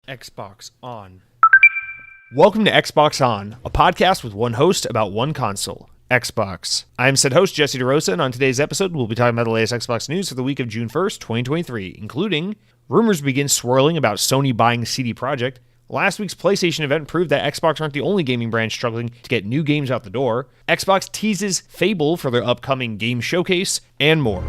Xbox On. Welcome to Xbox On, a podcast with one host about one console, Xbox. I'm said host Jesse DeRosa, and on today's episode, we'll be talking about the latest Xbox news for the week of June 1st, 2023, including rumors begin swirling about Sony buying CD Projekt. Last week's PlayStation event proved that Xbox aren't the only gaming brand struggling to get new games out the door. Xbox teases Fable for their upcoming game showcase, and more.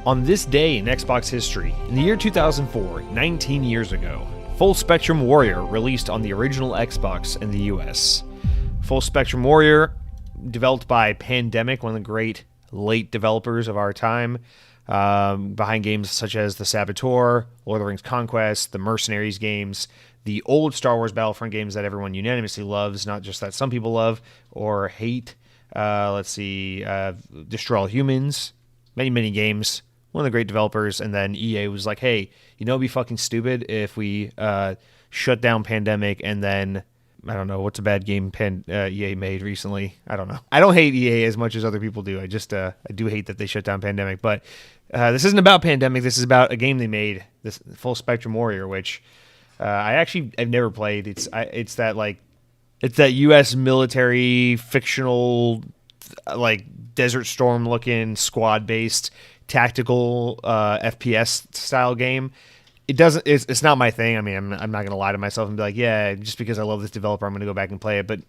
On this day in Xbox history, in the year 2004, 19 years ago, Full Spectrum Warrior released on the original Xbox in the US. Full Spectrum Warrior, developed by Pandemic, one of the great late developers of our time, behind games such as The Saboteur, Lord of the Rings Conquest, the Mercenaries games, the old Star Wars Battlefront games that everyone unanimously loves, not just that some people love or hate. Destroy All Humans, many games. One of the great developers, and then EA was like, hey, you know, it'd be fucking stupid if we shut down Pandemic, and then, I don't know, what's a bad game EA made recently? I don't know. I don't hate EA as much as other people do. I just, I do hate that they shut down Pandemic, but this isn't about Pandemic. This is about a game they made, this Full Spectrum Warrior, which I've never played. It's that U.S. military fictional, like Desert Storm looking squad based tactical FPS style game. It's not my thing. I mean, I'm not gonna lie to myself and be like, yeah, just because I love this developer, I'm gonna go back and play it. But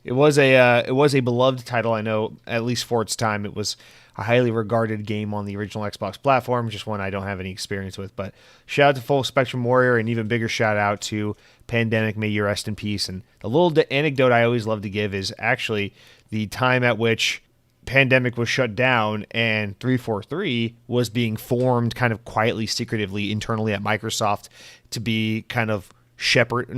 it was a beloved title. I know, at least for its time, it was a highly regarded game on the original Xbox platform. Just one I don't have any experience with. But shout out to Full Spectrum Warrior, and even bigger shout out to Pandemic. May you rest in peace. And the little anecdote I always love to give is actually the time at which Pandemic was shut down and 343 was being formed kind of quietly, secretively, internally at Microsoft to be kind of shadowing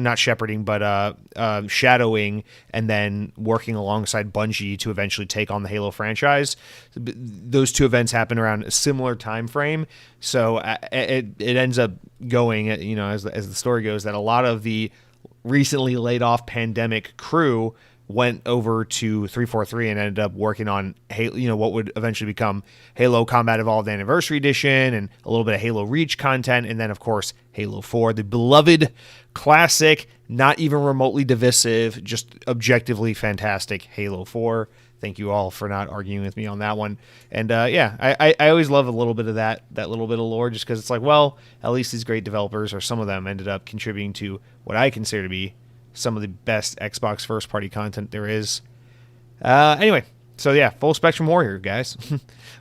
and then working alongside Bungie to eventually take on the Halo franchise. Those two events happen around a similar time frame, so it ends up going, you know, as the story goes, that a lot of the recently laid off Pandemic crew went over to 343 and ended up working on Halo, you know, what would eventually become Halo Combat Evolved Anniversary Edition and a little bit of Halo Reach content, and then of course Halo 4, the beloved classic, not even remotely divisive, just objectively fantastic Halo 4. Thank you all for not arguing with me on that one. And I always love a little bit of that little bit of lore, just because it's like, well, at least these great developers, or some of them, ended up contributing to what I consider to be some of the best Xbox first-party content there is. Anyway, so yeah, Full Spectrum Warrior, guys.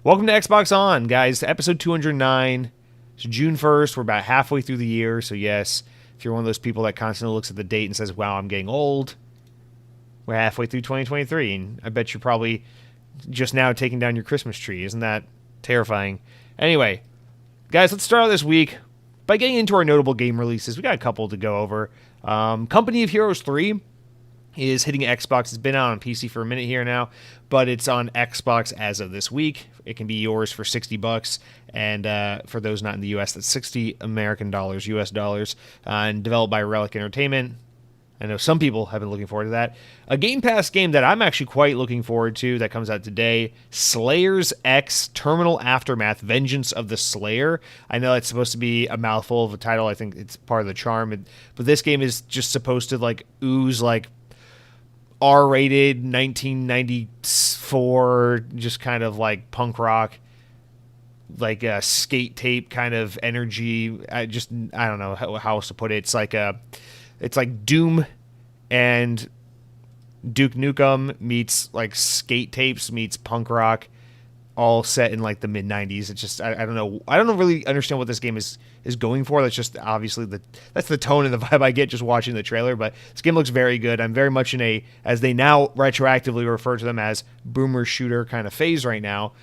Welcome to Xbox On, guys. Episode 209. It's June 1st. We're about halfway through the year, so yes, if you're one of those people that constantly looks at the date and says, wow, I'm getting old, we're halfway through 2023, and I bet you're probably just now taking down your Christmas tree. Isn't that terrifying? Anyway, guys, let's start out this week by getting into our notable game releases. We got a couple to go over. Company of Heroes 3 is hitting Xbox. It's been out on PC for a minute here now, but it's on Xbox as of this week. It can be yours for $60, and for those not in the US, that's $60 American dollars, US dollars, and developed by Relic Entertainment. I know some people have been looking forward to that. A Game Pass game that I'm actually quite looking forward to that comes out today, Slayers X Terminal Aftermath, Vengeance of the Slayer. I know it's supposed to be a mouthful of a title. I think it's part of the charm. But this game is just supposed to like ooze like R-rated 1994, just kind of like punk rock, like a skate tape kind of energy. I don't know how else to put it. It's like Doom and Duke Nukem meets like skate tapes meets punk rock all set in like the mid 90s. It's just I don't know. I don't really understand what this game is going for. That's just obviously that's the tone and the vibe I get just watching the trailer. But this game looks very good. I'm very much in a, as they now retroactively refer to them as, boomer shooter kind of phase right now.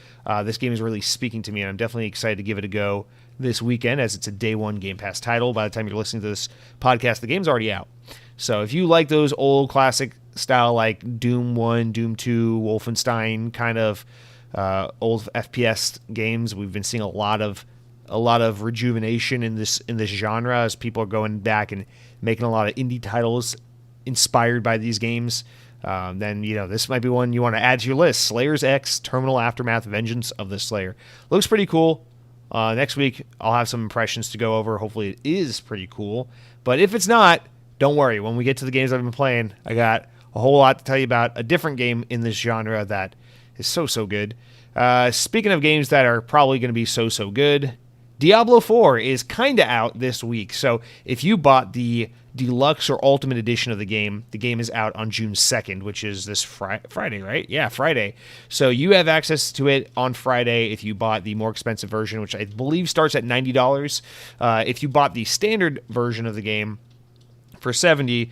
This game is really speaking to me, and I'm definitely excited to give it a go this weekend, as it's a day one Game Pass title. By the time you're listening to this podcast, the game's already out. So if you like those old classic style like Doom 1, Doom 2, Wolfenstein kind of old FPS games, we've been seeing a lot of rejuvenation in this genre as people are going back and making a lot of indie titles inspired by these games. Then this might be one you want to add to your list. Slayers X Terminal Aftermath Vengeance of the Slayer looks pretty cool. Next week I'll have some impressions to go over. Hopefully it is pretty cool, but if it's not, don't worry. When we get to the games I've been playing, I got a whole lot to tell you about a different game in this genre that is so good. Speaking of games that are probably going to be so good, Diablo 4 is kind of out this week. So if you bought the deluxe or ultimate edition of the game is out on June 2nd, which is this Friday, right? Yeah, Friday. So you have access to it on Friday if you bought the more expensive version, which I believe starts at $90. If you bought the standard version of the game for $70,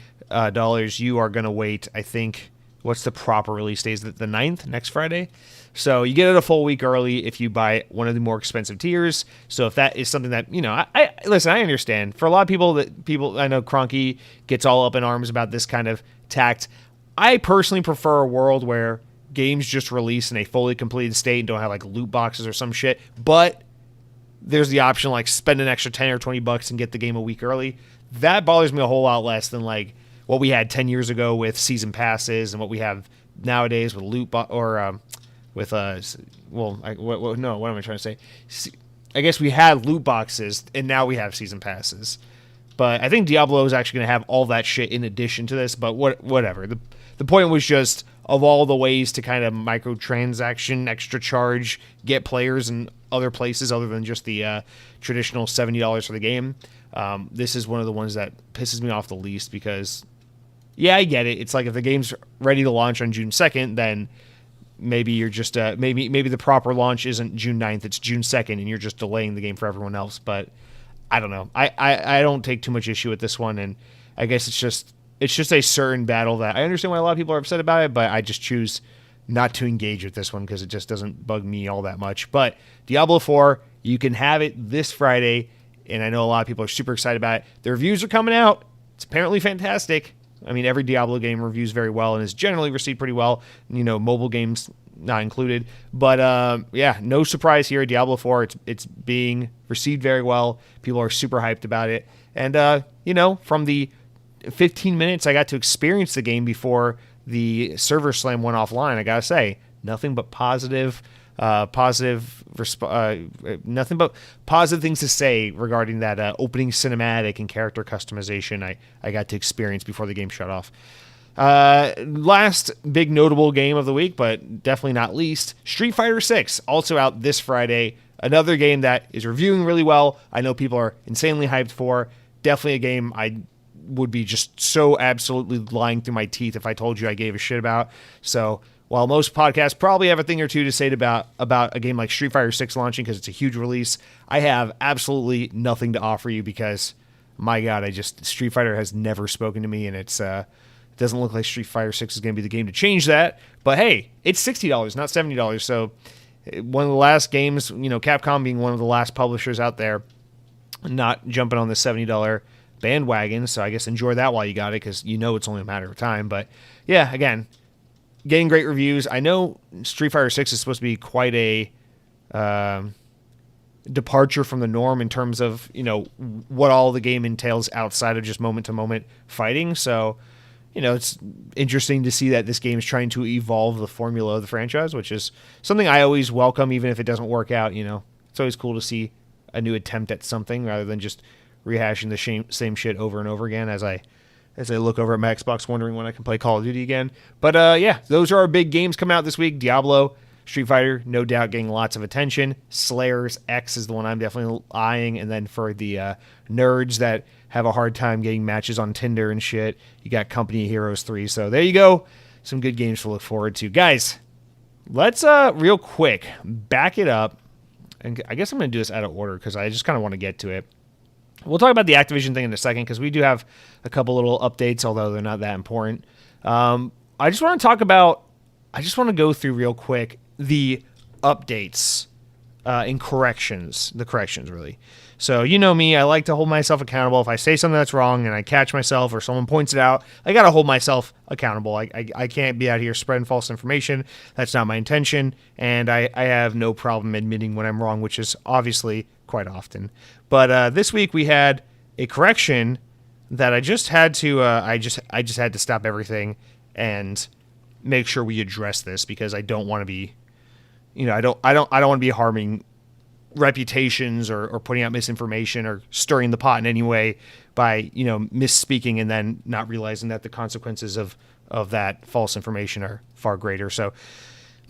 you are going to wait, I think, what's the proper release date? Is it the 9th, next Friday? So you get it a full week early if you buy one of the more expensive tiers. So if that is something that, I listen, I understand. For a lot of people, I know Cronky gets all up in arms about this kind of tact. I personally prefer a world where games just release in a fully completed state and don't have like loot boxes or some shit. But there's the option like spend an extra $10 or $20 and get the game a week early. That bothers me a whole lot less than like what we had 10 years ago with season passes and what we have nowadays with what am I trying to say? I guess we had loot boxes and now we have season passes. But I think Diablo is actually going to have all that shit in addition to this, but whatever. The point was just, of all the ways to kind of microtransaction, extra charge, get players in other places other than just the traditional $70 for the game, this is one of the ones that pisses me off the least because, yeah, I get it. It's like if the game's ready to launch on June 2nd, then maybe you're just maybe the proper launch isn't June 9th, it's June 2nd, and you're just delaying the game for everyone else. But I don't know. I don't take too much issue with this one, and I guess it's just a certain battle that I understand why a lot of people are upset about it, but I just choose not to engage with this one because it just doesn't bug me all that much. But Diablo 4, you can have it this Friday, and I know a lot of people are super excited about it. The reviews are coming out. It's apparently fantastic. I mean, every Diablo game reviews very well and is generally received pretty well. Mobile games not included. But, yeah, no surprise here. Diablo 4, it's being received very well. People are super hyped about it. And, from the 15 minutes I got to experience the game before the server slam went offline, I gotta say, nothing but positive things to say regarding that opening cinematic and character customization I got to experience before the game shut off. Last big notable game of the week, but definitely not least, Street Fighter 6, also out this Friday. Another game that is reviewing really well. I know people are insanely hyped for. Definitely a game I would be just so absolutely lying through my teeth if I told you I gave a shit about. So while most podcasts probably have a thing or two to say about a game like Street Fighter 6 launching because it's a huge release, I have absolutely nothing to offer you because, my God, Street Fighter has never spoken to me, and it doesn't look like Street Fighter 6 is going to be the game to change that. But hey, it's $60, not $70. So one of the last games, Capcom being one of the last publishers out there, not jumping on the $70 bandwagon. So I guess enjoy that while you got it because it's only a matter of time. But yeah, again, getting great reviews. I know Street Fighter 6 is supposed to be quite a departure from the norm in terms of, what all the game entails outside of just moment-to-moment fighting. So, it's interesting to see that this game is trying to evolve the formula of the franchise, which is something I always welcome, even if it doesn't work out. It's always cool to see a new attempt at something rather than just rehashing the same shit over and over again as I look over at my Xbox wondering when I can play Call of Duty again. But yeah, those are our big games coming out this week. Diablo, Street Fighter, no doubt getting lots of attention. Slayers X is the one I'm definitely eyeing. And then for the nerds that have a hard time getting matches on Tinder and shit, you got Company of Heroes 3. So there you go. Some good games to look forward to. Guys, let's real quick back it up. And I guess I'm going to do this out of order because I just kind of want to get to it. We'll talk about the Activision thing in a second because we do have a couple little updates, although they're not that important. I just want to go through real quick the updates in corrections, really. So you know me, I like to hold myself accountable. If I say something that's wrong and I catch myself or someone points it out, I got to hold myself accountable. I can't be out here spreading false information. That's not my intention, and I have no problem admitting when I'm wrong, which is obviously quite often. But this week we had a correction that I just had to I just had to stop everything and make sure we address this because I don't want to be, I don't want to be harming reputations or putting out misinformation or stirring the pot in any way by misspeaking and then not realizing that the consequences of that false information are far greater. So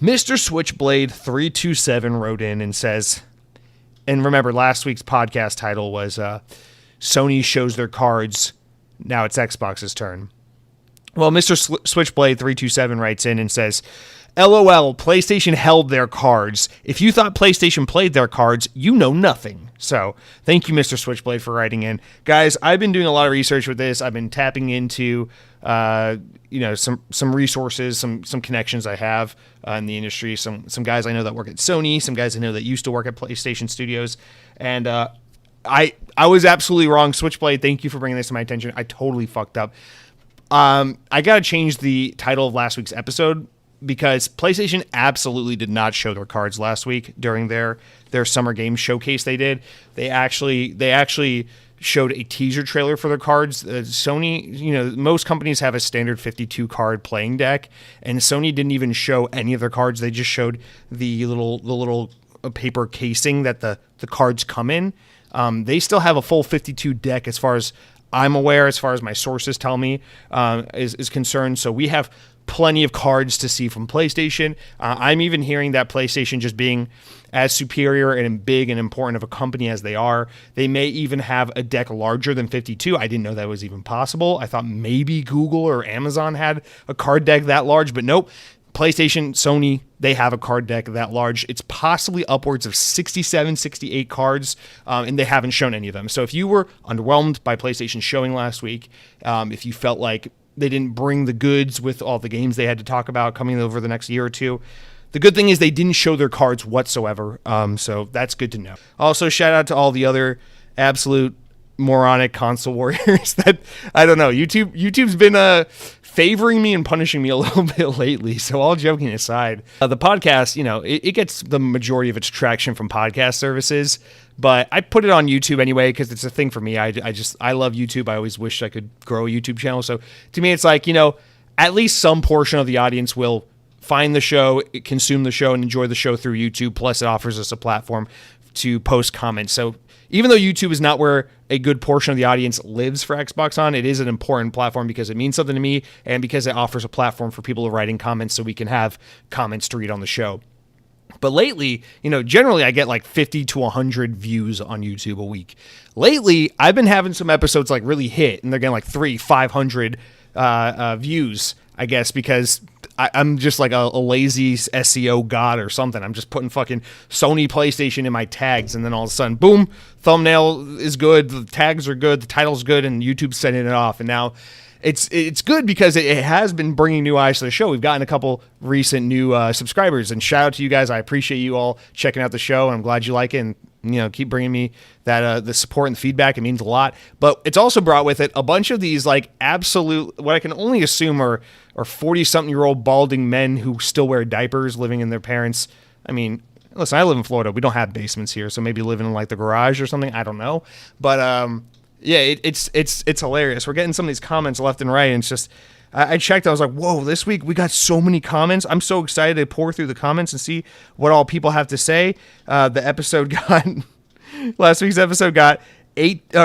Mr. Switchblade 327 wrote in and says, and remember last week's podcast title was Sony shows their cards, now it's Xbox's turn. Well, Mr. Switchblade 327 writes in and says, LOL, PlayStation held their cards. If you thought PlayStation played their cards, you know nothing. So, thank you, Mr. Switchblade, for writing in. Guys, I've been doing a lot of research with this. I've been tapping into, some resources, some connections I have in the industry. Some guys I know that work at Sony, some guys I know that used to work at PlayStation Studios, and I was absolutely wrong. Switchblade, thank you for bringing this to my attention. I totally fucked up. I got to change the title of last week's episode because PlayStation absolutely did not show their cards last week during their summer game showcase they did. They actually showed a teaser trailer for their cards. Sony, most companies have a standard 52 card playing deck, and Sony didn't even show any of their cards. They just showed the little paper casing that the cards come in. They still have a full 52 deck as far as I'm aware, as far as my sources tell me, is concerned. So we have plenty of cards to see from PlayStation. I'm even hearing that PlayStation, just being as superior and big and important of a company as they are, they may even have a deck larger than 52. I didn't know that was even possible. I thought maybe Google or Amazon had a card deck that large, but nope. PlayStation, Sony, they have a card deck that large. It's possibly upwards of 67, 68 cards, and they haven't shown any of them. So if you were underwhelmed by PlayStation showing last week, if you felt like they didn't bring the goods with all the games they had to talk about coming over the next year or two, the good thing is they didn't show their cards whatsoever, so that's good to know. Also, shout out to all the other absolute moronic console warriors that, I don't know, YouTube's been favoring me and punishing me a little bit lately. So all joking aside, the podcast, it gets the majority of its traction from podcast services, but I put it on YouTube anyway because it's a thing for me. I love YouTube. I always wished I could grow a YouTube channel. So to me, it's like, at least some portion of the audience will find the show, consume the show, and enjoy the show through YouTube. Plus, it offers us a platform to post comments. So even though YouTube is not where a good portion of the audience lives for Xbox on, it is an important platform because it means something to me and because it offers a platform for people to write in comments so we can have comments to read on the show. But lately, generally I get like 50 to 100 views on YouTube a week. Lately, I've been having some episodes like really hit and they're getting like 500 views, I guess, because I'm just like a lazy SEO god or something. I'm just putting fucking Sony PlayStation in my tags, and then all of a sudden, boom, thumbnail is good, the tags are good, the title's good, and YouTube's sending it off. And now it's good because it has been bringing new eyes to the show. We've gotten a couple recent new subscribers, and shout out to you guys. I appreciate you all checking out the show, and I'm glad you like it, and keep bringing me that the support and the feedback. It means a lot. But it's also brought with it a bunch of these like absolute, what I can only assume are 40-something-year-old balding men who still wear diapers, living in their parents'. I mean, listen, I live in Florida. We don't have basements here, so maybe living in like the garage or something. I don't know. But yeah, it's hilarious. We're getting some of these comments left and right, and it's just, I checked. I was like, whoa, this week we got so many comments. I'm so excited to pour through the comments and see what all people have to say. Last week's episode got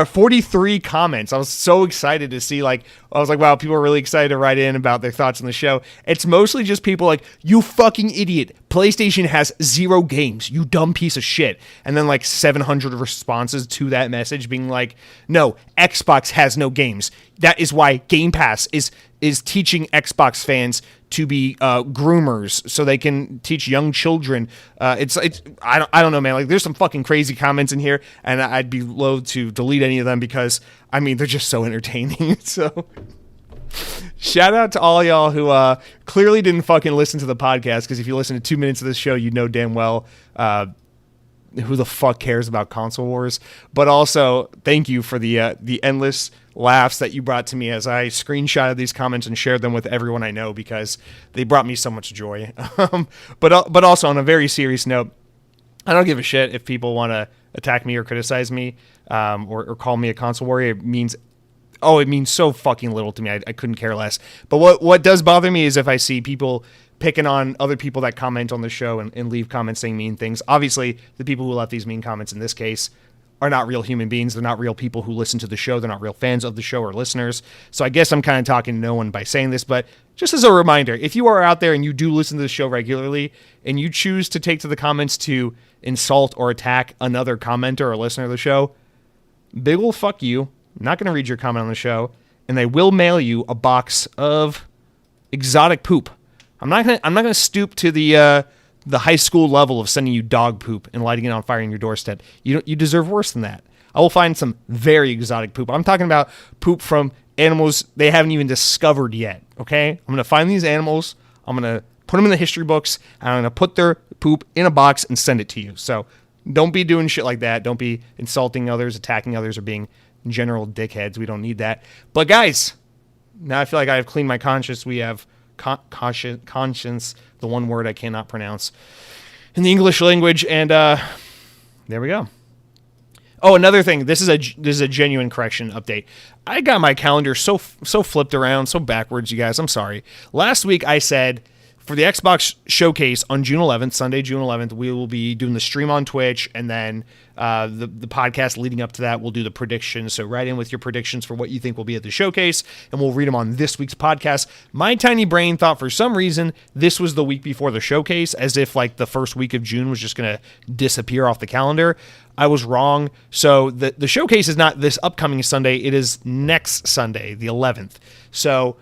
43 comments. I was so excited to see, wow, people are really excited to write in about their thoughts on the show. It's mostly just people like, you fucking idiot. PlayStation has 0 games, you dumb piece of shit. And then like 700 responses to that message being like, no, Xbox has no games. That is why Game Pass is teaching Xbox fans to be groomers so they can teach young children. I don't know, man. Like, there's some fucking crazy comments in here, and I'd be loath to delete any of them because, I mean, they're just so entertaining. So shout out to all y'all who clearly didn't fucking listen to the podcast, because if you listen to 2 minutes of this show, you know damn well who the fuck cares about console wars. But also, thank you for the endless laughs that you brought to me as I screenshotted these comments and shared them with everyone I know, because they brought me so much joy. But also, on a very serious note, I don't give a shit if people want to attack me or criticize me or call me a console warrior. It means so fucking little to me. I couldn't care less. But what does bother me is if I see people picking on other people that comment on the show and leave comments saying mean things. Obviously, the people who left these mean comments in this case are not real human beings. They're not real people who listen to the show. They're not real fans of the show or listeners. So I guess I'm kind of talking to no one by saying this, but just as a reminder, if you are out there and you do listen to the show regularly and you choose to take to the comments to insult or attack another commenter or listener of the show, big ol' fuck you. I'm not going to read your comment on the show, and they will mail you a box of exotic poop. I'm not gonna stoop to the high school level of sending you dog poop and lighting it on fire on your doorstep. You deserve worse than that. I will find some very exotic poop. I'm talking about poop from animals they haven't even discovered yet. Okay, I'm gonna find these animals. I'm gonna put them in the history books, and I'm gonna put their poop in a box and send it to you. So don't be doing shit like that. Don't be insulting others, attacking others, or being general dickheads. We don't need that. But guys, now I feel like I have cleaned my conscience. We have conscience, the one word I cannot pronounce in the English language, and there we go. Oh, another thing. This is a genuine correction update. I got my calendar so flipped around, so backwards, you guys. I'm sorry. Last week I said for the Xbox showcase on June 11th, Sunday, June 11th, we will be doing the stream on Twitch, and then the podcast leading up to that, we'll do the predictions. So write in with your predictions for what you think will be at the showcase, and we'll read them on this week's podcast. My tiny brain thought for some reason this was the week before the showcase, as if like the first week of June was just going to disappear off the calendar. I was wrong. So the showcase is not this upcoming Sunday. It is next Sunday, the 11th. So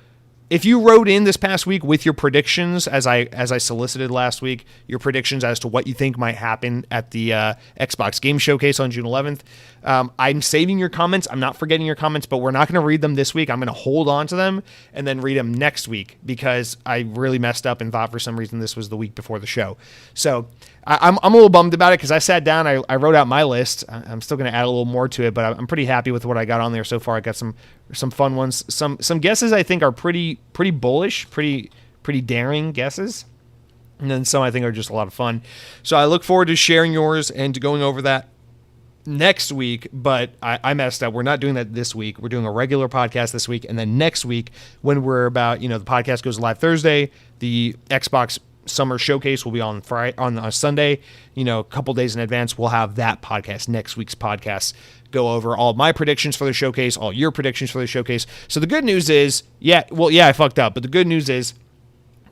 if you wrote in this past week with your predictions, as I solicited last week, your predictions as to what you think might happen at the Xbox Game Showcase on June 11th, I'm saving your comments. I'm not forgetting your comments, but we're not going to read them this week. I'm going to hold on to them and then read them next week, because I really messed up and thought for some reason this was the week before the show. So I'm a little bummed about it, because I sat down, I wrote out my list. I'm still going to add a little more to it, but I'm pretty happy with what I got on there so far. I got some fun ones. Some guesses I think are pretty bullish, pretty daring guesses. And then some I think are just a lot of fun. So I look forward to sharing yours and to going over that next week, but I messed up. We're not doing that this week. We're doing a regular podcast this week, and then next week, when we're about, the podcast goes live Thursday, the Xbox Summer Showcase will be on Friday, on a Sunday, a couple days in advance. We'll have that podcast, next week's podcast, go over all my predictions for the showcase, all your predictions for the showcase. So the good news is, I fucked up, but the good news is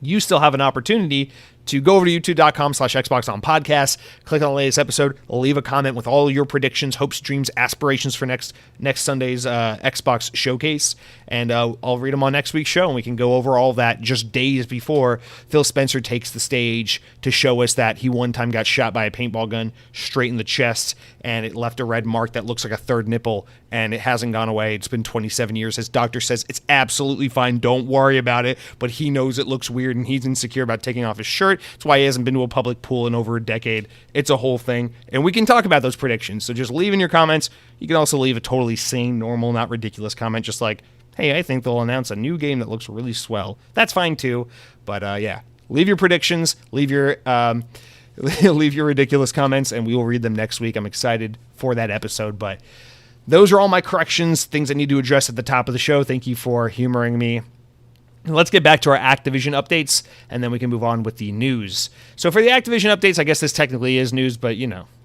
you still have an opportunity to go over to youtube.com/XboxOnPodcast, click on the latest episode, leave a comment with all your predictions, hopes, dreams, aspirations for next Sunday's Xbox showcase, and I'll read them on next week's show, and we can go over all that just days before Phil Spencer takes the stage to show us that he one time got shot by a paintball gun straight in the chest, and it left a red mark that looks like a third nipple, and it hasn't gone away. It's been 27 years. His doctor says it's absolutely fine, don't worry about it, but he knows it looks weird, and he's insecure about taking off his shirt. That's why he hasn't been to a public pool in over a decade. It's a whole thing, and we can talk about those predictions. So just leave in your comments. You can also leave a totally sane, normal, not ridiculous comment, just like, hey, I think they'll announce a new game that looks really swell. That's fine too. But leave your predictions, leave your leave your ridiculous comments, and we will read them next week. I'm excited for that episode. But those are all my corrections, things I need to address at the top of the show. Thank you for humoring me. Let's get back to our Activision updates, and then we can move on with the news. So for the Activision updates, I guess this technically is news, but,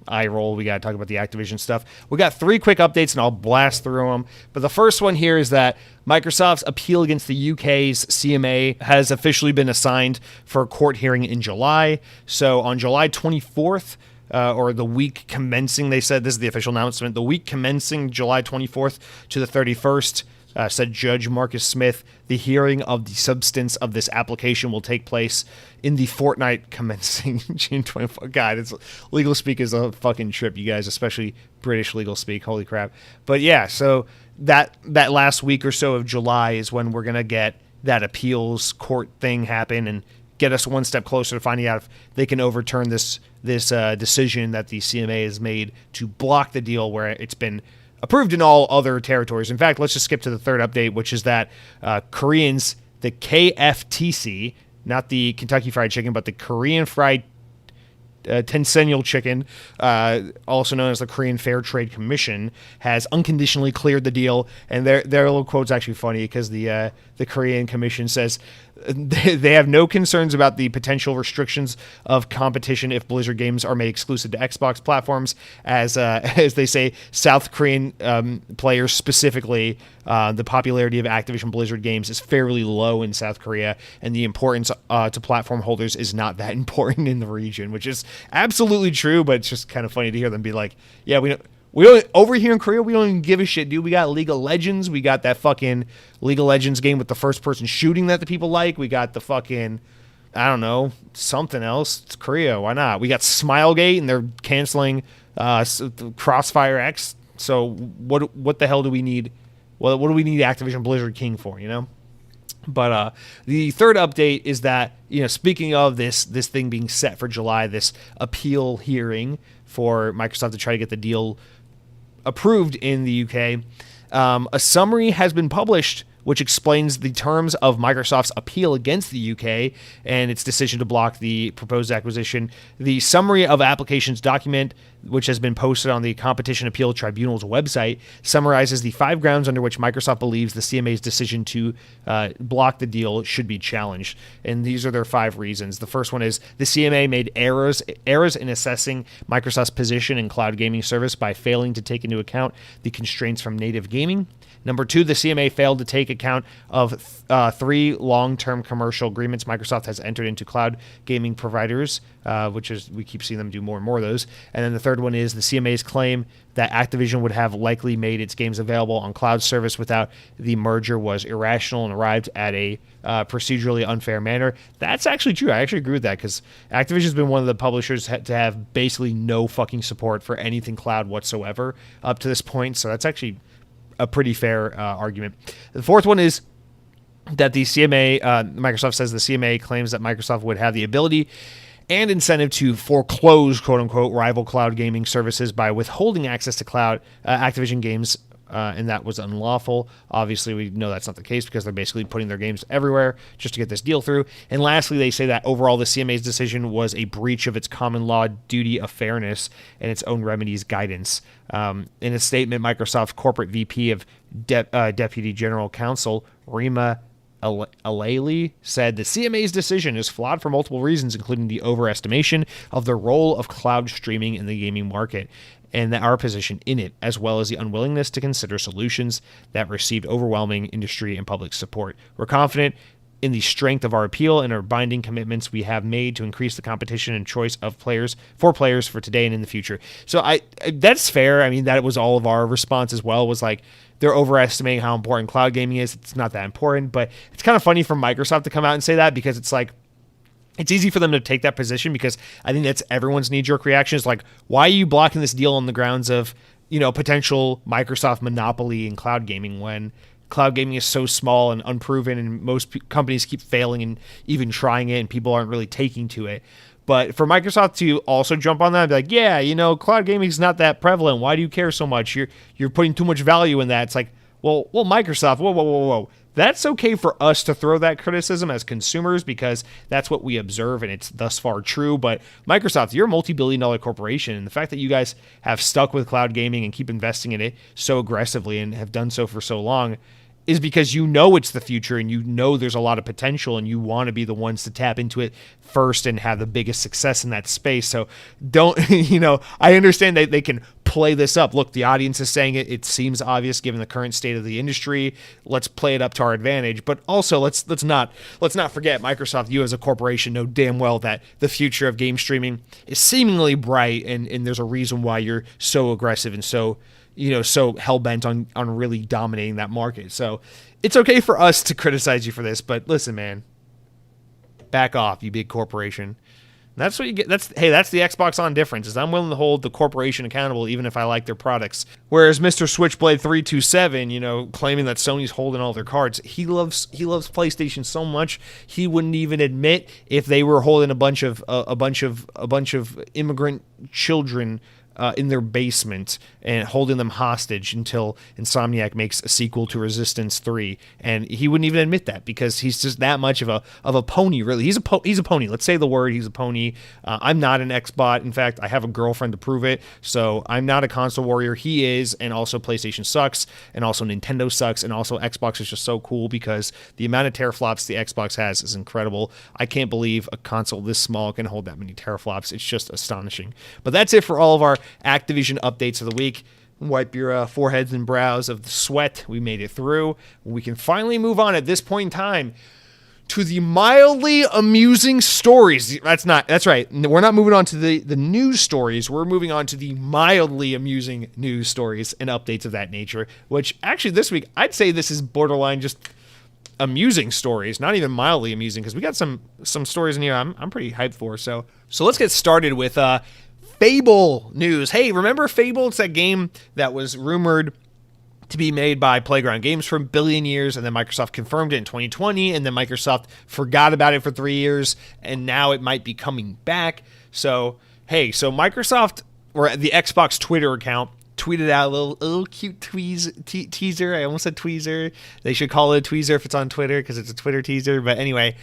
eye roll. We got to talk about the Activision stuff. We got 3 quick updates, and I'll blast through them. But the first one here is that Microsoft's appeal against the UK's CMA has officially been assigned for a court hearing in July. So on July 24th, or the week commencing, they said, this is the official announcement, the week commencing July 24th to the 31st, said Judge Marcus Smith, the hearing of the substance of this application will take place in the fortnight commencing June 24th. God, it's legal speak is a fucking trip, you guys, especially British legal speak. Holy crap. But yeah, so that last week or so of July is when we're going to get that appeals court thing happen and get us one step closer to finding out if they can overturn this decision that the CMA has made to block the deal where it's been approved in all other territories. In fact, let's just skip to the third update, which is that Koreans, the KFTC, not the Kentucky Fried Chicken, but the Korean Fried Tencennial Chicken, also known as the Korean Fair Trade Commission, has unconditionally cleared the deal. And their little quote's actually funny because the Korean Commission says they have no concerns about the potential restrictions of competition if Blizzard games are made exclusive to Xbox platforms. As they say, South Korean players specifically, the popularity of Activision Blizzard games is fairly low in South Korea, and the importance to platform holders is not that important in the region, which is absolutely true, but it's just kind of funny to hear them be like, yeah, we don't over here in Korea, we don't even give a shit, dude. We got League of Legends. We got that fucking League of Legends game with the first-person shooting that the people like. We got the fucking, I don't know, something else. It's Korea. Why not? We got Smilegate, and they're canceling Crossfire X. So what the hell do we need? What do we need Activision Blizzard King for, you know? But the third update is that, you know, speaking of this thing being set for July, this appeal hearing for Microsoft to try to get the deal approved in the UK, a summary has been published which explains the terms of Microsoft's appeal against the UK and its decision to block the proposed acquisition. The summary of applications document, which has been posted on the Competition Appeal Tribunal's website, summarizes the 5 grounds under which Microsoft believes the CMA's decision to block the deal should be challenged. And these are their 5 reasons. The first one is the CMA made errors in assessing Microsoft's position in cloud gaming service by failing to take into account the constraints from native gaming. Number 2, the CMA failed to take account of 3 long-term commercial agreements Microsoft has entered into cloud gaming providers, which is, we keep seeing them do more and more of those. And then the third one is the CMA's claim that Activision would have likely made its games available on cloud service without the merger was irrational and arrived at a procedurally unfair manner. That's actually true. I actually agree with that because Activision's been one of the publishers to have basically no fucking support for anything cloud whatsoever up to this point. So that's actually a pretty fair argument. The fourth one is that the CMA, Microsoft says the CMA claims that Microsoft would have the ability and incentive to foreclose, quote unquote, rival cloud gaming services by withholding access to cloud Activision games, and that was unlawful. Obviously, we know that's not the case because they're basically putting their games everywhere just to get this deal through. And lastly, they say that overall the CMA's decision was a breach of its common law duty of fairness and its own remedies guidance. In a statement, Microsoft's corporate VP of Deputy General Counsel, Rima Alayli, said the CMA's decision is flawed for multiple reasons, including the overestimation of the role of cloud streaming in the gaming market and our position in it, as well as the unwillingness to consider solutions that received overwhelming industry and public support. We're confident in the strength of our appeal and our binding commitments we have made to increase the competition and choice of players for today and in the future. So that's fair. I mean, that was all of our response as well, was like, they're overestimating how important cloud gaming is. It's not that important, but it's kind of funny for Microsoft to come out and say that because it's like, it's easy for them to take that position because I think that's everyone's knee-jerk reaction is like, why are you blocking this deal on the grounds of, you know, potential Microsoft monopoly in cloud gaming when cloud gaming is so small and unproven and most companies keep failing and even trying it and people aren't really taking to it. But for Microsoft to also jump on that and be like, yeah, you know, cloud gaming is not that prevalent. Why do you care so much? You're putting too much value in that. It's like, well, Microsoft, whoa. That's okay for us to throw that criticism as consumers because that's what we observe and it's thus far true. But Microsoft, you're a multi-billion-dollar corporation, and the fact that you guys have stuck with cloud gaming and keep investing in it so aggressively and have done so for so long, is because you know it's the future and you know there's a lot of potential and you want to be the ones to tap into it first and have the biggest success in that space. So don't, I understand that they can play this up. Look, the audience is saying it. It seems obvious given the current state of the industry. Let's play it up to our advantage. But also let's not forget Microsoft, you as a corporation know damn well that the future of game streaming is seemingly bright, and there's a reason why you're so aggressive and so hell-bent on really dominating that market. So it's okay for us to criticize you for this, but listen, man, back off, you big corporation. That's what you get. That's the Xbox On difference, is I'm willing to hold the corporation accountable even if I like their products. Whereas Mr. Switchblade 327, claiming that Sony's holding all their cards, he loves PlayStation so much he wouldn't even admit if they were holding a bunch of immigrant children in their basement and holding them hostage until Insomniac makes a sequel to Resistance 3, and he wouldn't even admit that because he's just that much of a pony. Really, he's a pony. Let's say the word. He's a pony. I'm not an Xbot. In fact, I have a girlfriend to prove it. So I'm not a console warrior. He is, and also PlayStation sucks, and also Nintendo sucks, and also Xbox is just so cool because the amount of teraflops the Xbox has is incredible. I can't believe a console this small can hold that many teraflops. It's just astonishing. But that's it for all of our Activision updates of the week. Wipe your foreheads and brows of the sweat. We made it through. We can finally move on at this point in time to the mildly amusing stories. That's right. We're not moving on to the news stories. We're moving on to the mildly amusing news stories and updates of that nature, which actually this week, I'd say this is borderline just amusing stories, not even mildly amusing, because we got some stories in here I'm pretty hyped for. So let's get started with Fable news. Hey, remember Fable? It's that game that was rumored to be made by Playground Games for a billion years, and then Microsoft confirmed it in 2020, and then Microsoft forgot about it for 3 years, and now it might be coming back. So Microsoft, or the Xbox Twitter account, tweeted out a little cute teaser. I almost said tweezer. They should call it a tweezer if it's on Twitter because it's a Twitter teaser. But anyway,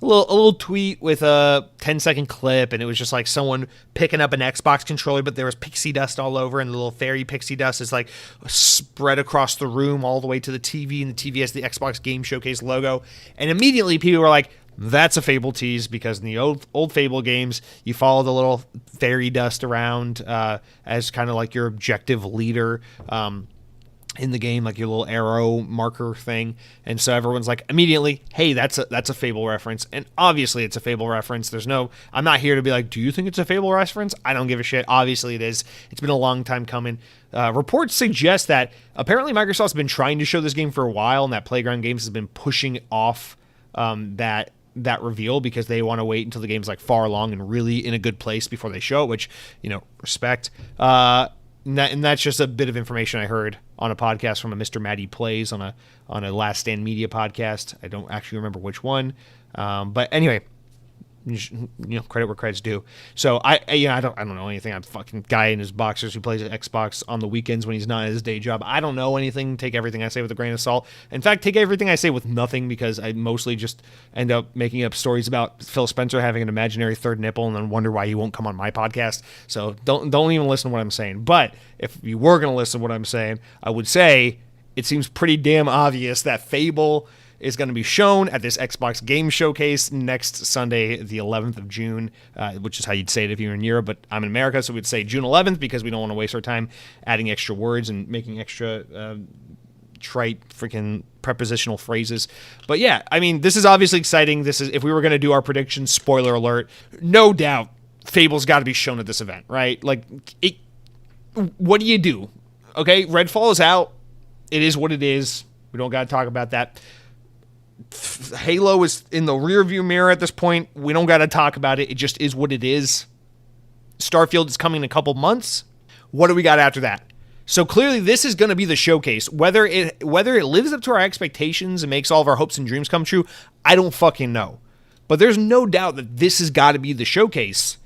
a little tweet with a 10-second clip, and it was just like someone picking up an Xbox controller, but there was pixie dust all over, and the little fairy pixie dust is like spread across the room all the way to the TV, and the TV has the Xbox Game Showcase logo. And immediately people were like, that's a Fable tease, because in the old Fable games, you follow the little fairy dust around as kind of like your objective leader in the game, like your little arrow marker thing. And so everyone's like immediately, hey, that's a Fable reference. And obviously it's a Fable reference. I'm not here to be like, do you think it's a Fable reference? I don't give a shit. Obviously it is. It's been a long time coming. Reports suggest that apparently Microsoft's been trying to show this game for a while, and that Playground Games has been pushing off that reveal because they want to wait until the game's like far along and really in a good place before they show it, which, respect. And that's just a bit of information I heard on a podcast from a Mr. Matty Plays on a Last Stand Media podcast. I don't actually remember which one. But anyway, credit where credit's due. So I don't know anything. I'm a fucking guy in his boxers who plays Xbox on the weekends when he's not at his day job. I don't know anything. Take everything I say with a grain of salt. In fact, take everything I say with nothing, because I mostly just end up making up stories about Phil Spencer having an imaginary third nipple and then wonder why he won't come on my podcast. So don't even listen to what I'm saying. But if you were going to listen to what I'm saying, I would say it seems pretty damn obvious that Fable is going to be shown at this Xbox Game Showcase next Sunday, the 11th of June, which is how you'd say it if you were in Europe, but I'm in America, so we'd say June 11th because we don't want to waste our time adding extra words and making extra trite freaking prepositional phrases. But yeah, I mean, this is obviously exciting. This is, if we were going to do our predictions, spoiler alert, no doubt Fable's got to be shown at this event, right? Like, what do you do? Okay, Redfall is out. It is what it is. We don't got to talk about that. Halo is in the rearview mirror at this point. We don't got to talk about it. It just is what it is. Starfield is coming in a couple months. What do we got after that? So clearly this is going to be the showcase. Whether it lives up to our expectations and makes all of our hopes and dreams come true, I don't fucking know. But there's no doubt that this has got to be the showcase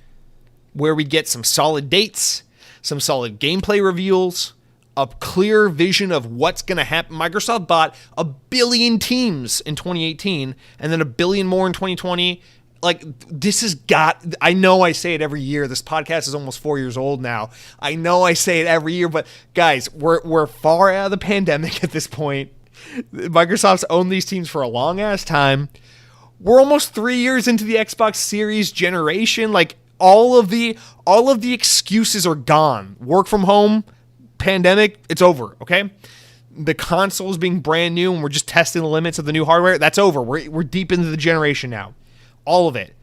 where we get some solid dates, some solid gameplay reveals, a clear vision of what's going to happen. Microsoft bought 1 billion teams in 2018 and then 1 billion more in 2020. Like, this has got, I know I say it every year. This podcast is almost 4 years old now. I know I say it every year, but guys, we're far out of the pandemic at this point. Microsoft's owned these teams for a long ass time. We're almost 3 years into the Xbox Series generation. Like all of the excuses are gone. Work from home, pandemic, it's over. Okay, the consoles being brand new and we're just testing the limits of the new hardware. That's over. We're deep into the generation now. All of it.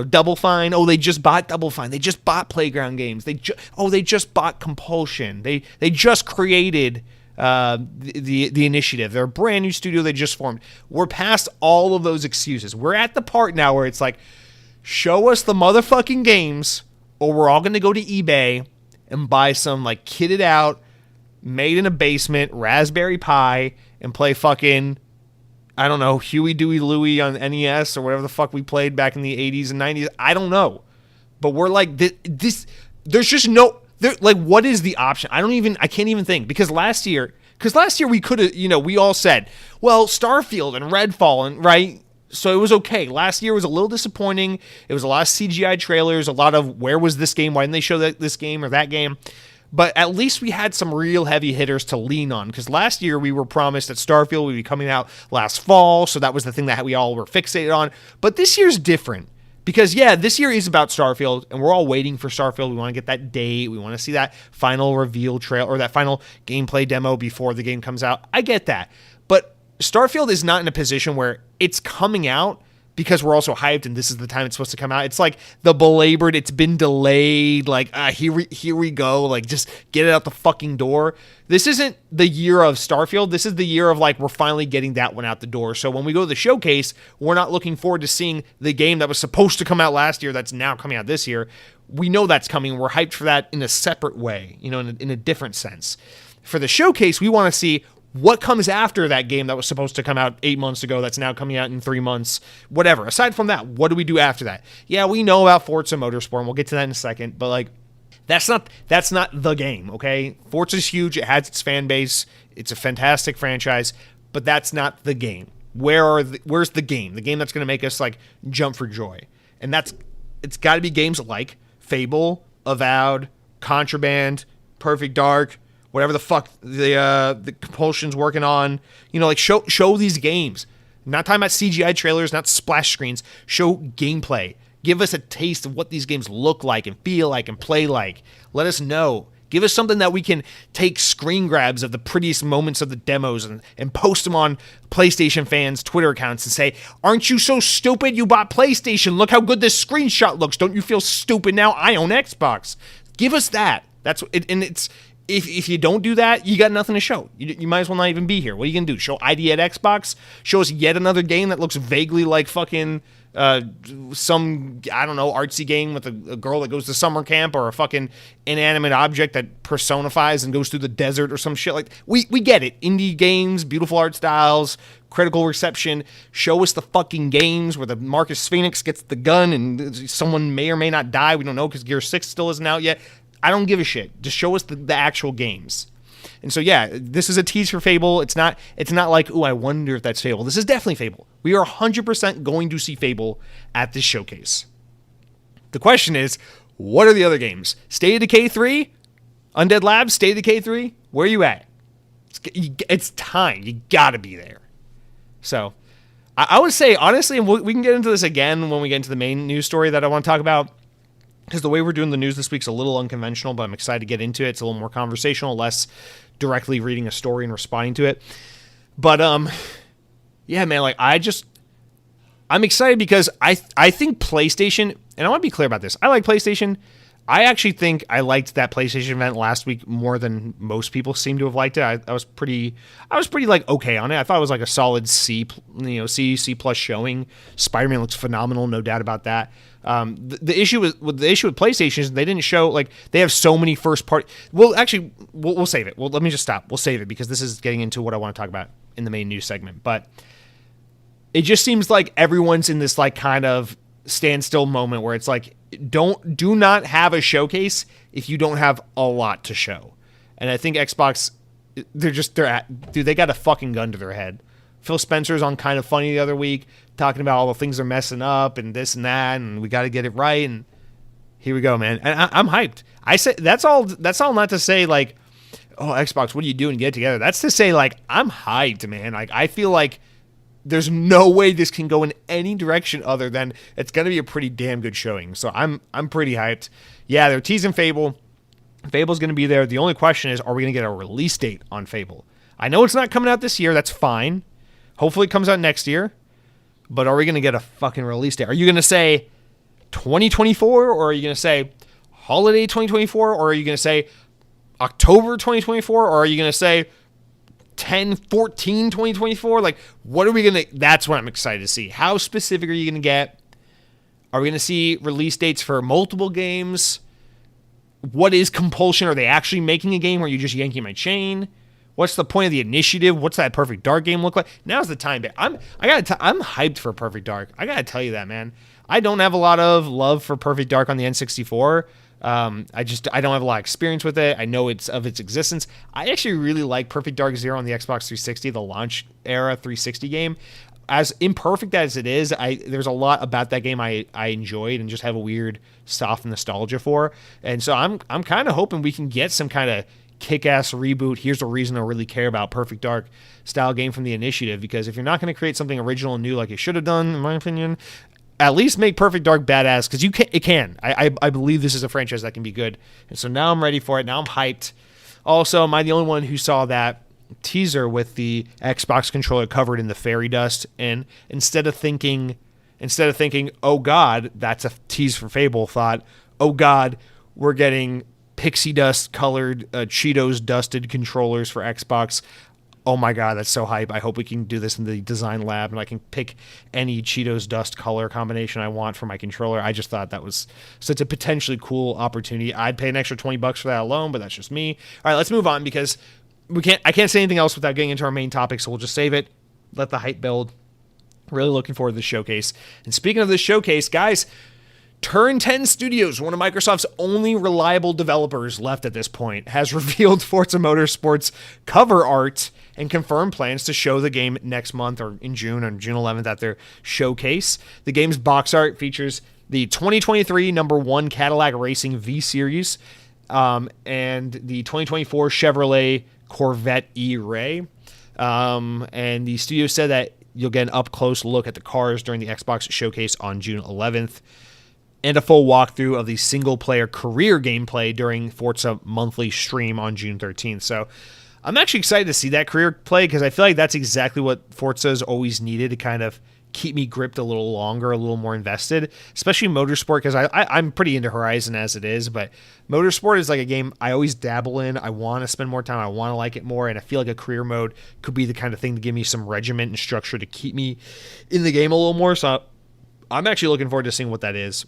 Double Fine. Oh, they just bought Double Fine. They just bought Playground Games. They just bought Compulsion. They just created the Initiative. They're a brand new studio they just formed. We're past all of those excuses. We're at the part now where it's like, show us the motherfucking games, or we're all going to go to eBay and buy some like kitted out, made in a basement Raspberry Pi and play fucking, I don't know, Huey, Dewey, Louie on NES or whatever the fuck we played back in the 80s and 90s. I don't know. But we're like, this there's just no, like, what is the option? I can't even think. Because last year we could have, we all said, well, Starfield and Redfall, and right? So it was okay. Last year was a little disappointing. It was a lot of CGI trailers, a lot of where was this game? Why didn't they show this game or that game? But at least we had some real heavy hitters to lean on, because last year we were promised that Starfield would be coming out last fall, so that was the thing that we all were fixated on. But this year's different, because this year is about Starfield, and we're all waiting for Starfield. We want to get that date. We want to see that final reveal trail or that final gameplay demo before the game comes out. I get that. But Starfield is not in a position where it's coming out because we're also hyped and this is the time it's supposed to come out. It's like the belabored, it's been delayed, like, here we go, like, just get it out the fucking door. This isn't the year of Starfield. This is the year of, like, we're finally getting that one out the door. So when we go to the showcase, we're not looking forward to seeing the game that was supposed to come out last year that's now coming out this year. We know that's coming. We're hyped for that in a separate way, in a different sense. For the showcase, we want to see what comes after that game that was supposed to come out 8 months ago that's now coming out in 3 months, whatever. Aside from that, what do we do after that? Yeah, we know about Forza Motorsport, and we'll get to that in a second, but like, that's not the game, okay? Forza's huge, it has its fan base, it's a fantastic franchise, but that's not the game. Where's the game? The game that's going to make us like jump for joy. And it's got to be games like Fable, Avowed, Contraband, Perfect Dark, whatever the fuck the Compulsion's working on, like show these games. I'm not talking about CGI trailers, not splash screens. Show gameplay. Give us a taste of what these games look like and feel like and play like. Let us know. Give us something that we can take screen grabs of the prettiest moments of the demos and post them on PlayStation fans' Twitter accounts and say, aren't you so stupid? You bought PlayStation. Look how good this screenshot looks. Don't you feel stupid now? I own Xbox. Give us that. That's it, and it's. If you don't do that, you got nothing to show. You might as well not even be here. What are you going to do? Show ID at Xbox? Show us yet another game that looks vaguely like fucking some, I don't know, artsy game with a girl that goes to summer camp, or a fucking inanimate object that personifies and goes through the desert or some shit like that. We get it. Indie games, beautiful art styles, critical reception. Show us the fucking games where the Marcus Phoenix gets the gun and someone may or may not die. We don't know because Gear 6 still isn't out yet. I don't give a shit. Just show us the actual games. And so, yeah, this is a tease for Fable. It's not like, ooh, I wonder if that's Fable. This is definitely Fable. We are 100% going to see Fable at this showcase. The question is, what are the other games? State of Decay 3? Undead Labs? State of Decay 3? Where are you at? It's time. You gotta be there. So, I would say, honestly, and we can get into this again when we get into the main news story that I want to talk about, because the way we're doing the news this week is a little unconventional, but I'm excited to get into it. It's a little more conversational, less directly reading a story and responding to it. But, yeah, man, like, I'm excited because I think PlayStation, and I want to be clear about this, I like PlayStation. I actually think I liked that PlayStation event last week more than most people seem to have liked it. I was pretty like okay on it. I thought it was like a solid C plus showing. Spider-Man looks phenomenal, no doubt about that. The issue with PlayStation is they didn't show, like, they have so many first party. Well, actually, we'll save it. Well, let me just stop. We'll save it because this is getting into what I want to talk about in the main news segment. But it just seems like everyone's in this like kind of standstill moment where it's like, do not have a showcase if you don't have a lot to show. And I think Xbox, they got a fucking gun to their head. Phil Spencer's on Kind of Funny the other week talking about all the things they're messing up and this and that, and we got to get it right. And here we go, man. And I'm hyped. I say that's all not to say like, oh, Xbox, what are you doing? Get it together. That's to say, like, I'm hyped, man. Like, I feel like there's no way this can go in any direction other than it's going to be a pretty damn good showing. So I'm pretty hyped. Yeah, they're teasing Fable. Fable's going to be there. The only question is, are we going to get a release date on Fable? I know it's not coming out this year. That's fine. Hopefully it comes out next year. But are we going to get a fucking release date? Are you going to say 2024, or are you going to say holiday 2024, or are you going to say October 2024, or are you going to say 10/14/2024? Like, what are we going to... That's what I'm excited to see. How specific are you going to get? Are we going to see release dates for multiple games? What is compulsion? Are they actually making a game, or are you just yanking my chain? What's the point of the initiative? What's that Perfect Dark game look like? Now's the time. I'm hyped for Perfect Dark. I gotta tell you that, man. I don't have a lot of love for Perfect Dark on the N64. I don't have a lot of experience with it. I know it's of its existence. I actually really like Perfect Dark Zero on the Xbox 360, the launch era 360 game. As imperfect as it is, there's a lot about that game I enjoyed and just have a weird soft nostalgia for. And so I'm kind of hoping we can get some kind of kick-ass reboot. Here's a reason to really care about Perfect Dark style game from the Initiative, because if you're not going to create something original and new like you should have done, in my opinion, at least make Perfect Dark badass, because it can. I believe this is a franchise that can be good. And so now I'm ready for it. Now I'm hyped. Also, am I the only one who saw that teaser with the Xbox controller covered in the fairy dust? And instead of thinking, oh God, that's a tease for Fable, thought, oh God, we're getting pixie dust colored Cheetos dusted controllers for Xbox. Oh my God, that's so hype. I hope we can do this in the design lab and I can pick any Cheetos dust color combination I want for my controller. I just thought that was such a potentially cool opportunity. I'd pay an extra $20 for that alone, but that's just me. All right, let's move on, because I can't say anything else without getting into our main topic, so we'll just save it. Let the hype build. Really looking forward to this showcase. And speaking of this showcase, guys, Turn 10 Studios, one of Microsoft's only reliable developers left at this point, has revealed Forza Motorsport's cover art and confirmed plans to show the game next month, or in June, on June 11th at their showcase. The game's box art features the 2023 #1 Cadillac Racing V-Series and the 2024 Chevrolet Corvette E-Ray. And the studio said that you'll get an up-close look at the cars during the Xbox showcase on June 11th. And a full walkthrough of the single-player career gameplay during Forza monthly stream on June 13th. So I'm actually excited to see that career play, because I feel like that's exactly what Forza's always needed to kind of keep me gripped a little longer, a little more invested, especially Motorsport, because I'm pretty into Horizon as it is, but Motorsport is like a game I always dabble in. I want to spend more time. I want to like it more, and I feel like a career mode could be the kind of thing to give me some regiment and structure to keep me in the game a little more. So I'm actually looking forward to seeing what that is.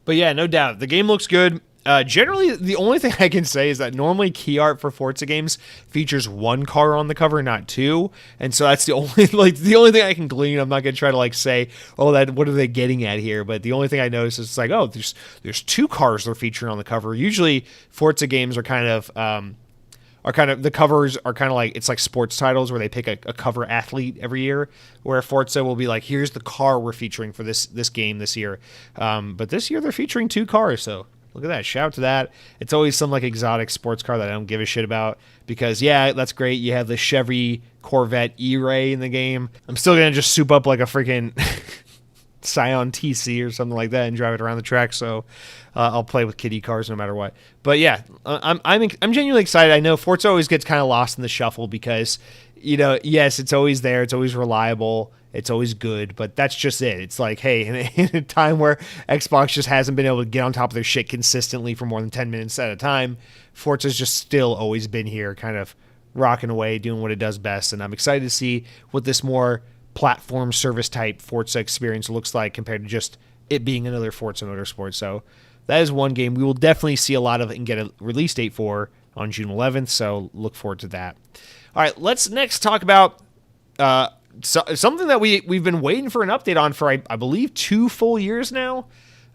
But yeah, no doubt, the game looks good. Generally, the only thing I can say is that normally key art for Forza games features one car on the cover, not two, and so that's the only thing I can glean. I'm not gonna try to say, oh, that what are they getting at here? But the only thing I notice is it's like, oh, there's two cars they're featuring on the cover. Usually, Forza games are the covers are kind of like, it's like sports titles where they pick a cover athlete every year, where Forza will be like, here's the car we're featuring for this game this year. But this year they're featuring two cars, so look at that. Shout out to that. It's always some exotic sports car that I don't give a shit about, because yeah, that's great. You have the Chevy Corvette E-Ray in the game. I'm still going to just soup up like a freaking Scion TC or something like that and drive it around the track. So I'll play with kiddie cars no matter what. But yeah, I'm genuinely excited. I know Forza always gets kind of lost in the shuffle because, yes, it's always there. It's always reliable. It's always good, but that's just it. It's like, hey, in a time where Xbox just hasn't been able to get on top of their shit consistently for more than 10 minutes at a time, Forza's just still always been here, kind of rocking away, doing what it does best. And I'm excited to see what this more platform service type Forza experience looks like compared to just it being another Forza Motorsport. So that is one game we will definitely see a lot of and get a release date for on June 11th. So look forward to that. All right, let's next talk about something that we've been waiting for an update on for, I believe, 2 full years now.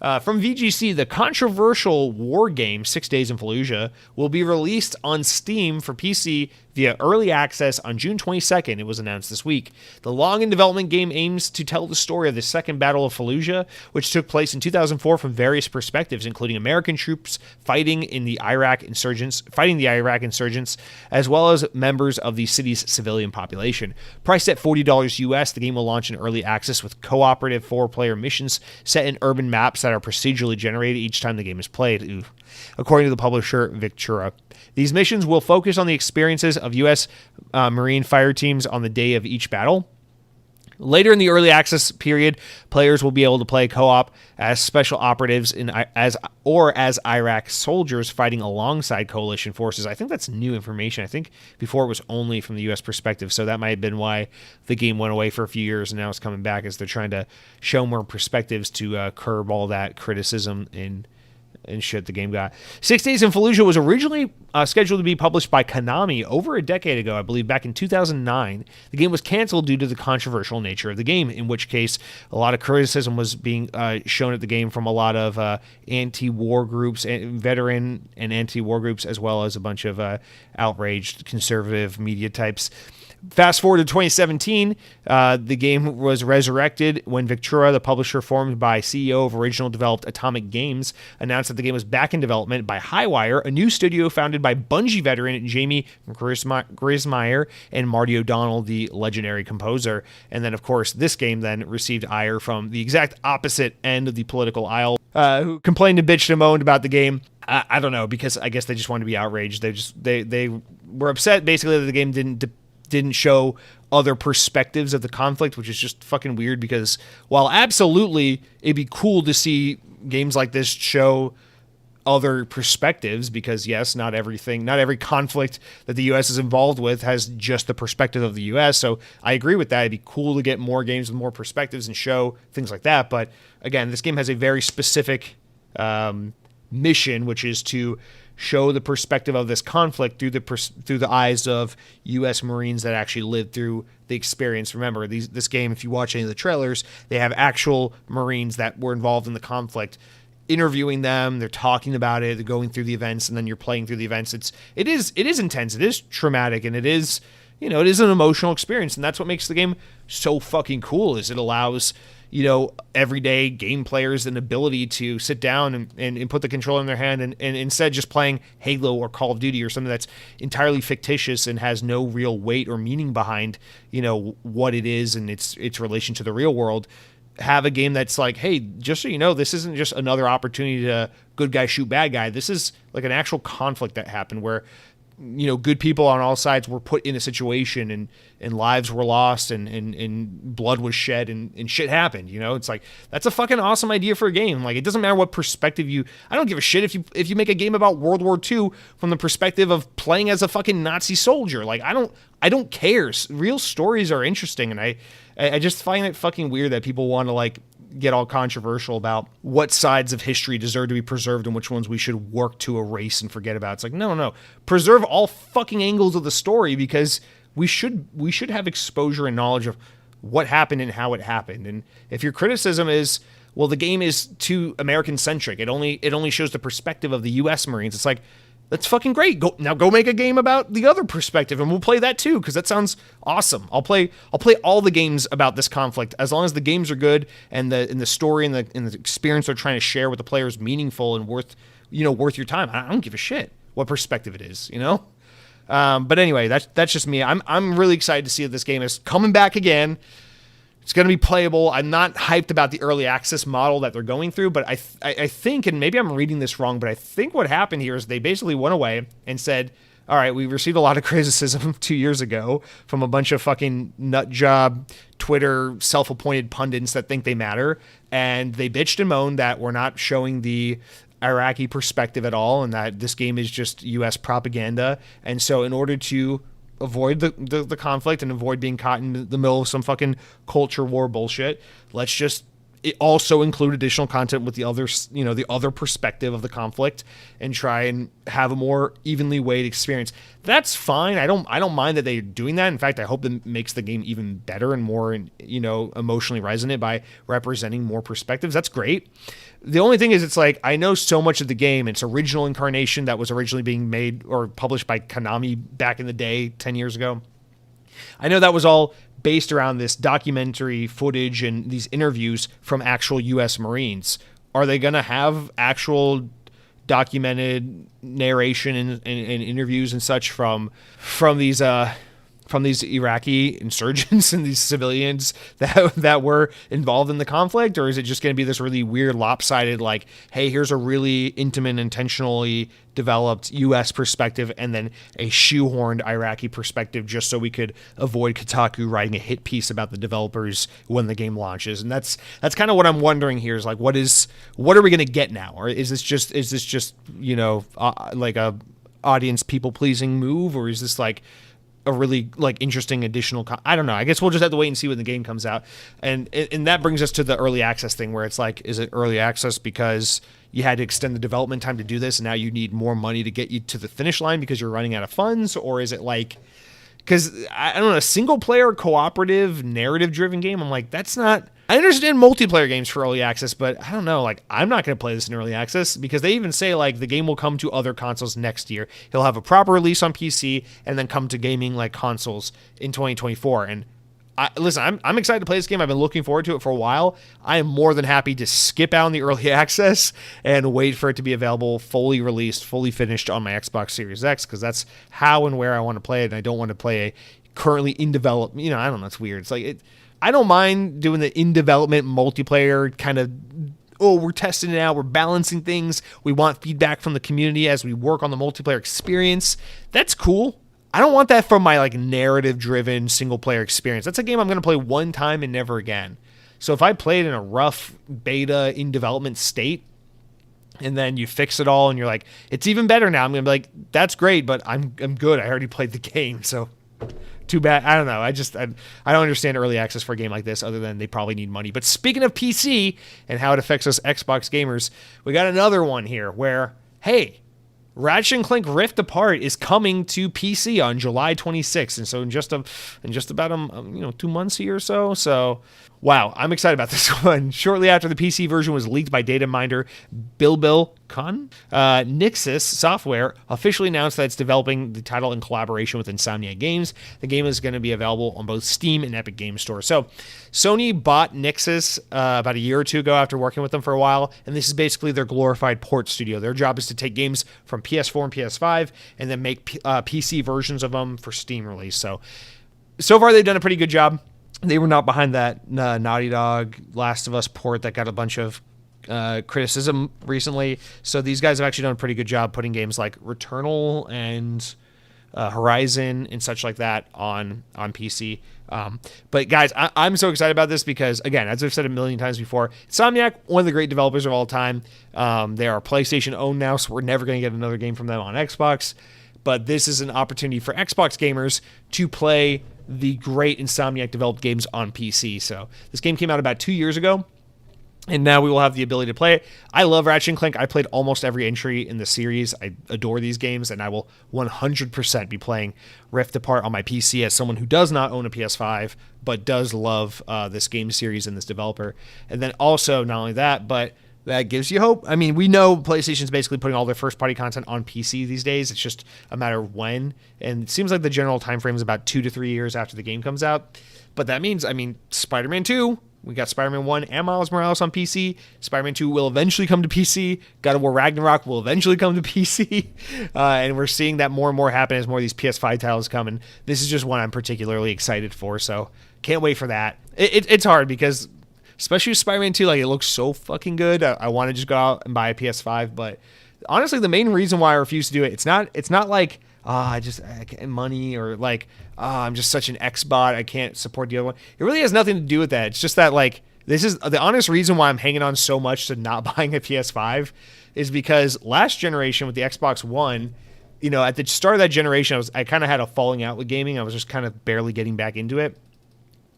From VGC, the controversial war game 6 Days in Fallujah will be released on Steam for PC via early access on June 22nd, it was announced this week. The long-in-development game aims to tell the story of the Second Battle of Fallujah, which took place in 2004 from various perspectives, including American troops fighting the Iraq insurgents, as well as members of the city's civilian population. Priced at $40 US, the game will launch in early access with cooperative 4-player missions set in urban maps that are procedurally generated each time the game is played. Ooh. According to the publisher Victura. These missions will focus on the experiences of U.S. Marine fire teams on the day of each battle. Later in the early access period, players will be able to play co-op as special operatives as Iraq soldiers fighting alongside coalition forces. I think that's new information. I think before it was only from the U.S. perspective, so that might have been why the game went away for a few years and now it's coming back, as they're trying to show more perspectives to curb all that criticism and shit the game got. 6 Days in Fallujah was originally scheduled to be published by Konami over a decade ago, I believe, back in 2009. The game was canceled due to the controversial nature of the game, in which case a lot of criticism was being shown at the game from a lot of anti-war groups, veteran and anti-war groups, as well as a bunch of outraged conservative media types. Fast forward to 2017, the game was resurrected when Victura, the publisher formed by CEO of Original Developed Atomic Games, announced that the game was back in development by Highwire, a new studio founded by Bungie veteran Jamie Grismeyer and Marty O'Donnell, the legendary composer. And then, of course, this game then received ire from the exact opposite end of the political aisle, who complained and bitched and moaned about the game. I don't know, because I guess they just wanted to be outraged. They were upset, basically, that the game didn't show other perspectives of the conflict, which is just fucking weird, because while absolutely it'd be cool to see games like this show other perspectives, because yes, not every conflict that the US is involved with has just the perspective of the US. So I agree with that. It'd be cool to get more games with more perspectives and show things like that. But again, this game has a very specific mission, which is to show the perspective of this conflict through the eyes of U.S. Marines that actually lived through the experience. Remember, this game, if you watch any of the trailers, they have actual Marines that were involved in the conflict, interviewing them. They're talking about it. They're going through the events, and then you're playing through the events. It is intense. It is traumatic, and it is an emotional experience, and that's what makes the game so fucking cool. Is it allows everyday game players an ability to sit down and put the controller in their hand and instead just playing Halo or Call of Duty or something that's entirely fictitious and has no real weight or meaning behind, what it is and its relation to the real world, have a game that's like, hey, just so you know, this isn't just another opportunity to good guy shoot bad guy. This is like an actual conflict that happened where good people on all sides were put in a situation and lives were lost and blood was shed and shit happened. It's like, that's a fucking awesome idea for a game. Like, it doesn't matter what perspective I don't give a shit if you make a game about World War II from the perspective of playing as a fucking Nazi soldier. Like, I don't care. Real stories are interesting, and I just find it fucking weird that people want to like get all controversial about what sides of history deserve to be preserved and which ones we should work to erase and forget about. It's like, no. Preserve all fucking angles of the story, because we should have exposure and knowledge of what happened and how it happened. And if your criticism is, well, the game is too American centric, it only shows the perspective of the US Marines, it's like, that's fucking great. Go make a game about the other perspective, and we'll play that too, because that sounds awesome. I'll play all the games about this conflict as long as the games are good and the story and the experience they're trying to share with the players is meaningful and worth your time. I don't give a shit what perspective it is, But anyway, that's just me. I'm really excited to see that this game is coming back again. It's going to be playable. I'm not hyped about the early access model that they're going through, but I think, and maybe I'm reading this wrong, but I think what happened here is they basically went away and said, all right, we received a lot of criticism 2 years ago from a bunch of fucking nut job Twitter self-appointed pundits that think they matter, and they bitched and moaned that we're not showing the Iraqi perspective at all and that this game is just U.S. propaganda. And so in order to avoid the conflict and avoid being caught in the middle of some fucking culture war bullshit, let's just it also include additional content with the other, the other perspective of the conflict, and try and have a more evenly weighed experience. That's fine. I don't mind that they're doing that. In fact, I hope it makes the game even better and more, emotionally resonant by representing more perspectives. That's great. The only thing is, it's like, I know so much of the game, its original incarnation that was originally being made or published by Konami back in the day, 10 years ago. I know that was all based around this documentary footage and these interviews from actual U.S. Marines. Are they going to have actual documented narration and interviews and such from these Iraqi insurgents and these civilians that were involved in the conflict? Or is it just going to be this really weird, lopsided, like, hey, here's a really intimate, intentionally developed U.S. perspective and then a shoehorned Iraqi perspective just so we could avoid Kotaku writing a hit piece about the developers when the game launches? And that's kind of what I'm wondering here, is like, what are we going to get now? Or is this just like a audience people pleasing move, or is this like a really like interesting additional I don't know. I guess we'll just have to wait and see when the game comes out. And that brings us to the early access thing, where it's like, is it early access because you had to extend the development time to do this and now you need more money to get you to the finish line because you're running out of funds? Or is it like, because I don't know, a single player cooperative narrative driven game, I'm like, that's not, I understand multiplayer games for early access, but I don't know, like, I'm not going to play this in early access, because they even say like the game will come to other consoles next year. He'll have a proper release on PC and then come to gaming like consoles in 2024. And listen, I'm excited to play this game. I've been looking forward to it for a while. I am more than happy to skip out on the early access and wait for it to be available, fully released, fully finished on my Xbox Series X, because that's how and where I want to play it. And I don't want to play a currently in development. I don't know. It's weird. It's like I don't mind doing the in development multiplayer kind of. Oh, we're testing it out. We're balancing things. We want feedback from the community as we work on the multiplayer experience. That's cool. I don't want that from my like narrative-driven single-player experience. That's a game I'm going to play one time and never again. So if I play it in a rough beta in development state, and then you fix it all, and you're like, it's even better now, I'm going to be like, that's great, but I'm good. I already played the game, so too bad. I don't know. I don't understand early access for a game like this, other than they probably need money. But speaking of PC and how it affects us Xbox gamers, we got another one here where, hey, Ratchet & Clank Rift Apart is coming to PC on July 26th, and so in just about 2 months here or so. So, wow, I'm excited about this one. Shortly after the PC version was leaked by data miner Bilbilcon, Nixxes Software officially announced that it's developing the title in collaboration with Insomniac Games. The game is going to be available on both Steam and Epic Games Store. So, Sony bought Nixxes about a year or two ago after working with them for a while, and this is basically their glorified port studio. Their job is to take games from PS4 and PS5 and then make PC versions of them for Steam release. So far they've done a pretty good job. They were not behind that Naughty Dog Last of Us port that got a bunch of criticism recently. So these guys have actually done a pretty good job putting games like Returnal and Horizon and such like that on PC. But guys, I'm so excited about this because, again, as I've said a million times before, Insomniac, one of the great developers of all time. They are PlayStation owned now, so we're never going to get another game from them on Xbox. But this is an opportunity for Xbox gamers to play the great Insomniac developed games on PC. So this game came out about 2 years ago, and now we will have the ability to play it. I love Ratchet & Clank. I played almost every entry in the series. I adore these games, and I will 100% be playing Rift Apart on my PC as someone who does not own a PS5, but does love this game series and this developer. And then also, not only that, but that gives you hope. I mean, we know PlayStation's basically putting all their first-party content on PC these days. It's just a matter of when. And it seems like the general time frame is about 2 to 3 years after the game comes out. But that means, Spider-Man 2... We got Spider-Man 1 and Miles Morales on PC. Spider-Man 2 will eventually come to PC. God of War Ragnarok will eventually come to PC. And we're seeing that more and more happen as more of these PS5 titles come. And this is just one I'm particularly excited for. So can't wait for that. It's hard because, especially with Spider-Man 2, like, it looks so fucking good. I want to just go out and buy a PS5. But honestly, the main reason why I refuse to do it, it's not like, I can't money, or like, I'm just such an X-bot, I can't support the other one. It really has nothing to do with that. It's just that, like, this is the honest reason why I'm hanging on so much to not buying a PS5 is because last generation with the Xbox One, at the start of that generation, I kind of had a falling out with gaming. I was just kind of barely getting back into it.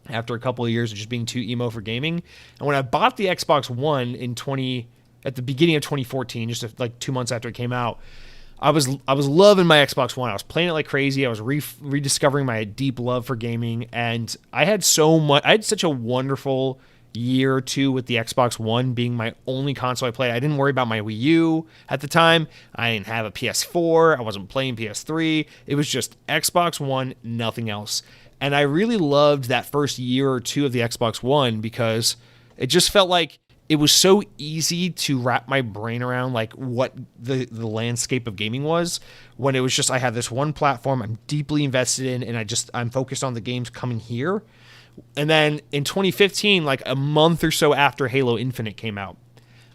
after a couple of years of just being too emo for gaming. And when I bought the Xbox One at the beginning of 2014, just like 2 months after it came out, I was loving my Xbox One. I was playing it like crazy. I was rediscovering my deep love for gaming, and I had such a wonderful year or two with the Xbox One being my only console I played. I didn't worry about my Wii U at the time. I didn't have a PS4. I wasn't playing PS3. It was just Xbox One, nothing else. And I really loved that first year or two of the Xbox One because it just felt like it was so easy to wrap my brain around like what the landscape of gaming was, when it was just I have this one platform I'm deeply invested in, and I'm focused on the games coming here. And then in 2015, like a month or so after Halo Infinite came out,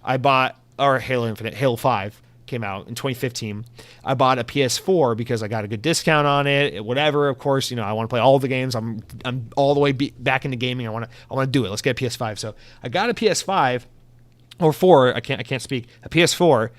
Halo 5 came out in 2015. I bought a PS4 because I got a good discount on it. Whatever, of course, I want to play all the games. I'm all the way back into gaming. I want to do it. Let's get a PS5. So I got a PS5 or 4. I can't speak. A PS4.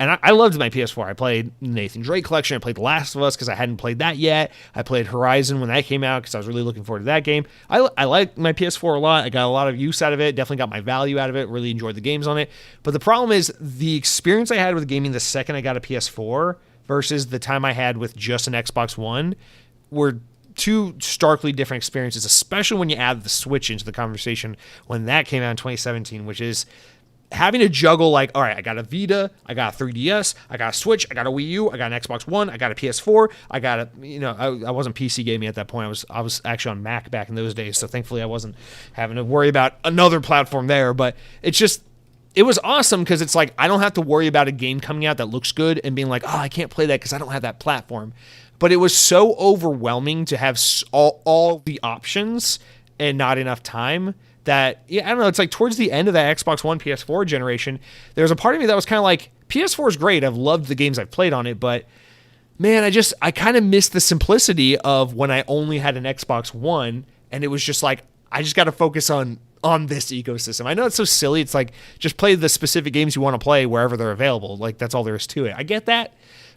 And I loved my PS4. I played Nathan Drake Collection. I played The Last of Us because I hadn't played that yet. I played Horizon when that came out because I was really looking forward to that game. I like my PS4 a lot. I got a lot of use out of it. Definitely got my value out of it. Really enjoyed the games on it. But the problem is the experience I had with gaming the second I got a PS4 versus the time I had with just an Xbox One were two starkly different experiences, especially when you add the Switch into the conversation when that came out in 2017, which is having to juggle like, all right, I got a Vita, I got a 3DS, I got a Switch, I got a Wii U, I got an Xbox One, I got a PS4, I got I wasn't PC gaming at that point. I was actually on Mac back in those days, so thankfully I wasn't having to worry about another platform there. But it was awesome because it's like I don't have to worry about a game coming out that looks good and being like, oh, I can't play that because I don't have that platform. But it was so overwhelming to have all the options and not enough time that, I don't know, it's like towards the end of that Xbox One, PS4 generation, there was a part of me that was kind of like, PS4 is great. I've loved the games I've played on it, but man, I kind of missed the simplicity of when I only had an Xbox One, and it was just like, I just got to focus on this ecosystem. I know it's so silly. It's like, just play the specific games you want to play wherever they're available. Like, that's all there is to it. I get that,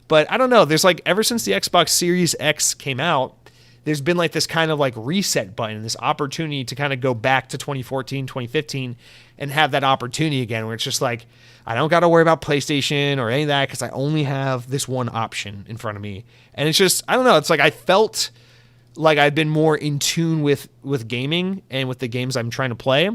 but I don't know. There's like, ever since the Xbox Series X came out, there's been like this kind of like reset button, this opportunity to kind of go back to 2014, 2015 and have that opportunity again where it's just like, I don't got to worry about PlayStation or any of that because I only have this one option in front of me. And it's just, I don't know, it's like I felt like I've been more in tune with gaming and with the games I'm trying to play,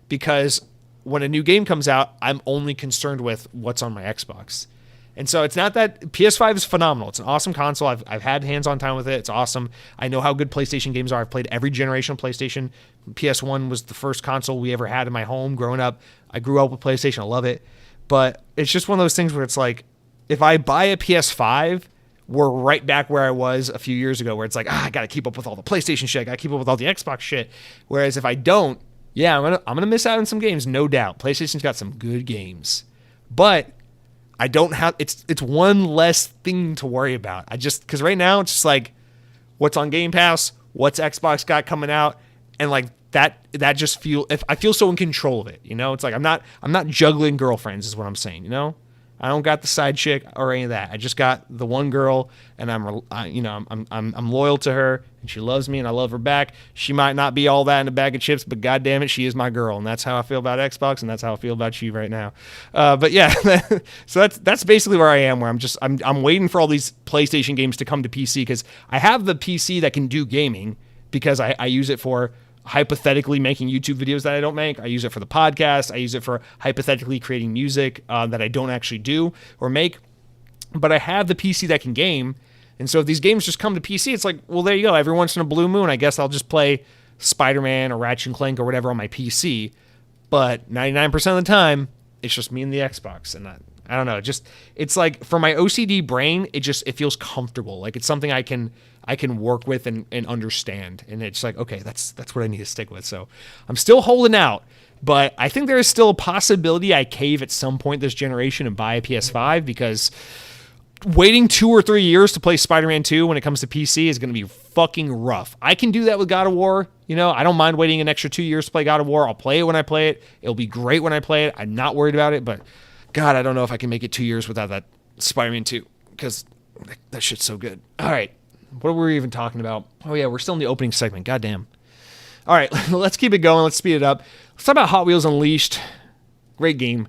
because when a new game comes out, I'm only concerned with what's on my Xbox. And so it's not that PS5 is phenomenal. It's an awesome console. I've had hands-on time with it. It's awesome. I know how good PlayStation games are. I've played every generation of PlayStation. PS1 was the first console we ever had in my home growing up. I grew up with PlayStation. I love it. But it's just one of those things where it's like, if I buy a PS5, we're right back where I was a few years ago, where it's like, I got to keep up with all the PlayStation shit. I got to keep up with all the Xbox shit. Whereas if I don't, I'm gonna miss out on some games, no doubt. PlayStation's got some good games. But I don't have, it's one less thing to worry about. Because right now it's just like, what's on Game Pass, what's Xbox got coming out, and like that just I feel so in control of it, It's like I'm not juggling girlfriends is what I'm saying, I don't got the side chick or any of that. I just got the one girl, and I'm loyal to her, and she loves me, and I love her back. She might not be all that in a bag of chips, but goddamn it, she is my girl, and that's how I feel about Xbox, and that's how I feel about you right now. But yeah, so that's basically where I am. Where I'm waiting for all these PlayStation games to come to PC, because I have the PC that can do gaming, because I use it for hypothetically making YouTube videos that I don't make. I use it for the podcast. I use it for hypothetically creating music that I don't actually do or make. But I have the PC that can game. And so if these games just come to PC, it's like, well, there you go. Every once in a blue moon, I guess I'll just play Spider-Man or Ratchet and Clank or whatever on my PC. But 99% of the time, it's just me and the Xbox. And I don't know. It's like, for my OCD brain, it feels comfortable. Like it's something I can work with and understand. And it's like, okay, that's what I need to stick with. So I'm still holding out, but I think there is still a possibility I cave at some point this generation and buy a PS5, because waiting 2 or 3 years to play Spider-Man 2 when it comes to PC is going to be fucking rough. I can do that with God of War. I don't mind waiting an extra 2 years to play God of War. I'll play it when I play it. It'll be great when I play it. I'm not worried about it, but God, I don't know if I can make it 2 years without that Spider-Man 2, because that shit's so good. All right. What were we even talking about? Oh, yeah, we're still in the opening segment. Goddamn. All right, let's keep it going. Let's speed it up. Let's talk about Hot Wheels Unleashed. Great game.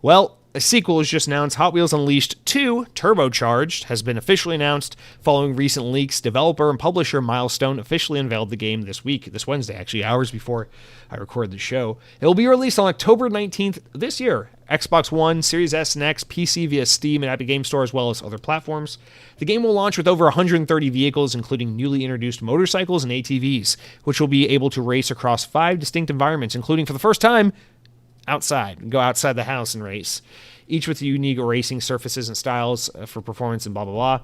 Well, a sequel is just announced. Hot Wheels Unleashed 2 Turbocharged has been officially announced following recent leaks. Developer and publisher Milestone officially unveiled the game this Wednesday, actually, hours before I recorded the show. It will be released on October 19th this year. Xbox One, Series S and X, PC via Steam and Epic Game Store, as well as other platforms. The game will launch with over 130 vehicles, including newly introduced motorcycles and ATVs, which will be able to race across 5 distinct environments, including, for the first time, outside. Go outside the house and race, each with unique racing surfaces and styles for performance and blah, blah, blah.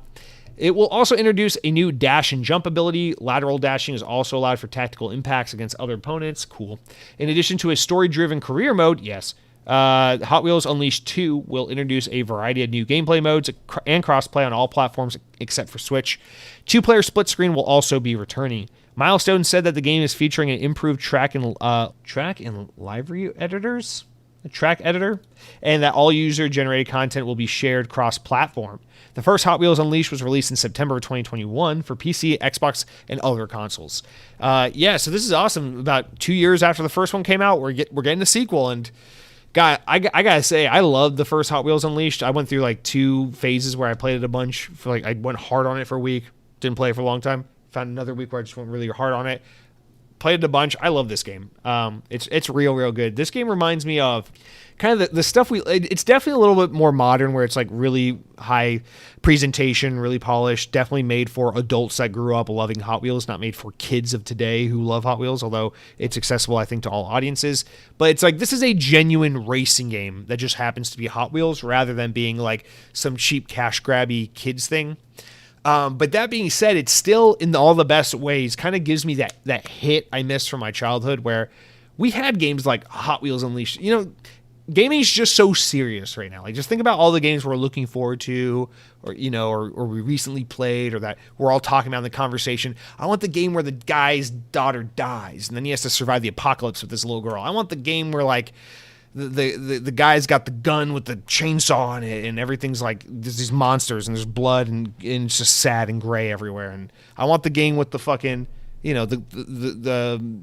It will also introduce a new dash and jump ability. Lateral dashing is also allowed for tactical impacts against other opponents. Cool. In addition to a story-driven career mode, yes, Hot Wheels Unleashed 2 will introduce a variety of new gameplay modes and crossplay on all platforms except for Switch. 2-player split screen will also be returning. Milestone said that the game is featuring an improved track and library editors, a track editor, and that all user-generated content will be shared cross-platform. The first Hot Wheels Unleashed was released in September of 2021 for PC, Xbox, and other consoles. So this is awesome. About 2 years after the first one came out, we're getting a sequel, and God, I gotta say, I loved the first Hot Wheels Unleashed. I went through like 2 phases where I played it a bunch. I went hard on it for a week, didn't play it for a long time. Found another week where I just went really hard on it. Played it a bunch. I love this game. It's real good. This game reminds me of kind of the stuff it's definitely a little bit more modern, where it's like really high presentation, really polished, definitely made for adults that grew up loving Hot Wheels, not made for kids of today who love Hot Wheels, although it's accessible, I think, to all audiences. But it's like, this is a genuine racing game that just happens to be Hot Wheels rather than being like some cheap cash grabby kids thing. But that being said, it's still, in all the best ways, kind of gives me that hit I missed from my childhood, where we had games like Hot Wheels Unleashed. Gaming is just so serious right now. Like, just think about all the games we're looking forward to, or we recently played, or that we're all talking about in the conversation. I want the game where the guy's daughter dies, and then he has to survive the apocalypse with this little girl. I want the game where, like, the guy's got the gun with the chainsaw on it, and everything's like, there's these monsters and there's blood, and it's just sad and gray everywhere. And I want the game with the fucking, the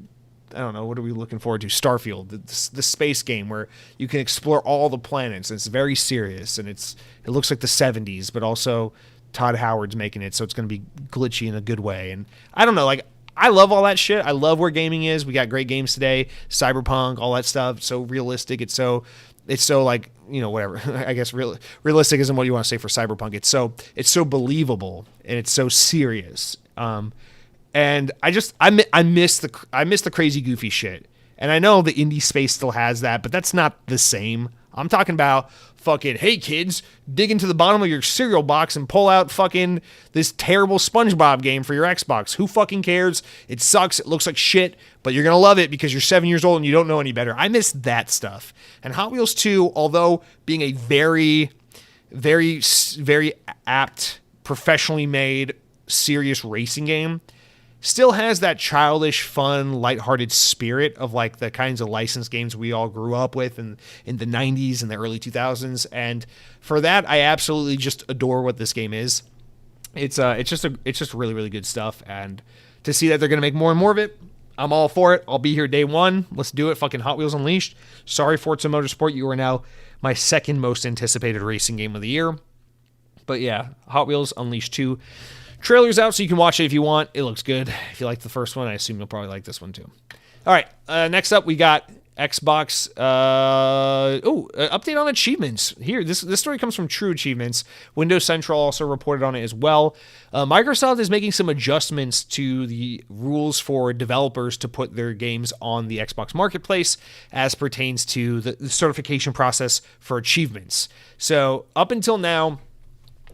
I don't know, what are we looking forward to? Starfield, the space game where you can explore all the planets, and it's very serious, and it looks like the 70s, but also Todd Howard's making it, so it's going to be glitchy in a good way. And I don't know, like, I love all that shit. I love where gaming is. We got great games today, Cyberpunk, all that stuff. So realistic. It's so like, whatever. I guess realistic isn't what you want to say for Cyberpunk. It's so believable, and it's so serious. And I miss the crazy goofy shit. And I know the indie space still has that, but that's not the same. I'm talking about fucking, hey kids, dig into the bottom of your cereal box and pull out fucking this terrible SpongeBob game for your Xbox. Who fucking cares? It sucks. It looks like shit, but you're going to love it because you're 7 years old and you don't know any better. I miss that stuff. And Hot Wheels 2, although being a very, very, very apt, professionally made, serious racing game, still has that childish, fun, lighthearted spirit of like the kinds of licensed games we all grew up with in the 90s and the early 2000s. And for that, I absolutely just adore what this game is. It's just really, really good stuff. And to see that they're going to make more and more of it, I'm all for it. I'll be here day one. Let's do it. Fucking Hot Wheels Unleashed. Sorry, Forza Motorsport. You are now my second most anticipated racing game of the year. But yeah, Hot Wheels Unleashed 2. Trailer's out, so you can watch it if you want. It looks good. If you like the first one, I assume you'll probably like this one too. All right, next up we got Xbox. Update on achievements. Here, this story comes from True Achievements. Windows Central also reported on it as well. Microsoft is making some adjustments to the rules for developers to put their games on the Xbox Marketplace as pertains to the certification process for achievements. So up until now,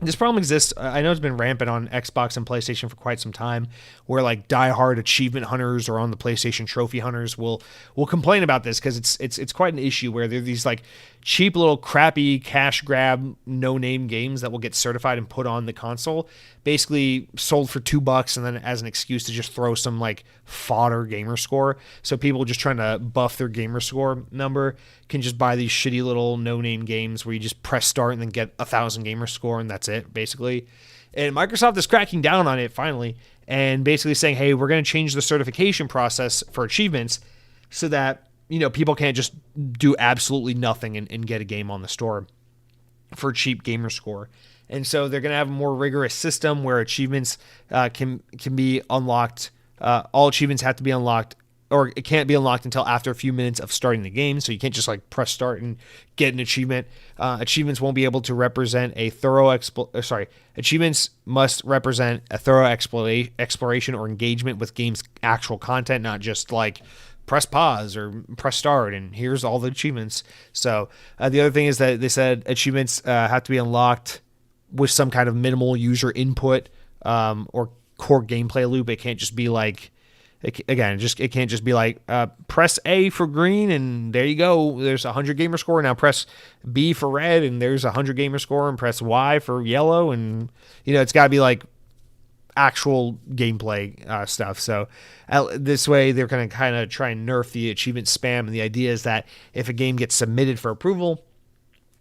this problem exists. I know it's been rampant on Xbox and PlayStation for quite some time, where like diehard achievement hunters or on the PlayStation trophy hunters will complain about this because it's quite an issue where there are these like cheap little crappy cash grab no name games that will get certified and put on the console, basically sold for $2 and then as an excuse to just throw some like fodder gamer score. So people just trying to buff their gamer score number can just buy these shitty little no name games where you just press start and then get 1,000 gamer score and that's it basically. And Microsoft is cracking down on it finally and basically saying, hey, we're going to change the certification process for achievements so that, people can't just do absolutely nothing and get a game on the store for a cheap gamer score. And so they're going to have a more rigorous system where achievements can be unlocked. All achievements have to be unlocked, or it can't be unlocked until after a few minutes of starting the game. So you can't just press start and get an achievement. Achievements won't be able to represent a thorough achievements must represent a thorough exploration or engagement with game's actual content, not just press pause or press start and here's all the achievements. So the other thing is that they said achievements have to be unlocked with some kind of minimal user input or core gameplay loop. It can't just be it can't just be press A for green and there you go, there's 100 gamer score. Now press B for red and there's 100 gamer score, and press Y for yellow, and it's got to be actual gameplay stuff. So this way they're going to kind of try and nerf the achievement spam, and the idea is that if a game gets submitted for approval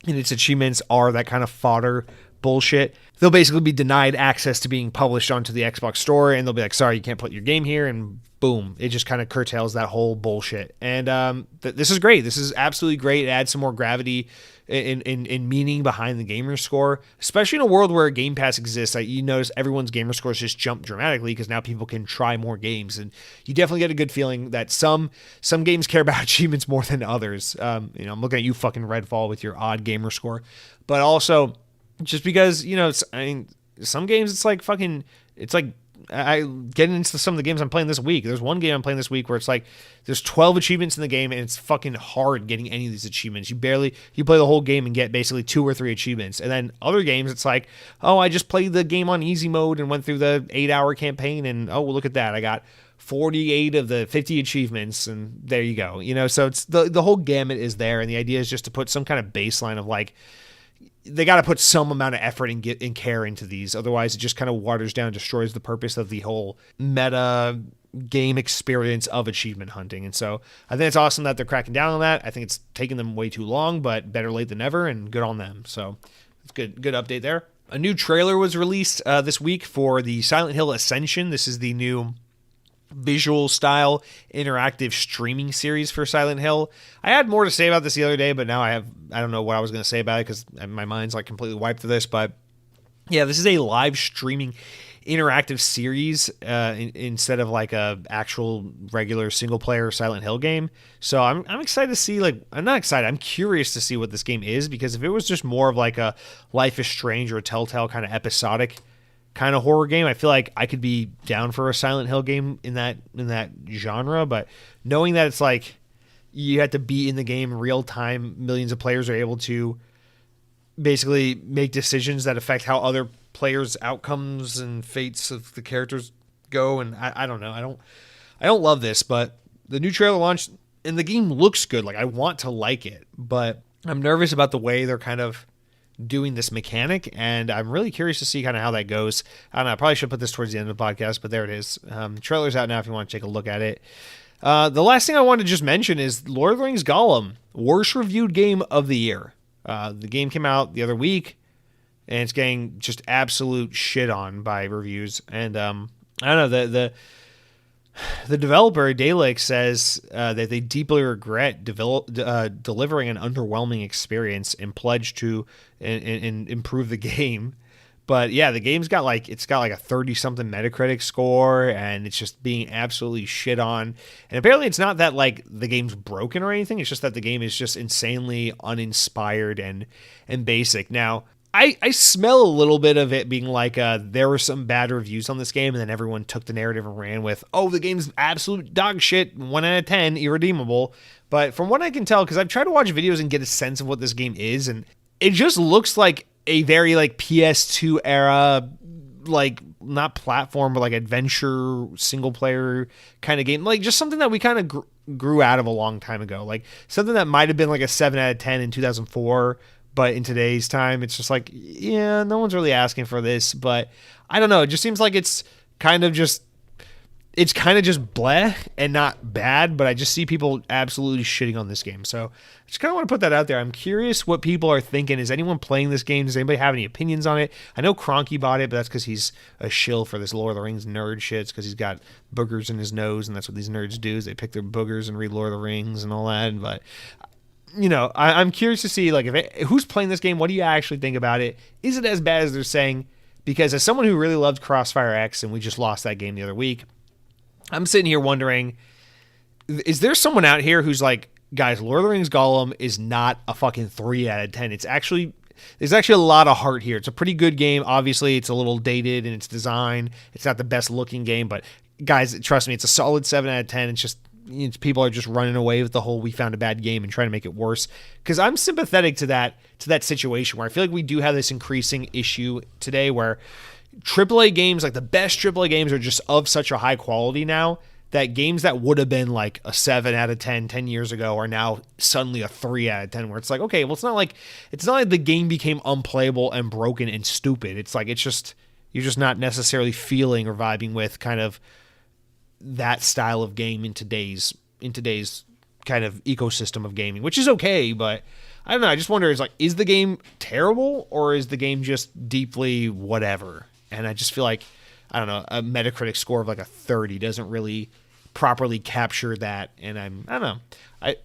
and its achievements are that kind of fodder bullshit, they'll basically be denied access to being published onto the Xbox store, and they'll be like, sorry, you can't put your game here, and boom, it just kind of curtails that whole bullshit. And this is great. This is absolutely great. It adds some more gravity in meaning behind the gamer score, especially in a world where Game Pass exists. You notice everyone's gamer scores just jump dramatically because now people can try more games, and you definitely get a good feeling that some games care about achievements more than others. I'm looking at you, fucking Redfall, with your odd gamer score, but also just because some games it's I getting into some of the games I'm playing this week. There's one game I'm playing this week where it's there's 12 achievements in the game, and it's fucking hard getting any of these achievements. You play the whole game and get basically 2 or 3 achievements. And then other games, it's I just played the game on easy mode and went through the 8-hour campaign, and oh, look at that, I got 48 of the 50 achievements, and there you go. So it's the whole gamut is there, and the idea is just to put some kind of baseline of they got to put some amount of effort and care into these. Otherwise, it just kind of waters down, destroys the purpose of the whole meta game experience of achievement hunting. And so I think it's awesome that they're cracking down on that. I think it's taking them way too long, but better late than never, and good on them. So it's good update there. A new trailer was released this week for the Silent Hill Ascension. This is the new visual style interactive streaming series for Silent Hill. I had more to say about this the other day, but now I don't know what I was going to say about it because my mind's completely wiped through this. But yeah, this is a live streaming interactive series instead of a actual regular single player Silent Hill game. So I'm excited to see I'm not excited, I'm curious to see what this game is, because if it was just more of a Life is Strange or a Telltale kind of episodic kind of horror game, I feel like I could be down for a Silent Hill game in that genre. But knowing that it's you have to be in the game real time, millions of players are able to basically make decisions that affect how other players' outcomes and fates of the characters go. And I don't know, I don't love this, but the new trailer launched and the game looks good. I want to like it, but I'm nervous about the way they're kind of doing this mechanic, and I'm really curious to see kind of how that goes. I don't know, I probably should put this towards the end of the podcast, but there it is. Trailer's out now if you want to take a look at it. The last thing I wanted to just mention is Lord of the Rings Gollum, worst reviewed game of the year. The game came out the other week, and it's getting just absolute shit on by reviews. And I don't know, the developer, Daylake, says that they deeply regret delivering an underwhelming experience and pledge to and improve the game. But yeah, the game's got it's got a 30-something Metacritic score, and it's just being absolutely shit on. And apparently it's not that the game's broken or anything. It's just that the game is just insanely uninspired and basic. Now, I smell a little bit of it being there were some bad reviews on this game, and then everyone took the narrative and ran with, oh, the game's absolute dog shit, 1 out of 10, irredeemable. But from what I can tell, because I've tried to watch videos and get a sense of what this game is, and it just looks like a very PS2 era, not platform, but adventure single player kind of game. Just something that we kind of grew out of a long time ago. Something that might have been a 7 out of 10 in 2004. But in today's time, it's just yeah, no one's really asking for this. But I don't know. It just seems like it's kind of just it's kind of just bleh and not bad, but I just see people absolutely shitting on this game. So I just kind of want to put that out there. I'm curious what people are thinking. Is anyone playing this game? Does anybody have any opinions on it? I know Cronky bought it, but that's because he's a shill for this Lord of the Rings nerd shit. It's because he's got boogers in his nose, and that's what these nerds do, is they pick their boogers and read Lord of the Rings and all that. But, you know, I'm curious to see, like, who's playing this game? What do you actually think about it? Is it as bad as they're saying? Because as someone who really loved Crossfire X, and we just lost that game the other week, I'm sitting here wondering, is there someone out here who's like, guys, Lord of the Rings Gollum is not a fucking 3 out of 10. There's actually a lot of heart here. It's a pretty good game. Obviously, it's a little dated in its design. It's not the best looking game, but guys, trust me, it's a solid 7 out of 10. It's just, people are just running away with the whole we found a bad game and trying to make it worse. Because I'm sympathetic to that situation where I feel like we do have this increasing issue today where AAA games, like the best AAA games, are just of such a high quality now that games that would have been like a 7 out of 10 years ago are now suddenly a 3 out of 10, where it's like, okay, well, it's not like the game became unplayable and broken and stupid. It's like, you're just not necessarily feeling or vibing with kind of that style of game in today's kind of ecosystem of gaming, which is okay, but I don't know. I just wonder, is the game terrible or is the game just deeply whatever? And I just feel like, I don't know, a Metacritic score of like a 30 doesn't really properly capture that. And I don't know.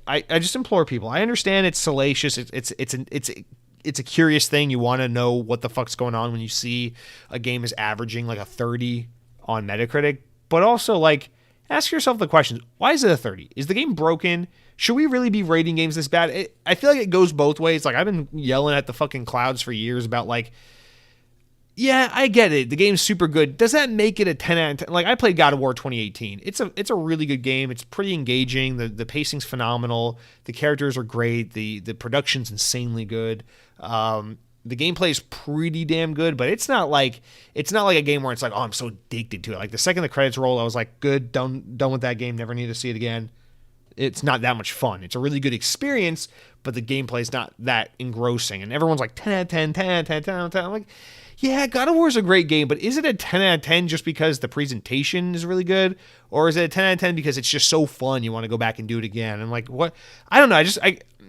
I just implore people. I understand it's salacious. It's a curious thing. You want to know what the fuck's going on when you see a game is averaging like a 30 on Metacritic. But also, like, ask yourself the question, why is it a 30? Is the game broken? Should we really be rating games this bad? I feel like it goes both ways. Like, I've been yelling at the fucking clouds for years about, like, yeah, I get it. The game's super good. Does that make it a 10 out of 10? Like, I played God of War 2018. It's a really good game. It's pretty engaging. The pacing's phenomenal. The characters are great. The production's insanely good. The gameplay is pretty damn good, but it's not like a game where it's like, oh, I'm so addicted to it. Like, the second the credits roll, I was like, good, done with that game. Never need to see it again. It's not that much fun. It's a really good experience, but the gameplay is not that engrossing. And everyone's like, 10 out of 10, 10 out of 10, 10 out of 10. I'm like, yeah, God of War is a great game, but is it a 10 out of 10 just because the presentation is really good? Or is it a 10 out of 10 because it's just so fun you want to go back and do it again? And like, what? I don't know.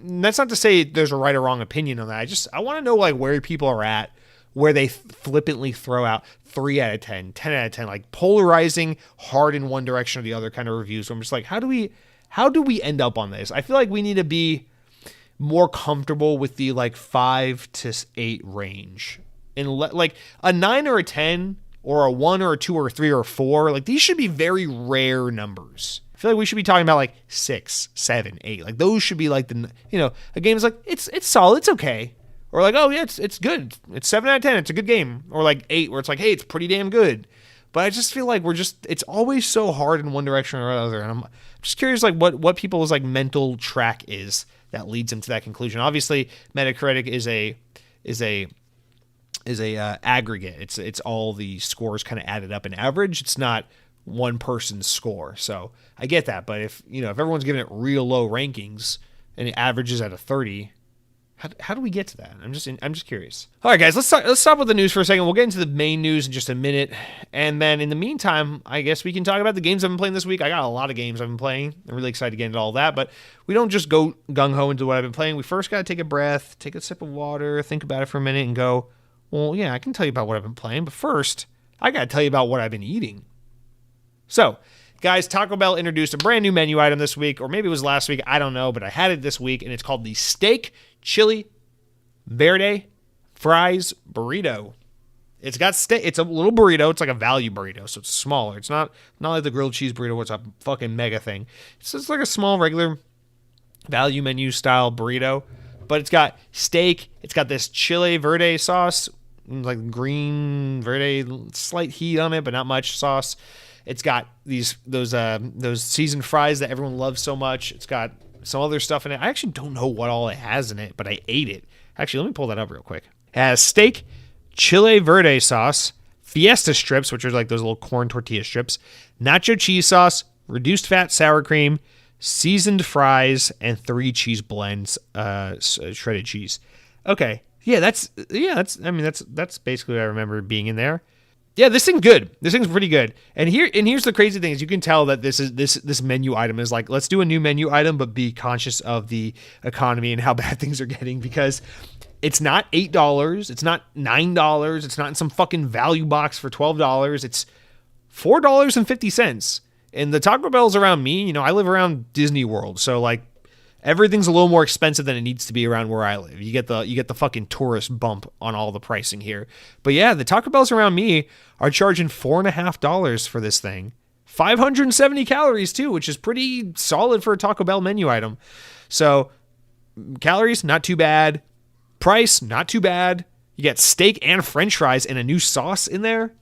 That's not to say there's a right or wrong opinion on that. I want to know, like, where people are at, where they flippantly throw out 3 out of 10, 10 out of 10, like polarizing hard in one direction or the other kind of reviews. So I'm just like, how do we end up on this? I feel like we need to be more comfortable with the like 5 to 8 range. And like a 9 or a 10 or a 1 or a 2 or a 3 or a 4, like these should be very rare numbers. I feel like we should be talking about like 6, 7, 8. Like those should be like a game is like, it's solid, it's okay. Or like, oh yeah, it's good. It's 7 out of 10, it's a good game. Or like 8 where it's like, hey, it's pretty damn good. But I just feel like it's always so hard in one direction or another. And I'm just curious like what people's like mental track is that leads them to that conclusion. Obviously, Metacritic is a aggregate. It's all the scores kind of added up and average. It's not one person's score. So I get that. But if everyone's giving it real low rankings and it averages at a 30, how do we get to that? I'm just curious. All right, guys, let's stop with the news for a second. We'll get into the main news in just a minute. And then in the meantime, I guess we can talk about the games I've been playing this week. I got a lot of games I've been playing. I'm really excited to get into all that. But we don't just go gung-ho into what I've been playing. We first got to take a breath, take a sip of water, think about it for a minute and go, well, yeah, I can tell you about what I've been playing. But first, I got to tell you about what I've been eating. So, guys, Taco Bell introduced a brand new menu item this week, or maybe it was last week, I don't know, but I had it this week, and it's called the Steak Chili Verde Fries Burrito. It's got steak. It's a little burrito. It's like a value burrito, so it's smaller. It's not like the grilled cheese burrito, which is a fucking mega thing. It's just like a small, regular value menu style burrito, but it's got steak. It's got this chili verde sauce, like green verde, slight heat on it, but not much sauce. It's got those seasoned fries that everyone loves so much. It's got some other stuff in it. I actually don't know what all it has in it, but I ate it. Actually, let me pull that up real quick. It has steak, chile verde sauce, fiesta strips, which are like those little corn tortilla strips, nacho cheese sauce, reduced fat sour cream, seasoned fries, and 3 cheese blends, shredded cheese. Okay. That's basically what I remember being in there. Yeah, this thing's good. This thing's pretty good. And here's the crazy thing is you can tell that this menu item is like, let's do a new menu item, but be conscious of the economy and how bad things are getting, because it's not $8, it's not $9, it's not in some fucking value box for $12. It's $4.50. And the Taco Bells around me, I live around Disney World, so like everything's a little more expensive than it needs to be around where I live. You get the fucking tourist bump on all the pricing here. But yeah, the Taco Bells around me are charging $4.50 for this thing. 570 calories too, which is pretty solid for a Taco Bell menu item. So calories, not too bad. Price, not too bad. You get steak and French fries and a new sauce in there.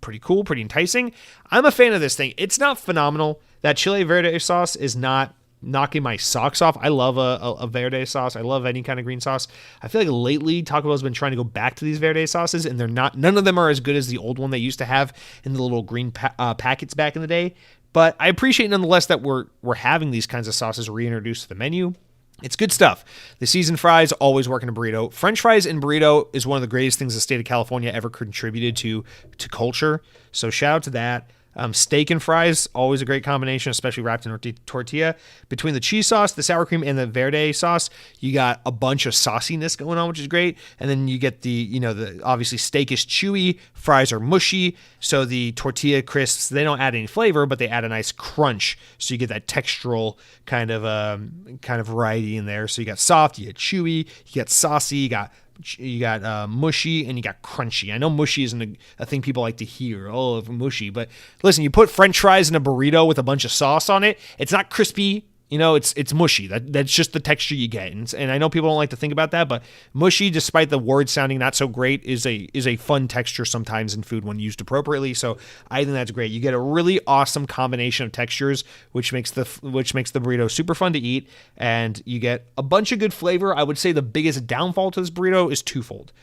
Pretty cool, pretty enticing. I'm a fan of this thing. It's not phenomenal. That Chile Verde sauce is not knocking my socks off. I love a Verde sauce. I love any kind of green sauce. I feel like lately Taco Bell's been trying to go back to these Verde sauces, and none of them are as good as the old one they used to have in the little green packets back in the day. But I appreciate nonetheless that we're having these kinds of sauces reintroduced to the menu. It's good stuff. The seasoned fries always work in a burrito. French fries in burrito is one of the greatest things the state of California ever contributed to culture. So shout out to that. Steak and fries, always a great combination, especially wrapped in tortilla. Between the cheese sauce, the sour cream, and the Verde sauce, you got a bunch of sauciness going on, which is great. And then you get the obviously steak is chewy, fries are mushy. So the tortilla crisps, they don't add any flavor, but they add a nice crunch. So you get that textural kind of variety in there. So you got soft, you get chewy, you get saucy, you got mushy, and you got crunchy. I know mushy isn't a thing people like to hear. Oh, mushy. But listen, you put French fries in a burrito with a bunch of sauce on it. It's not crispy. It's mushy. That's just the texture you get. And I know people don't like to think about that, but mushy, despite the word sounding not so great, is a fun texture sometimes in food when used appropriately. So I think that's great. You get a really awesome combination of textures, which makes the burrito super fun to eat, and you get a bunch of good flavor. I would say the biggest downfall to this burrito is twofold.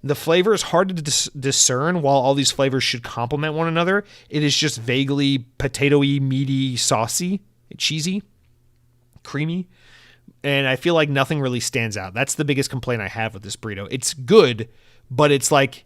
The flavor is hard to discern. While all these flavors should complement one another, it is just vaguely potatoey, meaty, saucy, cheesy, creamy, and I feel like nothing really stands out. That's the biggest complaint I have with this burrito. It's good, but it's like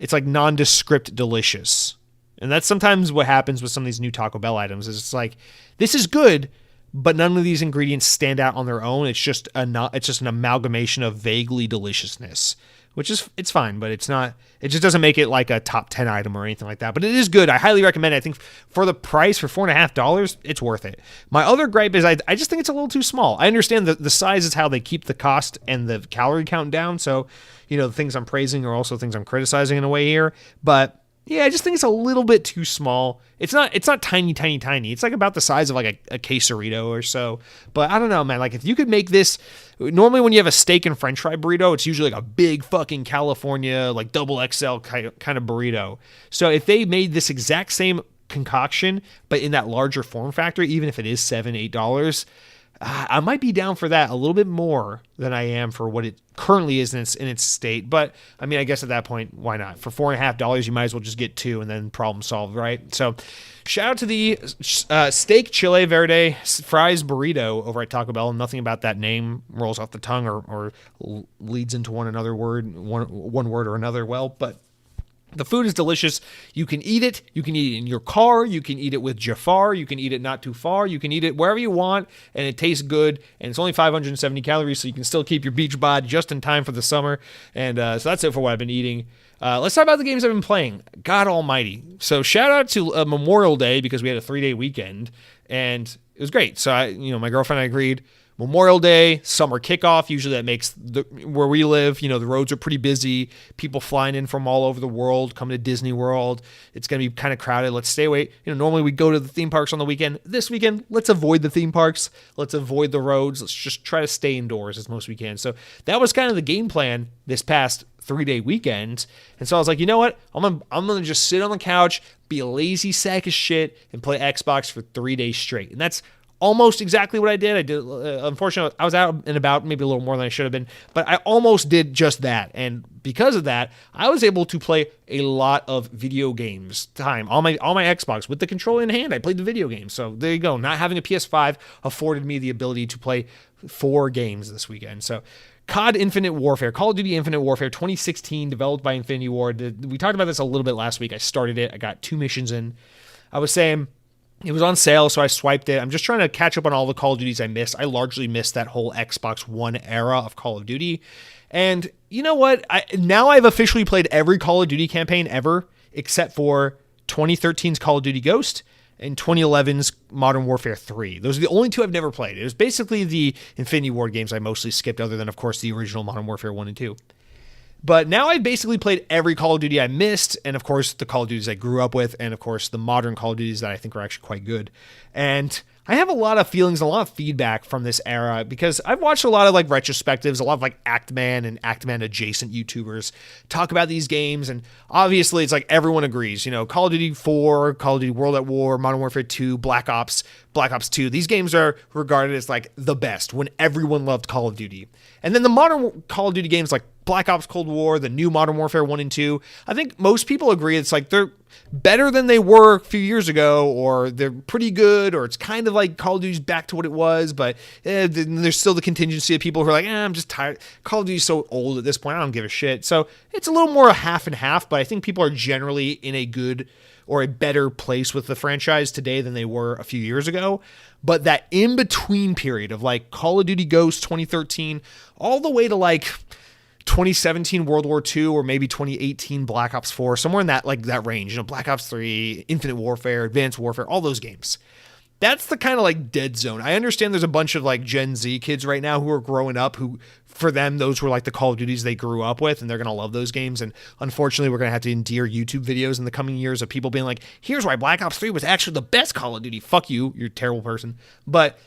nondescript delicious. And that's sometimes what happens with some of these new Taco Bell items, is it's like, this is good, but none of these ingredients stand out on their own. It's just an amalgamation of vaguely deliciousness, which is, it's fine, but it's not, it just doesn't make it like a top 10 item or anything like that. But it is good. I highly recommend it. I think for the price, for $4.50, it's worth it. My other gripe is I just think it's a little too small. I understand that the size is how they keep the cost and the calorie count down. So, the things I'm praising are also things I'm criticizing in a way here. But yeah, I just think it's a little bit too small. It's not tiny, tiny, tiny. It's like about the size of like a quesarito or so. But I don't know, man. Like, if you could make this, normally when you have a steak and French fry burrito, it's usually like a big fucking California, like double XL kind of burrito. So if they made this exact same concoction, but in that larger form factor, even if it is $7, $8, I might be down for that a little bit more than I am for what it currently is in its state. But I mean, I guess at that point, why not? For $4.50, you might as well just get two and then problem solved, right? So shout out to the steak Chile Verde fries burrito over at Taco Bell. Nothing about that name rolls off the tongue or leads into one word or another. Well, but the food is delicious. You can eat it. You can eat it in your car. You can eat it with Jafar. You can eat it not too far. You can eat it wherever you want, and it tastes good. And it's only 570 calories, so you can still keep your beach bod just in time for the summer. And so that's it for what I've been eating. Let's talk about the games I've been playing. God almighty. So shout out to Memorial Day, because we had a 3-day weekend, and it was great. So my girlfriend and I agreed. Memorial Day, summer kickoff. Usually that makes where we live, the roads are pretty busy. People flying in from all over the world, coming to Disney World. It's going to be kind of crowded. Let's stay away. Normally we go to the theme parks on the weekend. This weekend, let's avoid the theme parks. Let's avoid the roads. Let's just try to stay indoors as most we can. So that was kind of the game plan this past 3-day weekend. And so I was like, you know what? I'm going to just sit on the couch, be a lazy sack of shit, and play Xbox for 3 days straight. And that's almost exactly what I did. Unfortunately, I was out and about maybe a little more than I should have been, but I almost did just that. And because of that, I was able to play a lot of video games time on my Xbox with the controller in hand. I played the video games. So there you go. Not having a PS5 afforded me the ability to play 4 games this weekend. So COD Infinite Warfare, Call of Duty Infinite Warfare 2016, developed by Infinity Ward. We talked about this a little bit last week. I started it. I got 2 missions in. I was saying it was on sale, so I swiped it. I'm just trying to catch up on all the Call of Duties I missed. I largely missed that whole Xbox One era of Call of Duty. And you know what? Now I've officially played every Call of Duty campaign ever, except for 2013's Call of Duty Ghost and 2011's Modern Warfare 3. Those are the only 2 I've never played. It was basically the Infinity Ward games I mostly skipped, other than, of course, the original Modern Warfare 1 and 2. But now I've basically played every Call of Duty I missed, and of course the Call of Duties I grew up with, and of course the modern Call of Duties that I think are actually quite good. And I have a lot of feelings, a lot of feedback from this era, because I've watched a lot of like retrospectives, a lot of like Actman and Actman adjacent YouTubers talk about these games, and obviously it's like everyone agrees, you know, Call of Duty 4, Call of Duty World at War, Modern Warfare 2, Black Ops 2, these games are regarded as like the best when everyone loved Call of Duty. And then the modern Call of Duty games like Black Ops Cold War, the new Modern Warfare 1 and 2, I think most people agree it's like they're better than they were a few years ago, or they're pretty good, or it's kind of like Call of Duty's back to what it was, but there's still the contingency of people who are like, I'm just tired. Call of Duty's so old at this point, I don't give a shit. So it's a little more half and half, but I think people are generally in a good or a better place with the franchise today than they were a few years ago. But that in-between period of like Call of Duty Ghost 2013 all the way to like 2017 World War II, or maybe 2018 Black Ops 4, somewhere in that like that range, you know, Black Ops 3, Infinite Warfare, Advanced Warfare, all those games. That's the kind of like dead zone. I understand there's a bunch of like Gen Z kids right now who are growing up who, for them, those were like the Call of Duties they grew up with, and they're going to love those games. And unfortunately, we're going to have to endure YouTube videos in the coming years of people being like, here's why Black Ops 3 was actually the best Call of Duty. Fuck you. You're a terrible person. But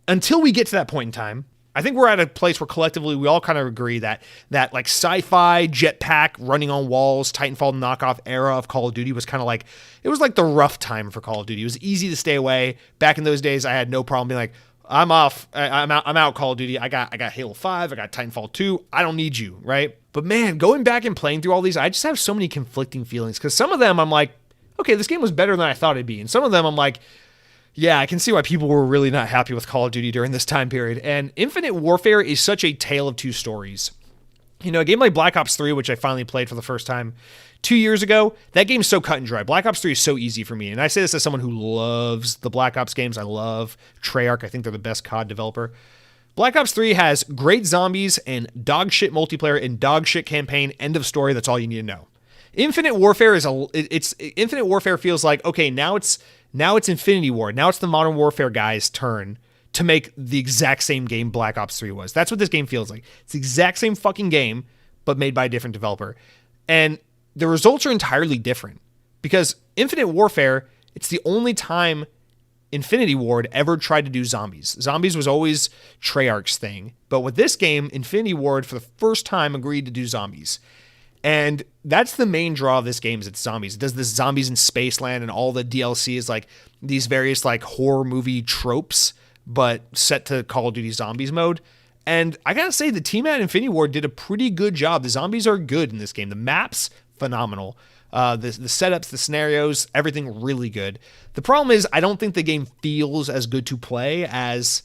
until we get to that point in time, I think we're at a place where collectively we all kind of agree that like sci-fi, jetpack, running on walls, Titanfall knockoff era of Call of Duty was kind of like, it was like the rough time for Call of Duty. It was easy to stay away. Back in those days, I had no problem being like, I'm off. I'm out Call of Duty. I got Halo 5. I got Titanfall 2. I don't need you, right? But man, going back and playing through all these, I just have so many conflicting feelings, because some of them I'm like, okay, this game was better than I thought it'd be. And some of them I'm like, yeah, I can see why people were really not happy with Call of Duty during this time period. And Infinite Warfare is such a tale of two stories. You know, a game like Black Ops 3, which I finally played for the first time 2 years ago, that game's so cut and dry. Black Ops 3 is so easy for me. And I say this as someone who loves the Black Ops games. I love Treyarch. I think they're the best COD developer. Black Ops 3 has great zombies and dog shit multiplayer and dog shit campaign. End of story. That's all you need to know. Infinite Warfare Infinite Warfare feels like, okay, now it's Infinity Ward. Now it's the Modern Warfare guys' turn to make the exact same game Black Ops 3 was. That's what this game feels like. It's the exact same fucking game, but made by a different developer. And the results are entirely different, because Infinite Warfare, it's the only time Infinity Ward ever tried to do zombies. Zombies was always Treyarch's thing. But with this game, Infinity Ward for the first time agreed to do zombies. And that's the main draw of this game, is it's zombies. It does this zombies in Spaceland, and all the DLC is like these various like horror movie tropes, but set to Call of Duty Zombies mode. And I gotta say, the team at Infinity Ward did a pretty good job. The zombies are good in this game. The map's phenomenal. The setups, the scenarios, everything really good. The problem is, I don't think the game feels as good to play as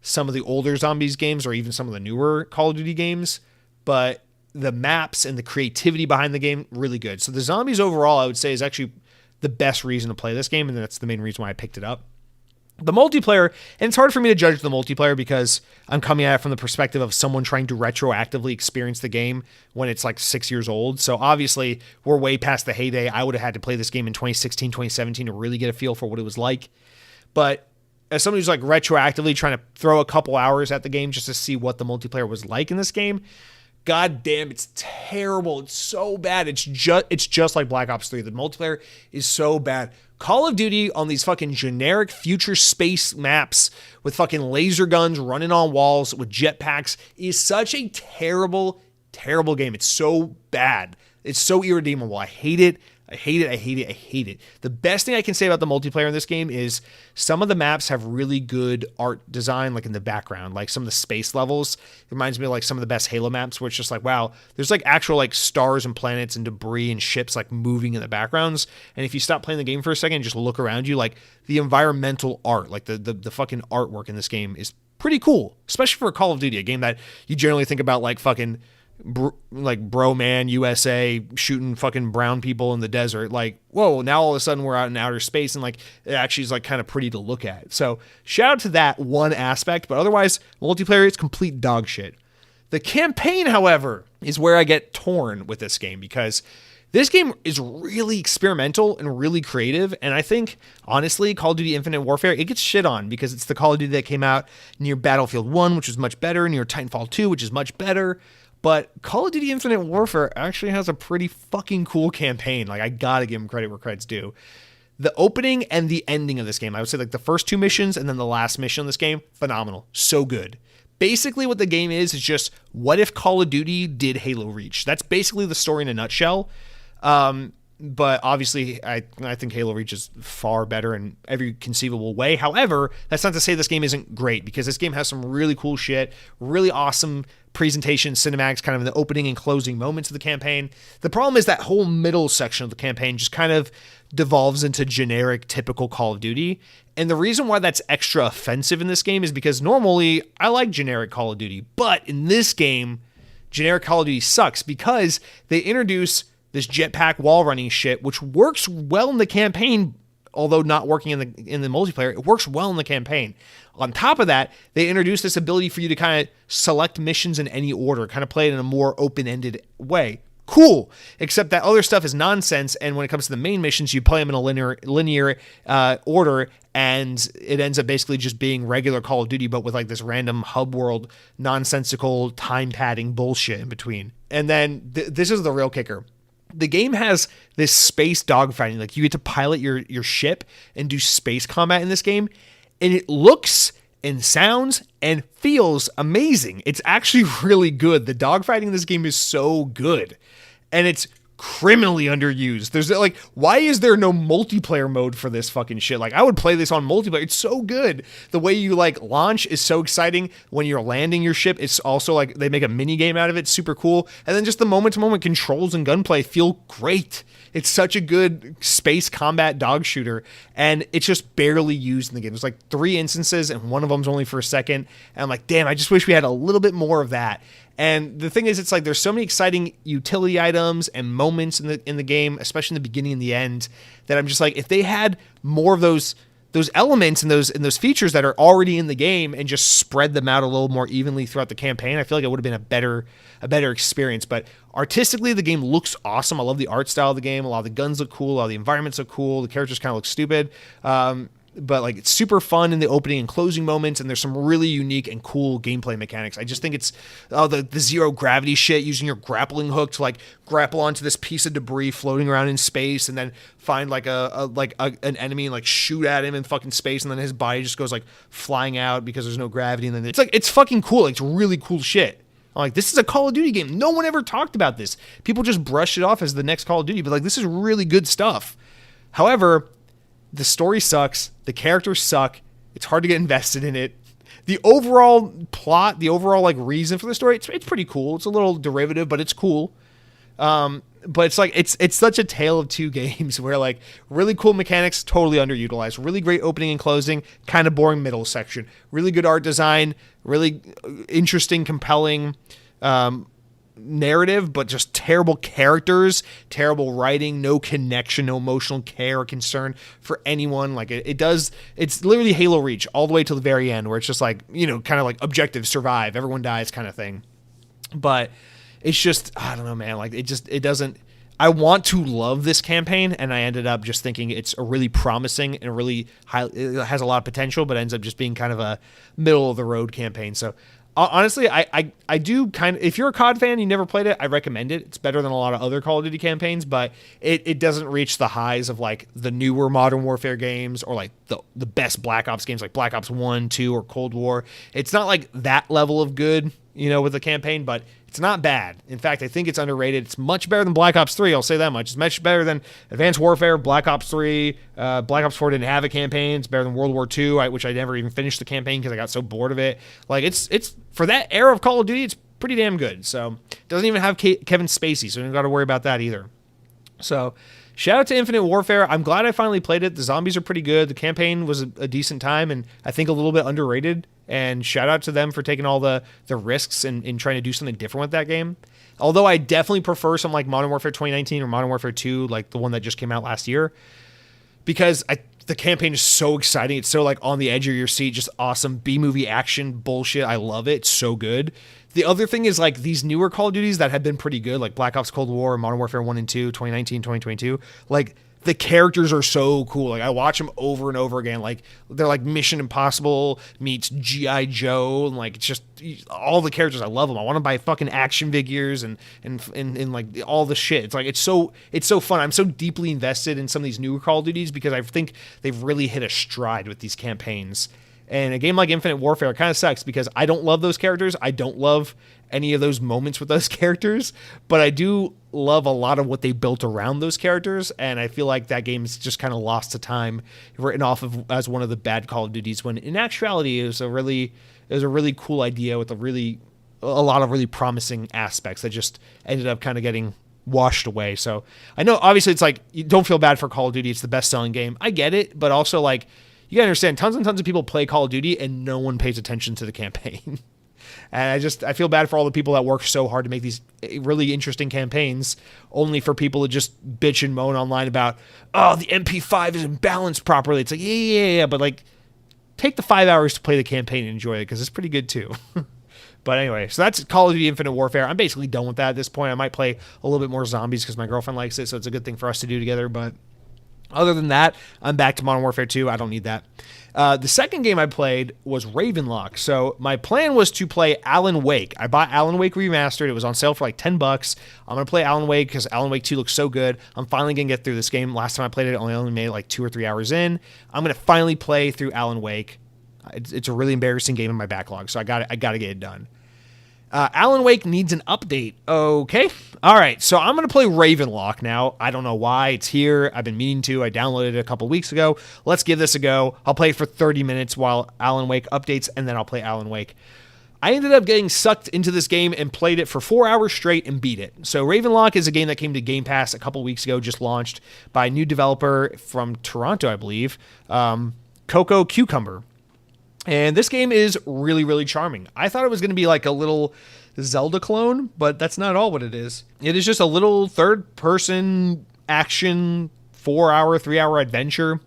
some of the older zombies games, or even some of the newer Call of Duty games. But the maps and the creativity behind the game, really good. So the zombies overall, I would say, is actually the best reason to play this game, and that's the main reason why I picked it up. The multiplayer, and it's hard for me to judge the multiplayer because I'm coming at it from the perspective of someone trying to retroactively experience the game when it's like 6 years old. So obviously, we're way past the heyday. I would have had to play this game in 2016, 2017 to really get a feel for what it was like. But as somebody who's like retroactively trying to throw a couple hours at the game just to see what the multiplayer was like in this game, God damn, it's terrible. It's so bad. It's just like Black Ops 3. The multiplayer is so bad. Call of Duty on these fucking generic future space maps with fucking laser guns running on walls with jetpacks is such a terrible, terrible game. It's so bad. It's so irredeemable. I hate it. I hate it. I hate it. I hate it. The best thing I can say about the multiplayer in this game is some of the maps have really good art design, like in the background, like some of the space levels. It reminds me of like some of the best Halo maps where it's just like, wow, there's like actual like stars and planets and debris and ships like moving in the backgrounds. And if you stop playing the game for a second and just look around you, like the environmental art, like the fucking artwork in this game is pretty cool, especially for a Call of Duty, a game that you generally think about like fucking like bro man USA shooting fucking brown people in the desert. Like, whoa, now all of a sudden we're out in outer space and like it actually is like kind of pretty to look at. So shout out to that one aspect, but otherwise multiplayer is complete dog shit. The campaign, however, is where I get torn with this game, because this game is really experimental and really creative, and I think, honestly, Call of Duty Infinite Warfare, it gets shit on because it's the Call of Duty that came out near Battlefield 1, which was much better, near Titanfall 2, which is much better, but Call of Duty Infinite Warfare actually has a pretty fucking cool campaign. Like, I gotta give them credit where credit's due. The opening and the ending of this game, I would say like the first 2 missions and then the last mission of this game, phenomenal. So good. Basically what the game is just, what if Call of Duty did Halo Reach? That's basically the story in a nutshell. But obviously I think Halo Reach is far better in every conceivable way. However, that's not to say this game isn't great, because this game has some really cool shit, really awesome presentation, cinematics, kind of in the opening and closing moments of the campaign. The problem is that whole middle section of the campaign just kind of devolves into generic, typical Call of Duty. And the reason why that's extra offensive in this game is because normally I like generic Call of Duty, but in this game, generic Call of Duty sucks because they introduce this jetpack wall running shit, which works well in the campaign, although not working in the multiplayer. It works well in the campaign. On top of that, they introduce this ability for you to kind of select missions in any order, kind of play it in a more open-ended way. Cool, except that other stuff is nonsense, and when it comes to the main missions, you play them in a linear order, and it ends up basically just being regular Call of Duty, but with like this random hub world, nonsensical time padding bullshit in between. And then this is the real kicker. The game has this space dogfighting. Like, you get to pilot your ship and do space combat in this game, and it looks and sounds and feels amazing. It's actually really good. The dogfighting in this game is so good, and it's criminally underused. There's like, why is there no multiplayer mode for this fucking shit? Like, I would play this on multiplayer. It's so good. The way you like launch is so exciting. When you're landing your ship, it's also like they make a mini game out of it. Super cool. And then just the moment to moment controls and gunplay feel great. It's such a good space combat dog shooter, and it's just barely used in the game. There's like 3 instances, and one of them's only for a second. And I'm like, damn, I just wish we had a little bit more of that. And the thing is, it's like there's so many exciting utility items and moments in the game, especially in the beginning and the end, that I'm just like, if they had more of those elements and those features that are already in the game and just spread them out a little more evenly throughout the campaign, I feel like it would have been a better experience. But artistically, the game looks awesome. I love the art style of the game. A lot of the guns look cool. A lot of the environments look cool. The characters kind of look stupid. But like, it's super fun in the opening and closing moments, and there's some really unique and cool gameplay mechanics. I just think it's the zero gravity shit, using your grappling hook to like grapple onto this piece of debris floating around in space, and then find like an enemy and like shoot at him in fucking space, and then his body just goes like flying out because there's no gravity, and then it's fucking cool. It's really cool shit. I'm like, this is a Call of Duty game. No one ever talked about this. People just brushed it off as the next Call of Duty, but like, this is really good stuff. However, the story sucks. The characters suck. It's hard to get invested in it. The overall plot, the overall like reason for the story, it's pretty cool. It's a little derivative, but it's cool. But it's like it's such a tale of two games where like really cool mechanics, totally underutilized. Really great opening and closing, kind of boring middle section. Really good art design, really interesting, compelling narrative, but just terrible characters, terrible writing, no connection, no emotional care or concern for anyone. Like it's literally Halo Reach all the way to the very end, where it's just like, you know, kind of like objective survive, everyone dies kind of thing. But it's just, I don't know, man, like it doesn't, I want to love this campaign, and I ended up just thinking it's a really promising and really high, it has a lot of potential, but ends up just being kind of a middle of the road campaign. So honestly, I do kind of, if you're a COD fan, you never played it, I recommend it. It's better than a lot of other Call of Duty campaigns, but it doesn't reach the highs of like the newer Modern Warfare games, or like the best Black Ops games like Black Ops 1, 2, or Cold War. It's not like that level of good, you know, with the campaign, but it's not bad. In fact, I think it's underrated. It's much better than Black Ops 3, I'll say that much. It's much better than Advanced Warfare, Black Ops 3. Black Ops 4 didn't have a campaign. It's better than World War II, which I never even finished the campaign because I got so bored of it. Like, it's for that era of Call of Duty, it's pretty damn good. So, it doesn't even have Kevin Spacey, so you don't got to worry about that either. So, shout out to Infinite Warfare. I'm glad I finally played it. The zombies are pretty good. The campaign was a decent time, and I think a little bit underrated. and shout out to them for taking all the risks and trying to do something different with that game. Although I definitely prefer something like Modern Warfare 2019 or Modern Warfare 2, like the one that just came out last year, because the campaign is so exciting. It's so like on the edge of your seat, just awesome B-movie action bullshit. I love it. It's so good. The other thing is like these newer Call of Duties that have been pretty good, like Black Ops Cold War, Modern Warfare 1 and 2, 2019, 2022, like the characters are so cool. Like I watch them over and over again. Like they're like Mission Impossible meets G.I. Joe, and like it's just all the characters. I love them. I want to buy fucking action figures and like all the shit. It's like it's so fun. I'm so deeply invested in some of these newer Call of Duties because I think they've really hit a stride with these campaigns. And a game like Infinite Warfare kind of sucks because I don't love those characters. I don't love any of those moments with those characters, but I do love a lot of what they built around those characters. And I feel like that game's just kind of lost to time, written off of as one of the bad Call of Duties, when in actuality it was a really cool idea with a lot of really promising aspects that just ended up kind of getting washed away. So I know obviously it's like, you don't feel bad for Call of Duty. It's the best selling game. I get it, but also like, you gotta understand, tons and tons of people play Call of Duty and no one pays attention to the campaign. And I feel bad for all the people that work so hard to make these really interesting campaigns, only for people to just bitch and moan online about, oh, the MP5 isn't balanced properly. It's like, yeah, but like, take the 5 hours to play the campaign and enjoy it, because it's pretty good too. But anyway, so that's Call of Duty Infinite Warfare. I'm basically done with that at this point. I might play a little bit more zombies because my girlfriend likes it, so it's a good thing for us to do together, but other than that, I'm back to Modern Warfare 2. I don't need that. The second game I played was Ravenlok. So my plan was to play Alan Wake. I bought Alan Wake Remastered. It was on sale for like $10. I'm going to play Alan Wake because Alan Wake 2 looks so good. I'm finally going to get through this game. Last time I played it, I only made it like 2 or 3 hours in. I'm going to finally play through Alan Wake. It's a really embarrassing game in my backlog, so I got to get it done. Alan Wake needs an update. Okay. All right. So I'm going to play Ravenlok now. I don't know why it's here. I've been meaning to. I downloaded it a couple weeks ago. Let's give this a go. I'll play for 30 minutes while Alan Wake updates, and then I'll play Alan Wake. I ended up getting sucked into this game and played it for 4 hours straight and beat it. So Ravenlok is a game that came to Game Pass a couple weeks ago, just launched by a new developer from Toronto, I believe, Coco Cucumber. And this game is really, really charming. I thought it was going to be like a little Zelda clone, but that's not all what it is. It is just a little third-person action 3-hour adventure.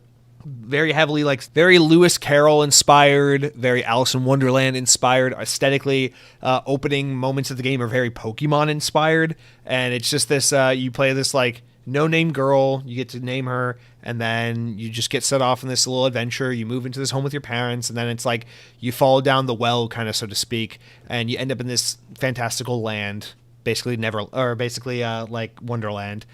Very heavily, like, very Lewis Carroll inspired, very Alice in Wonderland inspired. Aesthetically, opening moments of the game are very Pokemon inspired. And it's just this, you play this, like, no-name girl, you get to name her, and then you just get set off in this little adventure. You move into this home with your parents, and then it's like you fall down the well, kind of, so to speak, and you end up in this fantastical land, basically like Wonderland.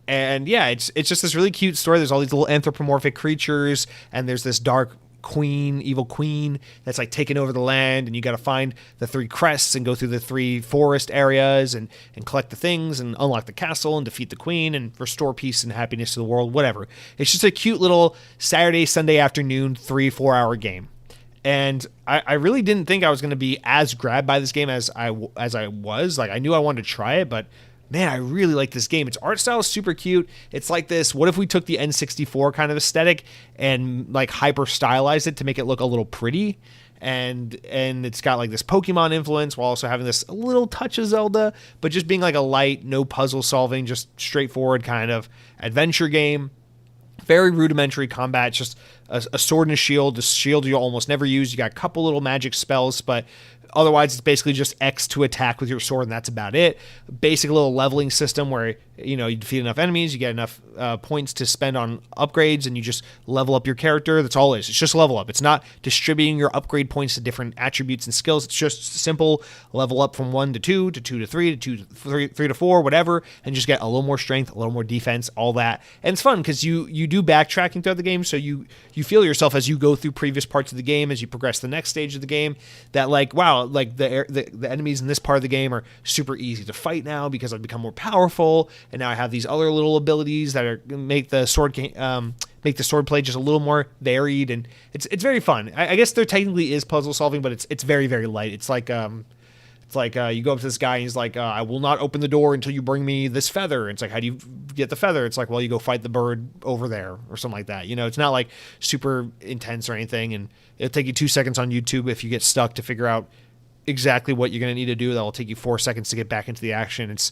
And yeah, it's just this really cute story. There's all these little anthropomorphic creatures, and there's this dark evil queen that's like taking over the land, and you got to find the 3 crests and go through the 3 forest areas and collect the things and unlock the castle and defeat the queen and restore peace and happiness to the world, whatever. It's just a cute little Saturday, Sunday afternoon, 3-4 hour game. And I really didn't think I was going to be as grabbed by this game as I was. Like, I knew I wanted to try it, but man, I really like this game. Its art style is super cute. It's like this, what if we took the N64 kind of aesthetic and like hyper stylized it to make it look a little pretty? And it's got like this Pokemon influence while also having this little touch of Zelda, but just being like a light, no puzzle solving, just straightforward kind of adventure game. Very rudimentary combat, just a sword and a shield. The shield you almost never use. You got a couple little magic spells, but otherwise, it's basically just X to attack with your sword, and that's about it. Basic little leveling system where, you defeat enough enemies, you get enough points to spend on upgrades, and you just level up your character. That's all it is. It's just level up. It's not distributing your upgrade points to different attributes and skills. It's just simple level up from 1 to 2 to 2 to 3 to 2 to 3 to 4, whatever, and just get a little more strength, a little more defense, all that. And it's fun because you do backtracking throughout the game, so you feel yourself as you go through previous parts of the game, as you progress to the next stage of the game, that like, wow, like the enemies in this part of the game are super easy to fight now because I've become more powerful, and now I have these other little abilities that make the sword play just a little more varied, and it's very fun. I guess there technically is puzzle solving, but it's very, very light. It's like It's like you go up to this guy and he's like, I will not open the door until you bring me this feather. It's like, how do you get the feather? It's like, well, you go fight the bird over there or something like that. It's not like super intense or anything. And it'll take you 2 seconds on YouTube if you get stuck to figure out exactly what you're going to need to do. That will take you 4 seconds to get back into the action. It's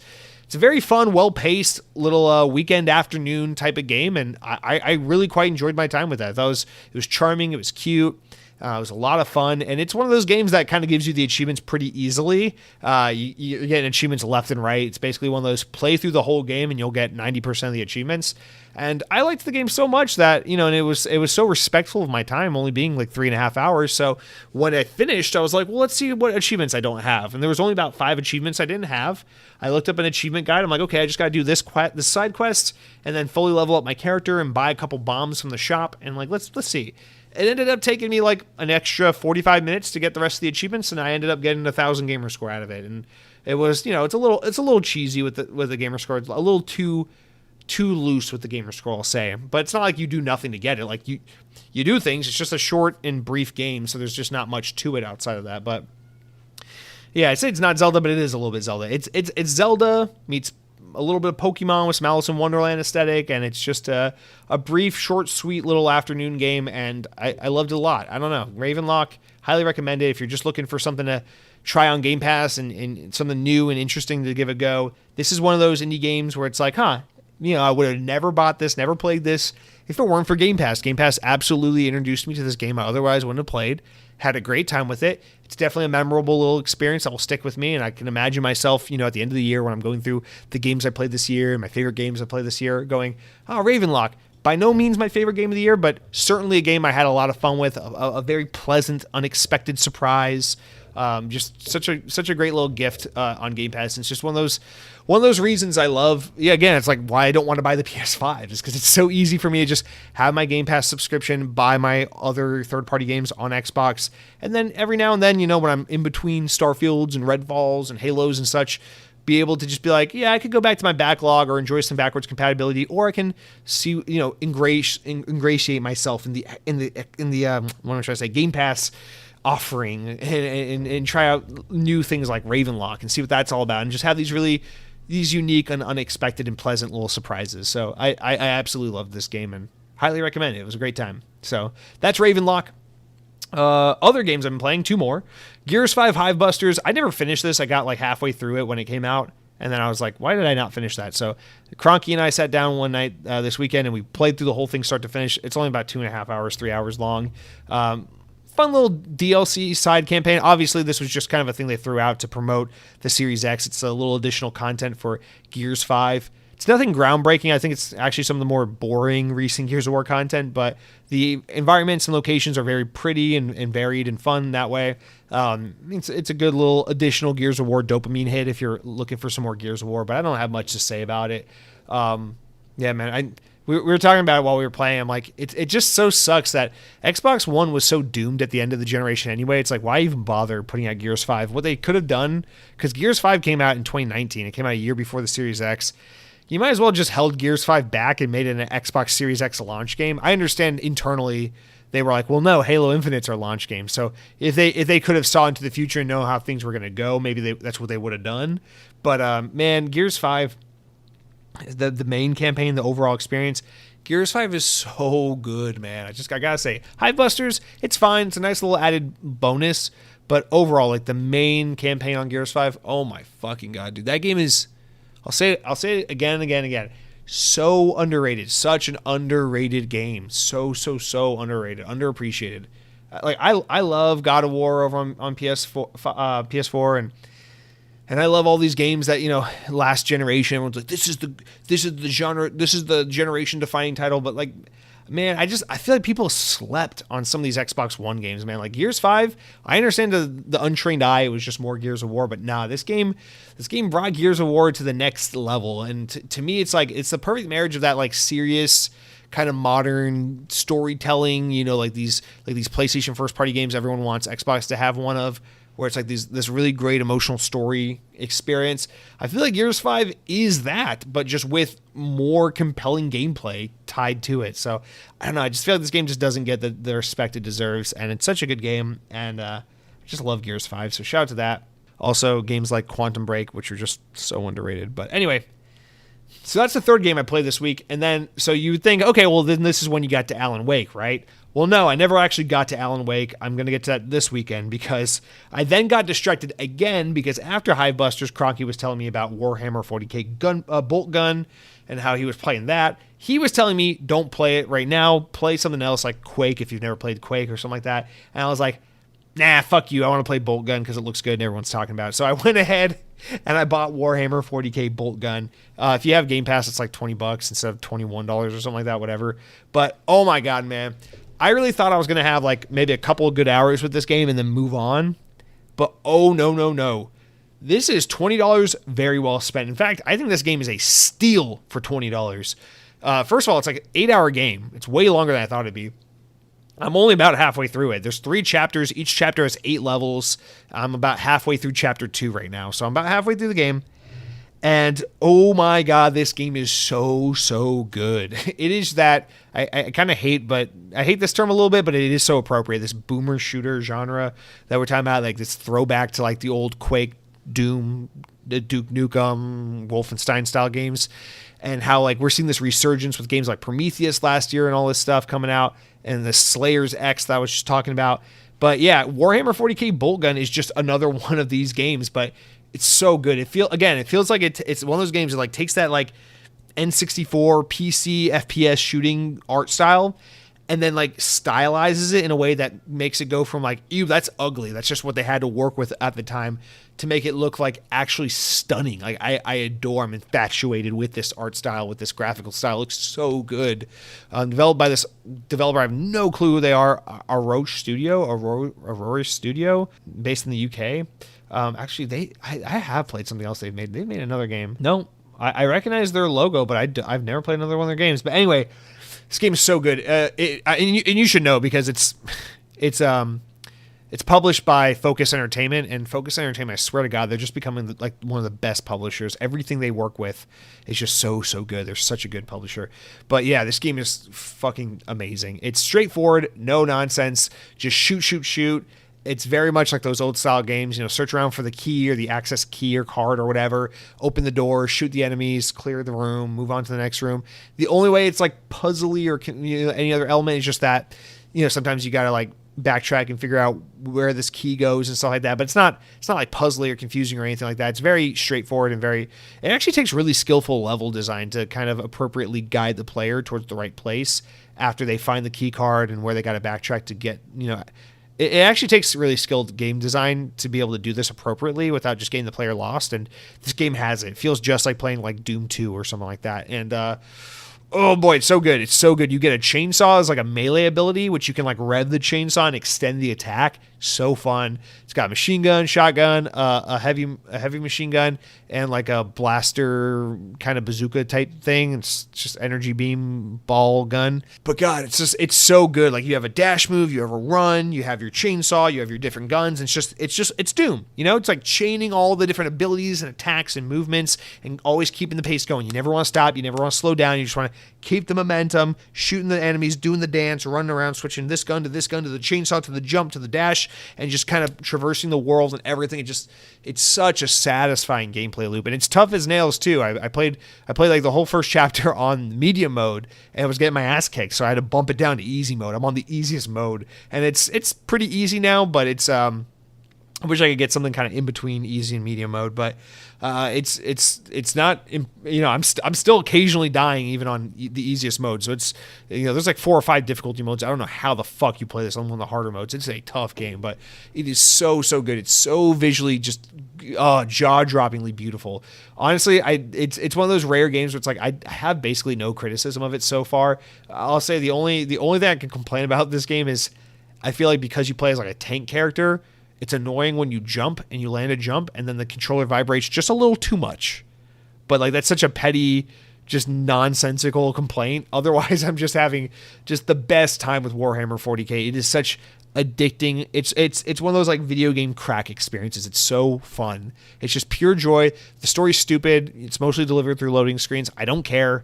a very fun, well-paced little weekend afternoon type of game, and I really quite enjoyed my time with that. I thought it was charming, it was cute, it was a lot of fun, and it's one of those games that kind of gives you the achievements pretty easily. You're getting achievements left and right. It's basically one of those play through the whole game and you'll get 90% of the achievements. And I liked the game so much that, and it was so respectful of my time, only being like 3.5 hours. So when I finished, I was like, well, let's see what achievements I don't have. And there was only about 5 achievements I didn't have. I looked up an achievement guide. I'm like, okay, I just got to do this side quest and then fully level up my character and buy a couple bombs from the shop. And like, let's see. It ended up taking me like an extra 45 minutes to get the rest of the achievements, and I ended up getting 1,000 gamer score out of it. And it was, it's a little cheesy with the gamer score. It's a little too loose with the gamer score, I'll say. But it's not like you do nothing to get it. Like you do things. It's just a short and brief game, so there's just not much to it outside of that. But yeah, I'd say it's not Zelda, but it is a little bit Zelda. It's Zelda meets a little bit of Pokemon with some Alice in Wonderland aesthetic, and it's just a brief, short, sweet little afternoon game, and I loved it a lot. I don't know. Ravenlok, highly recommend it if you're just looking for something to try on Game Pass and something new and interesting to give a go. This is one of those indie games where it's like, I would have never bought this, never played this if it weren't for Game Pass. Game Pass absolutely introduced me to this game I otherwise wouldn't have played. Had a great time with it. It's definitely a memorable little experience that will stick with me, and I can imagine myself, at the end of the year when I'm going through the games I played this year, my favorite games I played this year, going, Ravenlok. By no means my favorite game of the year, but certainly a game I had a lot of fun with, a very pleasant, unexpected surprise. Just such a great little gift on Game Pass. And it's just one of those reasons I love. Yeah, again, it's like why I don't want to buy the PS5 is because it's so easy for me to just have my Game Pass subscription, buy my other third-party games on Xbox, and then every now and then, when I'm in between Starfields and Redfalls and Halos and such, be able to just be like, yeah, I could go back to my backlog or enjoy some backwards compatibility, or I can see, ingratiate myself in the what am I trying to say, Game Pass offering and try out new things like Ravenlok and see what that's all about, and just have these unique and unexpected and pleasant little surprises. So I absolutely love this game and highly recommend it. It was a great time. So that's Ravenlok. Other games I've been playing, 2 more. Gears 5 Hivebusters. I never finished this. I got like halfway through it when it came out, and then I was like, why did I not finish that? So Cronky and I sat down one night this weekend, and we played through the whole thing start to finish. It's only about 2.5 hours, 3 hours long. Fun little DLC side campaign. Obviously, this was just kind of a thing they threw out to promote the Series X. It's a little additional content for Gears 5. It's nothing groundbreaking. I think it's actually some of the more boring recent Gears of War content, but the environments and locations are very pretty and varied and fun that way. It's a good little additional Gears of War dopamine hit if you're looking for some more Gears of War, but I don't have much to say about it. Yeah, man, we were talking about it while we were playing. I'm like, it just so sucks that Xbox One was so doomed at the end of the generation anyway. It's like, why even bother putting out Gears 5? What they could have done, because Gears 5 came out in 2019. It came out a year before the Series X. You might as well just held Gears 5 back and made it an Xbox Series X launch game. I understand internally they were like, well, no, Halo Infinite's our launch game. So if they could have saw into the future and know how things were going to go, maybe that's what they would have done. But man, Gears 5, the main campaign, the overall experience, Gears 5 is so good, man. I gotta say, Hivebusters, it's fine. It's a nice little added bonus. But overall, like the main campaign on Gears 5, oh my fucking God, dude. That game is, I'll say it again and again and again. So underrated. Such an underrated game. So underrated. Underappreciated. Like I love God of War over on PS4 and I love all these games that, last generation, everyone's like, this is the genre, this is the generation defining title. But like, man, I feel like people slept on some of these Xbox One games, man. Like Gears 5, I understand the untrained eye, it was just more Gears of War, but nah, this game brought Gears of War to the next level. And to me, it's like, it's the perfect marriage of that like serious kind of modern storytelling, like these PlayStation first party games everyone wants Xbox to have one of, where it's like this really great emotional story experience. I feel like Gears 5 is that, but just with more compelling gameplay tied to it. So, I don't know, I just feel like this game just doesn't get the respect it deserves, and it's such a good game, and I just love Gears 5, so shout out to that. Also, games like Quantum Break, which are just so underrated. But anyway, so that's the third game I played this week. And then, so you would think, okay, well, then this is when you got to Alan Wake, right? Well, no, I never actually got to Alan Wake. I'm going to get to that this weekend because I then got distracted again because after Hivebusters, Cronky was telling me about Warhammer 40k Boltgun and how he was playing that. He was telling me, don't play it right now. Play something else like Quake if you've never played Quake or something like that. And I was like, nah, fuck you. I want to play Boltgun because it looks good and everyone's talking about it. So I went ahead and I bought Warhammer 40k Boltgun. If you have Game Pass, it's like $20 instead of $21 or something like that, whatever. But oh my God, man. I really thought I was going to have like maybe a couple of good hours with this game and then move on. But oh, no. This is $20 very well spent. In fact, I think this game is a steal for $20. First of all, it's like an 8-hour game. It's way longer than I thought it'd be. I'm only about halfway through it. There's 3 chapters. Each chapter has 8 levels. I'm about halfway through chapter 2 right now. So I'm about halfway through the game. And oh my God, this game is so good. It is that, I kind of hate, but I hate this term a little bit, but it is so appropriate. This boomer shooter genre that we're talking about, like this throwback to like the old Quake, Doom, Duke Nukem, Wolfenstein style games. And how like we're seeing this resurgence with games like Prometheus last year and all this stuff coming out. And the Slayer's X that I was just talking about. But yeah, Warhammer 40k Boltgun is just another one of these games, but it's so good. It feels like it's one of those games that like takes that like N64 PC FPS shooting art style and then like stylizes it in a way that makes it go from like, ew, that's ugly. That's just what they had to work with at the time to make it look like actually stunning. Like I adore, I'm infatuated with this art style, with this graphical style. It looks so good. Developed by this developer, I have no clue who they are. Aurora Studio, based in the UK. Actually, I have played something else they've made. They've made another game. No, I recognize their logo, but I've never played another one of their games. But anyway, this game is so good. And you should know because it's published by Focus Entertainment, and Focus Entertainment, I swear to God, they're just becoming like one of the best publishers. Everything they work with is just so good. They're such a good publisher. But yeah, this game is fucking amazing. It's straightforward, no nonsense, just shoot. It's very much like those old style games, search around for the key or the access key or card or whatever, open the door, shoot the enemies, clear the room, move on to the next room. The only way it's like puzzly or any other element is just that, sometimes you got to like backtrack and figure out where this key goes and stuff like that. But it's not like puzzly or confusing or anything like that. It's very straightforward and it actually takes really skillful level design to kind of appropriately guide the player towards the right place after they find the key card and where they got to backtrack to get, it actually takes really skilled game design to be able to do this appropriately without just getting the player lost. And this game has it. It feels just like playing like Doom 2 or something like that. And, oh boy, it's so good. It's so good. You get a chainsaw as like a melee ability, which you can like rev the chainsaw and extend the attack. So fun. It's got machine gun, shotgun, a heavy machine gun, and like a blaster kind of bazooka type thing. It's just energy beam ball gun. But God, it's so good. Like you have a dash move, you have a run, you have your chainsaw, you have your different guns. It's Doom. It's like chaining all the different abilities and attacks and movements and always keeping the pace going. You never want to stop. You never want to slow down. You just want to keep the momentum, shooting the enemies, doing the dance, running around, switching this gun to the chainsaw to the jump to the dash, and just kind of traversing the world and everything. It's such a satisfying gameplay loop, and it's tough as nails too. I played like the whole first chapter on medium mode, and I was getting my ass kicked, so I had to bump it down to easy mode. I'm on the easiest mode, and it's pretty easy now, but it's I wish I could get something kind of in between easy and medium mode, but it's not, I'm still occasionally dying even on the easiest mode. So it's, there's like 4 or 5 difficulty modes. I don't know how the fuck you play this on one of the harder modes. It's a tough game, but it is so good. It's so visually just jaw-droppingly beautiful. Honestly, it's one of those rare games where it's like I have basically no criticism of it so far. I'll say the only thing I can complain about this game is I feel like because you play as like a tank character, it's annoying when you jump and you land a jump and then the controller vibrates just a little too much. But like that's such a petty, just nonsensical complaint. Otherwise, I'm just having just the best time with Warhammer 40k. It is such addicting. It's one of those like video game crack experiences. It's so fun. It's just pure joy. The story's stupid. It's mostly delivered through loading screens. I don't care.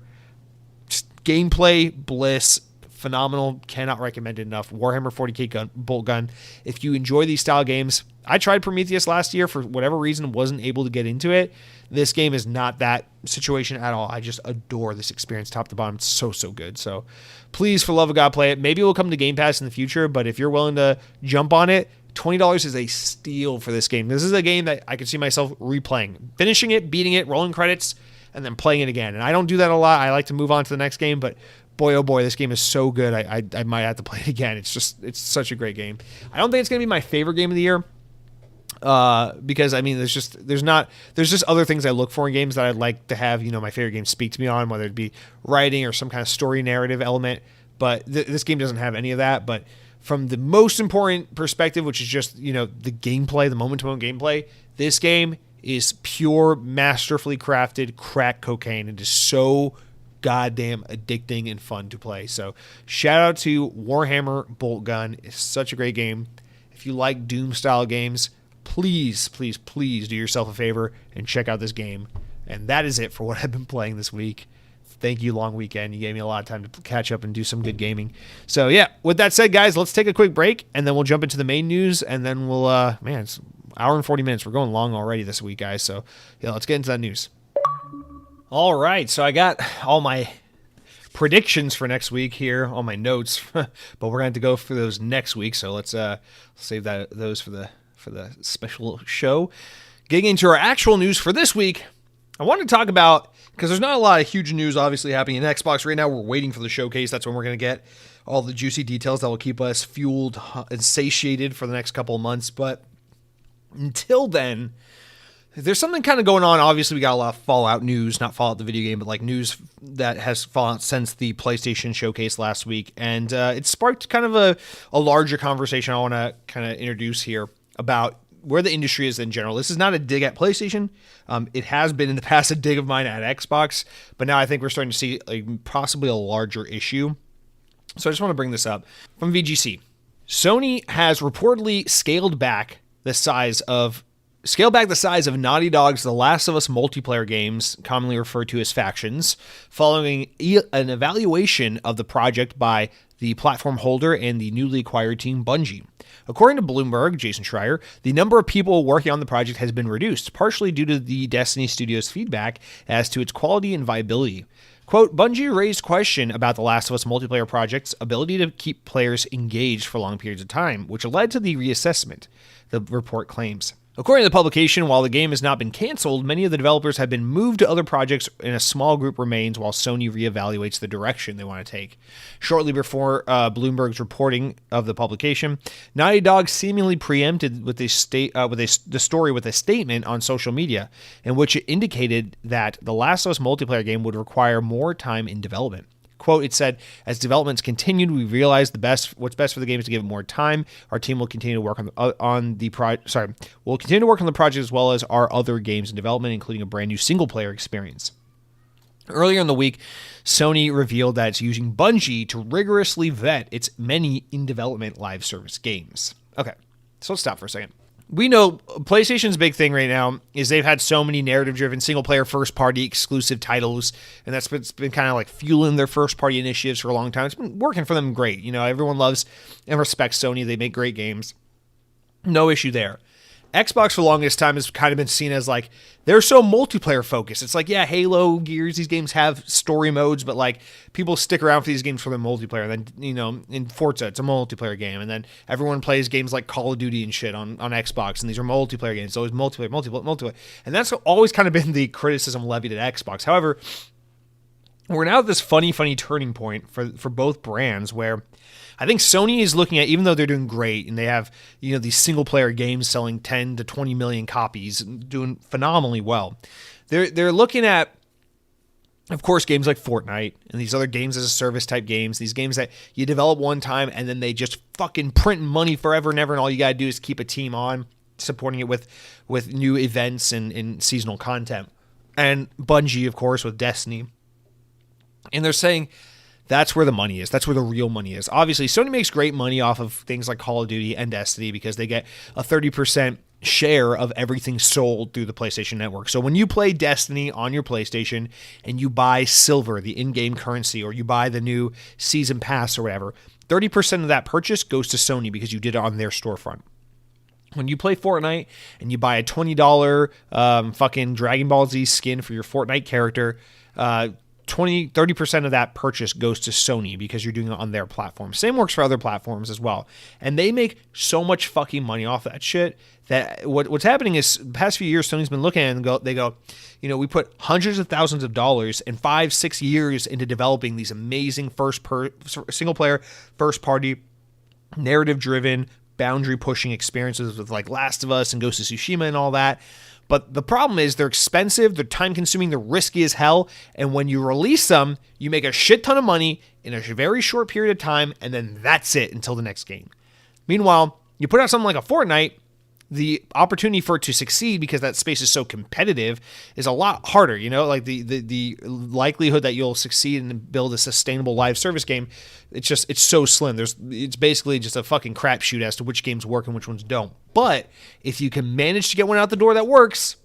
Just gameplay bliss. Phenomenal. Cannot recommend it enough. Warhammer 40k Boltgun. If you enjoy these style games, I tried Prometheus last year for whatever reason, wasn't able to get into it. This game is not that situation at all. I just adore this experience top to bottom. It's so, so good. So please, for love of God, play it. Maybe it will come to Game Pass in the future, but if you're willing to jump on it, $20 is a steal for this game. This is a game that I can see myself replaying, finishing it, beating it, rolling credits, and then playing it again. And I don't do that a lot. I like to move on to the next game, but boy, oh boy, this game is so good. I might have to play it again. It's such a great game. I don't think it's going to be my favorite game of the year. Because I mean, there's just other things I look for in games that I'd like to have, my favorite game speak to me on, whether it be writing or some kind of story narrative element. But this game doesn't have any of that. But from the most important perspective, which is just, the gameplay, the moment-to-moment gameplay, this game is pure, masterfully crafted crack cocaine. It is so goddamn addicting and fun to play. So shout out to Warhammer Boltgun. It's such a great game. If you like Doom-style games, please, please, please do yourself a favor and check out this game. And that is it for what I've been playing this week. Thank you, long weekend. You gave me a lot of time to catch up and do some good gaming. So, yeah, with that said, guys, let's take a quick break, and then we'll jump into the main news, and then we'll, it's an hour and 40 minutes. We're going long already this week, guys. So, yeah, let's get into that news. All right, so I got all my predictions for next week here on my notes, but we're going to have to go for those next week. So let's save those for the special show. Getting into our actual news for this week, I want to talk about, because there's not a lot of huge news obviously happening in Xbox right now. We're waiting for the showcase. That's when we're going to get all the juicy details that will keep us fueled and satiated for the next couple of months. But until then, there's something kind of going on. Obviously, we got a lot of Fallout news, not Fallout the video game, but like news that has fallen since the PlayStation showcase last week. And it sparked kind of a larger conversation I want to kind of introduce here about where the industry is in general. This is not a dig at PlayStation. It has been in the past a dig of mine at Xbox, but now I think we're starting to see possibly a larger issue. So I just want to bring this up. From VGC, Sony has reportedly scaled back the size of Naughty Dog's The Last of Us multiplayer games, commonly referred to as factions, following an evaluation of the project by the platform holder and the newly acquired team Bungie. According to Bloomberg, Jason Schreier, the number of people working on the project has been reduced, partially due to the Destiny Studios' feedback as to its quality and viability. Quote, Bungie raised question about The Last of Us multiplayer project's ability to keep players engaged for long periods of time, which led to the reassessment, the report claims. According to the publication, while the game has not been canceled, many of the developers have been moved to other projects and a small group remains while Sony reevaluates the direction they want to take. Shortly before Bloomberg's reporting of the publication, Naughty Dog seemingly preempted with the story with a statement on social media in which it indicated that the Last of Us multiplayer game would require more time in development. Quote, it said, as developments continued, we realized what's best for the game is to give it more time. Our team will continue to work on the project as well as our other games in development, including a brand new single player experience. Earlier in the week, Sony revealed that it's using Bungie to rigorously vet its many in-development live service games. Okay, so let's stop for a second. We know PlayStation's big thing right now is they've had so many narrative-driven single-player first-party exclusive titles, and that's been kind of like fueling their first-party initiatives for a long time. It's been working for them great. Everyone loves and respects Sony. They make great games. No issue there. Xbox for the longest time has kind of been seen as like, they're so multiplayer focused. It's like, yeah, Halo, Gears, these games have story modes, but like people stick around for these games for the multiplayer. And then, in Forza, it's a multiplayer game. And then everyone plays games like Call of Duty and shit on Xbox. And these are multiplayer games. It's always multiplayer. And that's always kind of been the criticism levied at Xbox. However, we're now at this funny turning point for both brands where I think Sony is looking at, even though they're doing great and they have, these single player games selling 10 to 20 million copies and doing phenomenally well. They're looking at, of course, games like Fortnite and these other games as a service type games, these games that you develop one time and then they just fucking print money forever and ever. And all you got to do is keep a team on supporting it with new events and seasonal content. And Bungie, of course, with Destiny. And they're saying, that's where the money is. That's where the real money is. Obviously, Sony makes great money off of things like Call of Duty and Destiny because they get a 30% share of everything sold through the PlayStation Network. So when you play Destiny on your PlayStation and you buy silver, the in-game currency, or you buy the new season pass or whatever, 30% of that purchase goes to Sony because you did it on their storefront. When you play Fortnite and you buy a $20 fucking Dragon Ball Z skin for your Fortnite character, 30% of that purchase goes to Sony because you're doing it on their platform. Same works for other platforms as well. And they make so much fucking money off that shit that what's happening is the past few years, Sony's been looking at it and they go, we put hundreds of thousands of dollars and 5-6 years into developing these amazing single player, first party, narrative driven, boundary pushing experiences with like Last of Us and Ghost of Tsushima and all that. But the problem is they're expensive, they're time consuming, they're risky as hell. And when you release them, you make a shit ton of money in a very short period of time. And then that's it until the next game. Meanwhile, you put out something like a Fortnite, the opportunity for it to succeed because that space is so competitive is a lot harder. Like the likelihood that you'll succeed and build a sustainable live service game, it's so slim. It's basically just a fucking crapshoot as to which games work and which ones don't. But if you can manage to get one out the door that works,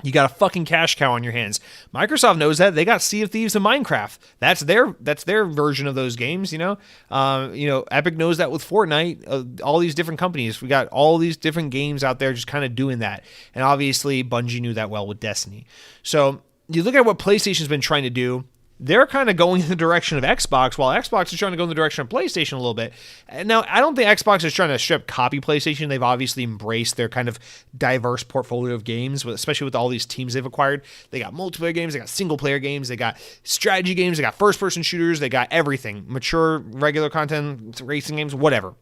you got a fucking cash cow on your hands. Microsoft knows that. They got Sea of Thieves and Minecraft. That's their version of those games, Epic knows that with Fortnite, all these different companies. We got all these different games out there just kind of doing that. And obviously Bungie knew that well with Destiny. So you look at what PlayStation's been trying to do. They're kind of going in the direction of Xbox, while Xbox is trying to go in the direction of PlayStation a little bit. And now, I don't think Xbox is trying to strip copy PlayStation. They've obviously embraced their kind of diverse portfolio of games, especially with all these teams they've acquired. They got multiplayer games, they got single-player games, they got strategy games, they got first-person shooters, they got everything. Mature, regular content, racing games, whatever.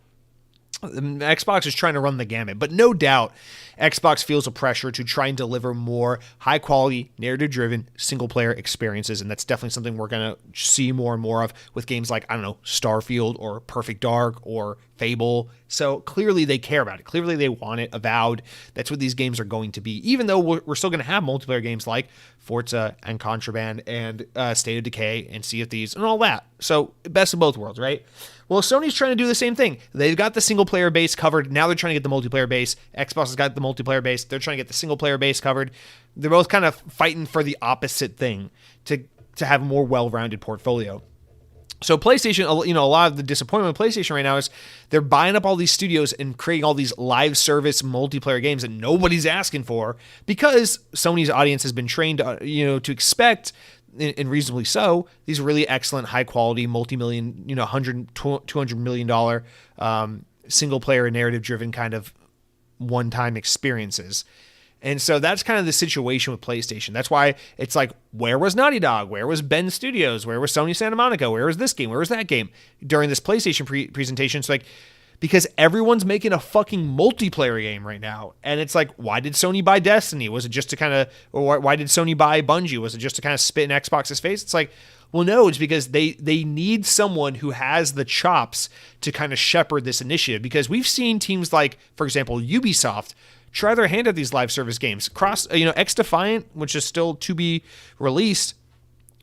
Xbox is trying to run the gamut, but no doubt Xbox feels a pressure to try and deliver more high-quality, narrative-driven, single-player experiences, and that's definitely something we're going to see more and more of with games like, Starfield or Perfect Dark or Fable. So clearly they care about it. Clearly they want it avowed. That's what these games are going to be, even though we're still going to have multiplayer games like Forza and Contraband and State of Decay and Sea of Thieves and all that. So best of both worlds, right? Well, Sony's trying to do the same thing. They've got the single-player base covered. Now they're trying to get the multiplayer base. Xbox has got the multiplayer base. They're trying to get the single-player base covered. They're both kind of fighting for the opposite thing to have a more well-rounded portfolio. So PlayStation, a lot of the disappointment with PlayStation right now is they're buying up all these studios and creating all these live service multiplayer games that nobody's asking for because Sony's audience has been trained, to expect, and reasonably so, these really excellent, high-quality, multi-million, $100, $200 million single-player narrative-driven kind of one-time experiences. And so that's kind of the situation with PlayStation. That's why it's like, where was Naughty Dog? Where was Ben Studios? Where was Sony Santa Monica? Where was this game? Where was that game? During this PlayStation presentation, it's like, because everyone's making a fucking multiplayer game right now. And it's like, why did Sony buy Destiny? Was it just to kind of, or why did Sony buy Bungie? Was it just to kind of spit in Xbox's face? It's like, well, no, it's because they need someone who has the chops to kind of shepherd this initiative. Because we've seen teams like, for example, Ubisoft, try their hand at these live service games. X Defiant, which is still to be released,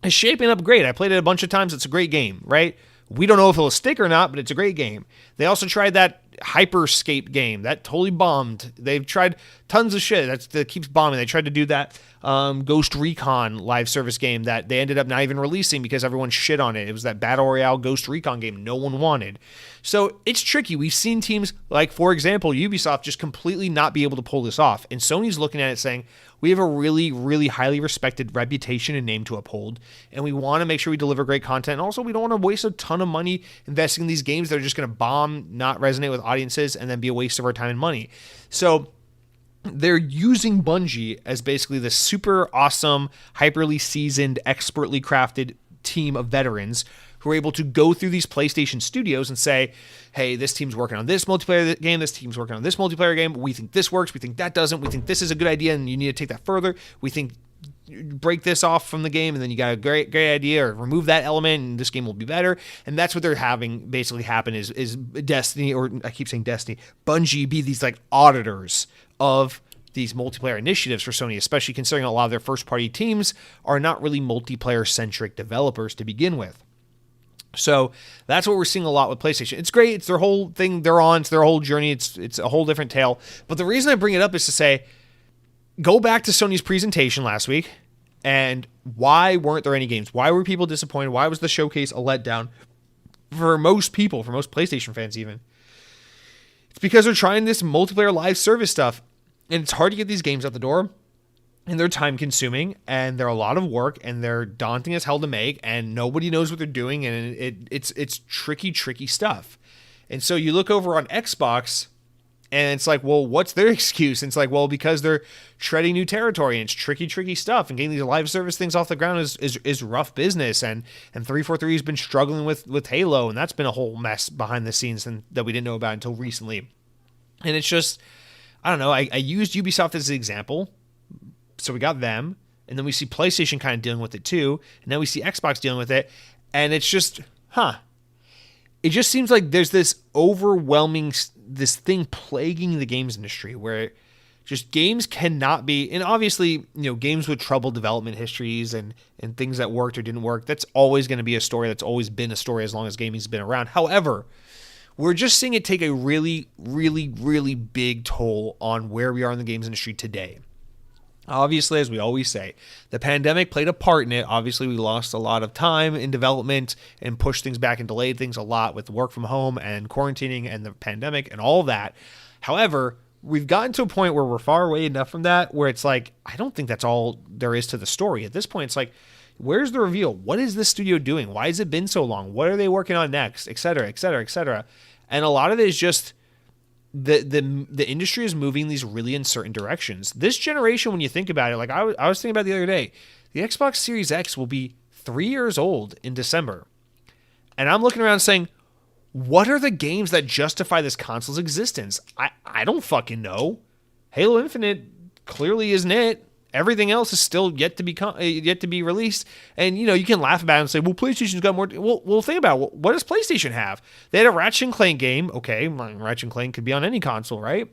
is shaping up great. I played it a bunch of times. It's a great game, right? We don't know if it'll stick or not, but it's a great game. They also tried that Hyperscape game. That totally bombed. They've tried tons of shit that keeps bombing. They tried to do that Ghost Recon live service game that they ended up not even releasing because everyone shit on it. It was that Battle Royale Ghost Recon game no one wanted. So it's tricky. We've seen teams like, for example, Ubisoft just completely not be able to pull this off. And Sony's looking at it saying, we have a really, really highly respected reputation and name to uphold, and we want to make sure we deliver great content. And also, we don't want to waste a ton of money investing in these games that are just going to bomb, not resonate with audiences, and then be a waste of our time and money. So they're using Bungie as basically the super awesome, hyperly seasoned, expertly crafted team of veterans who are able to go through these PlayStation studios and say, hey, this team's working on this multiplayer game, this team's working on this multiplayer game, we think this works, we think that doesn't, we think this is a good idea and you need to take that further, we think break this off from the game and then you got a great idea, or remove that element and this game will be better. And that's what they're having basically happen is Destiny, or I keep saying Destiny, Bungie be these like auditors of these multiplayer initiatives for Sony, especially considering a lot of their first party teams are not really multiplayer centric developers to begin with. So that's what we're seeing a lot with PlayStation. It's great. It's their whole thing they're on. It's their whole journey. It's a whole different tale. But the reason I bring it up is to say, go back to Sony's presentation last week and why weren't there any games? Why were people disappointed? Why was the showcase a letdown for most people, for most PlayStation fans even? It's because they're trying this multiplayer live service stuff, and it's hard to get these games out the door, and they're time consuming, and they're a lot of work, and they're daunting as hell to make, and nobody knows what they're doing, and it's tricky stuff. And so you look over on Xbox, and it's like, well, what's their excuse? And it's like, well, because they're treading new territory, and it's tricky stuff, and getting these live service things off the ground is rough business. And 343 has been struggling with Halo, and that's been a whole mess behind the scenes that we didn't know about until recently. And it's just, I don't know. I used Ubisoft as an example, so we got them, and then we see PlayStation kind of dealing with it too, and now we see Xbox dealing with it, and it's just, it just seems like there's this overwhelming, this thing plaguing the games industry where just games cannot be, and obviously, games with troubled development histories and things that worked or didn't work, that's always going to be a story. That's always been a story as long as gaming's been around. However, we're just seeing it take a really, really, really big toll on where we are in the games industry today. Obviously, as we always say, the pandemic played a part in it. Obviously, we lost a lot of time in development and pushed things back and delayed things a lot with work from home and quarantining and the pandemic and all that. However, we've gotten to a point where we're far away enough from that where it's like, I don't think that's all there is to the story. At this point, it's like, where's the reveal? What is this studio doing? Why has it been so long? What are they working on next? Et cetera, et cetera, et cetera. And a lot of it is just the industry is moving these really uncertain directions. This generation, when you think about it, like I was thinking about the other day, the Xbox Series X will be 3 years old in December. And I'm looking around saying, what are the games that justify this console's existence? I don't fucking know. Halo Infinite clearly isn't it. Everything else is still yet to be released. And, you can laugh about it and say, well, PlayStation's got more. Well, think about it. What does PlayStation have? They had a Ratchet & Clank game. Okay, Ratchet & Clank could be on any console, right?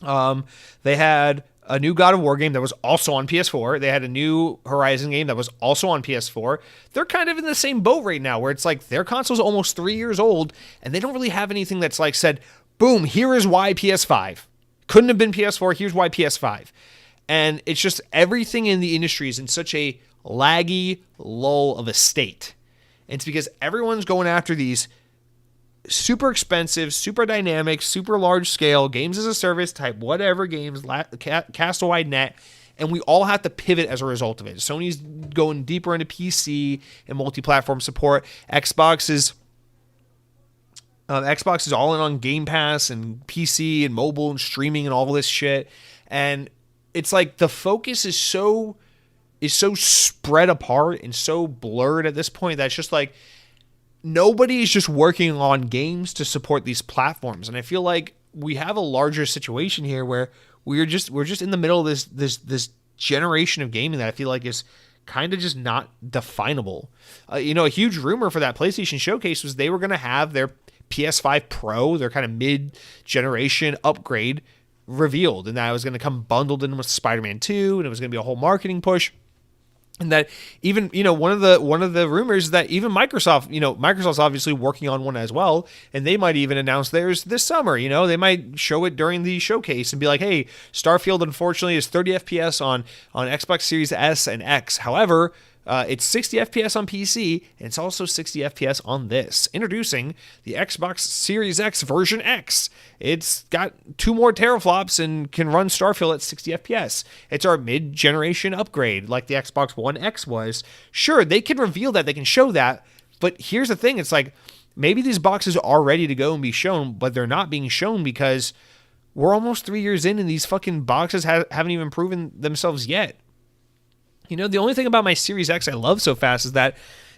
They had a new God of War game that was also on PS4. They had a new Horizon game that was also on PS4. They're kind of in the same boat right now where it's like their console's almost 3 years old, and they don't really have anything that's like said, boom, here is why PS5. Couldn't have been PS4. Here's why PS5. And it's just everything in the industry is in such a laggy lull of a state. And it's because everyone's going after these super expensive, super dynamic, super large scale games as a service type, whatever games, cast a wide net. And we all have to pivot as a result of it. Sony's going deeper into PC and multi-platform support. Xbox is all in on Game Pass and PC and mobile and streaming and all this shit. And it's like the focus is so spread apart and so blurred at this point that it's just like nobody's just working on games to support these platforms. And I feel like we have a larger situation here where we're just in the middle of this generation of gaming that I feel like is kind of just not definable. A huge rumor for that PlayStation showcase was they were going to have their PS5 Pro, their kind of mid-generation upgrade, revealed, and that it was going to come bundled in with Spider-Man 2, and it was going to be a whole marketing push. And that even, one of the rumors is that even Microsoft's obviously working on one as well, and they might even announce theirs this summer. They might show it during the showcase and be like, hey, Starfield unfortunately is 30 FPS on Xbox Series S and X. However, it's 60 FPS on PC, and it's also 60 FPS on this. Introducing the Xbox Series X version X. It's got 2 more teraflops and can run Starfield at 60 FPS. It's our mid-generation upgrade, like the Xbox One X was. Sure, they can reveal that, they can show that, but here's the thing, it's like, maybe these boxes are ready to go and be shown, but they're not being shown because we're almost 3 years in, and these fucking boxes haven't even proven themselves yet. The only thing about my Series X I love so fast is that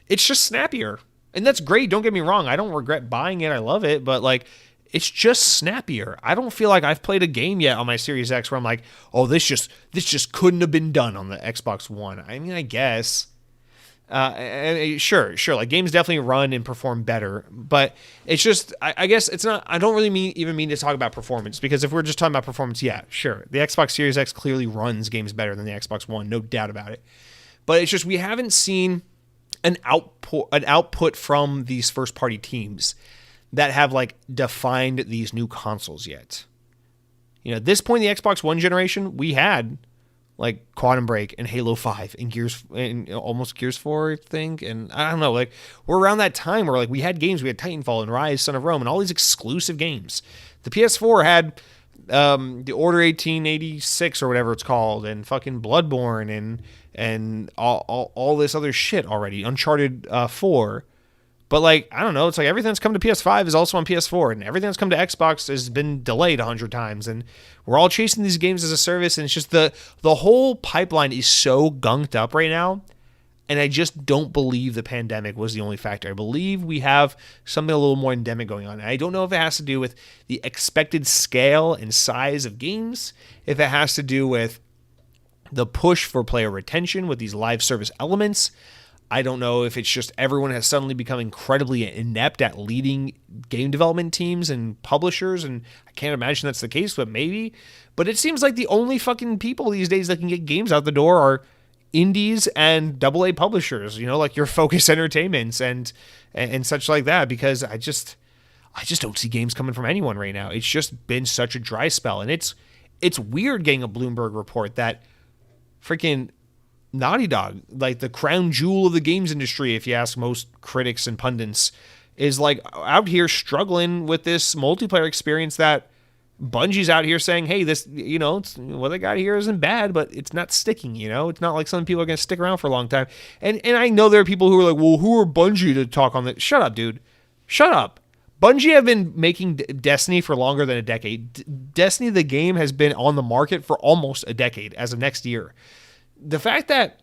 it's just snappier. And that's great, don't get me wrong. I don't regret buying it. I love it. But, it's just snappier. I don't feel like I've played a game yet on my Series X where I'm like, oh, this just couldn't have been done on the Xbox One. I mean, I guess. Sure. Like, games definitely run and perform better. But it's just, I guess it's not, I don't really mean to talk about performance, because if we're just talking about performance, yeah, sure. The Xbox Series X clearly runs games better than the Xbox One, no doubt about it. But it's just, we haven't seen an output from these first party teams that have defined these new consoles yet. At this point in the Xbox One generation, we had like Quantum Break and Halo 5 and Gears and almost Gears 4, I think. And I don't know, like we're around that time where like we had games, we had Titanfall and Rise, Son of Rome, and all these exclusive games. The PS4 had the Order 1886 or whatever it's called, and fucking Bloodborne and all this other shit already. Uncharted 4. But like, I don't know, it's like everything that's come to PS5 is also on PS4, and everything that's come to Xbox has been delayed 100 times, and we're all chasing these games as a service, and it's just the whole pipeline is so gunked up right now, and I just don't believe the pandemic was the only factor. I believe we have something a little more endemic going on. And I don't know if it has to do with the expected scale and size of games, if it has to do with the push for player retention with these live service elements. I don't know if it's just everyone has suddenly become incredibly inept at leading game development teams and publishers, and I can't imagine that's the case, but maybe. But it seems like the only fucking people these days that can get games out the door are indies and AA publishers, you know, like your Focus Entertainments and such like that, because I just don't see games coming from anyone right now. It's just been such a dry spell, and it's weird getting a Bloomberg report that freaking Naughty Dog, like the crown jewel of the games industry, if you ask most critics and pundits, is like out here struggling with this multiplayer experience that Bungie's out here saying, hey, this, you know, what they got here isn't bad, but it's not sticking, you know? It's not like some people are going to stick around for a long time. And I know there are people who are like, well, who are Bungie to talk on that? Shut up, dude. Shut up. Bungie have been making Destiny for longer than a decade. Destiny, the game, has been on the market for almost a decade as of next year. The fact that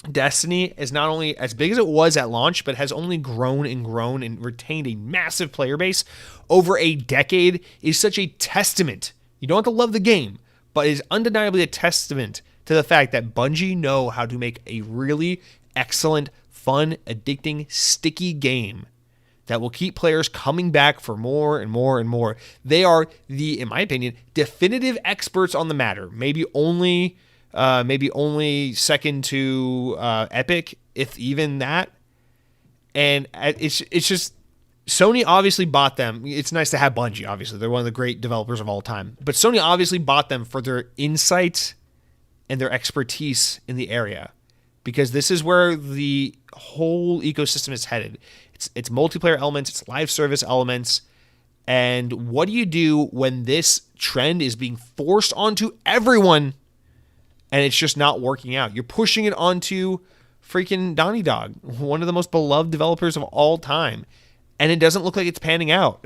Destiny is not only as big as it was at launch, but has only grown and retained a massive player base over a decade is such a testament. You don't have to love the game, but it is undeniably a testament to the fact that Bungie know how to make a really excellent, fun, addicting, sticky game that will keep players coming back for more and more and more. They are the, in my opinion, definitive experts on the matter. Maybe only second to Epic, if even that. And it's just, Sony obviously bought them. It's nice to have Bungie, obviously. They're one of the great developers of all time. But Sony obviously bought them for their insight and their expertise in the area, because this is where the whole ecosystem is headed. It's multiplayer elements, it's live service elements. And what do you do when this trend is being forced onto everyone and it's just not working out? You're pushing it onto freaking Naughty Dog, one of the most beloved developers of all time, and it doesn't look like it's panning out.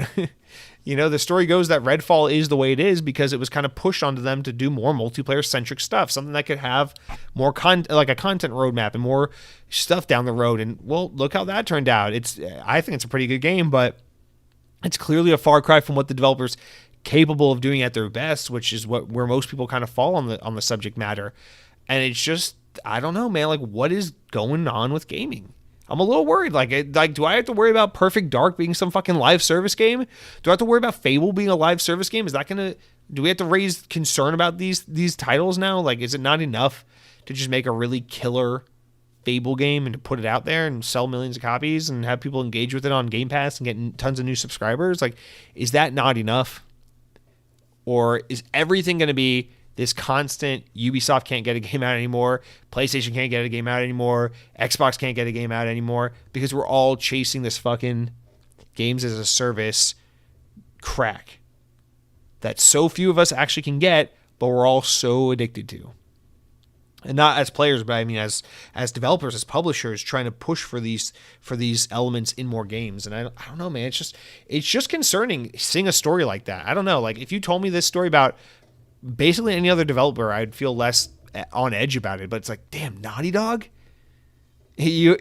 You know, the story goes that Redfall is the way it is because it was kind of pushed onto them to do more multiplayer-centric stuff, something that could have more like a content roadmap and more stuff down the road. And, well, look how that turned out. I think it's a pretty good game, but it's clearly a far cry from what the developers capable of doing at their best, which is where most people kind of fall on the subject matter. And it's just, I don't know, man, like what is going on with gaming? I'm a little worried. Like, do I have to worry about Perfect Dark being some fucking live service game? Do I have to worry about Fable being a live service game? Is that gonna? Do we have to raise concern about these titles now? Like, is it not enough to just make a really killer Fable game and to put it out there and sell millions of copies and have people engage with it on Game Pass and get tons of new subscribers? Like, is that not enough? Or is everything going to be this constant Ubisoft can't get a game out anymore, PlayStation can't get a game out anymore, Xbox can't get a game out anymore, because we're all chasing this fucking games as a service crack that so few of us actually can get, but we're all so addicted to? And not as players, but I mean as developers, as publishers, trying to push for these elements in more games. And I don't know, man. It's just concerning seeing a story like that. I don't know. Like, if you told me this story about basically any other developer, I'd feel less on edge about it. But it's like, damn, Naughty Dog. You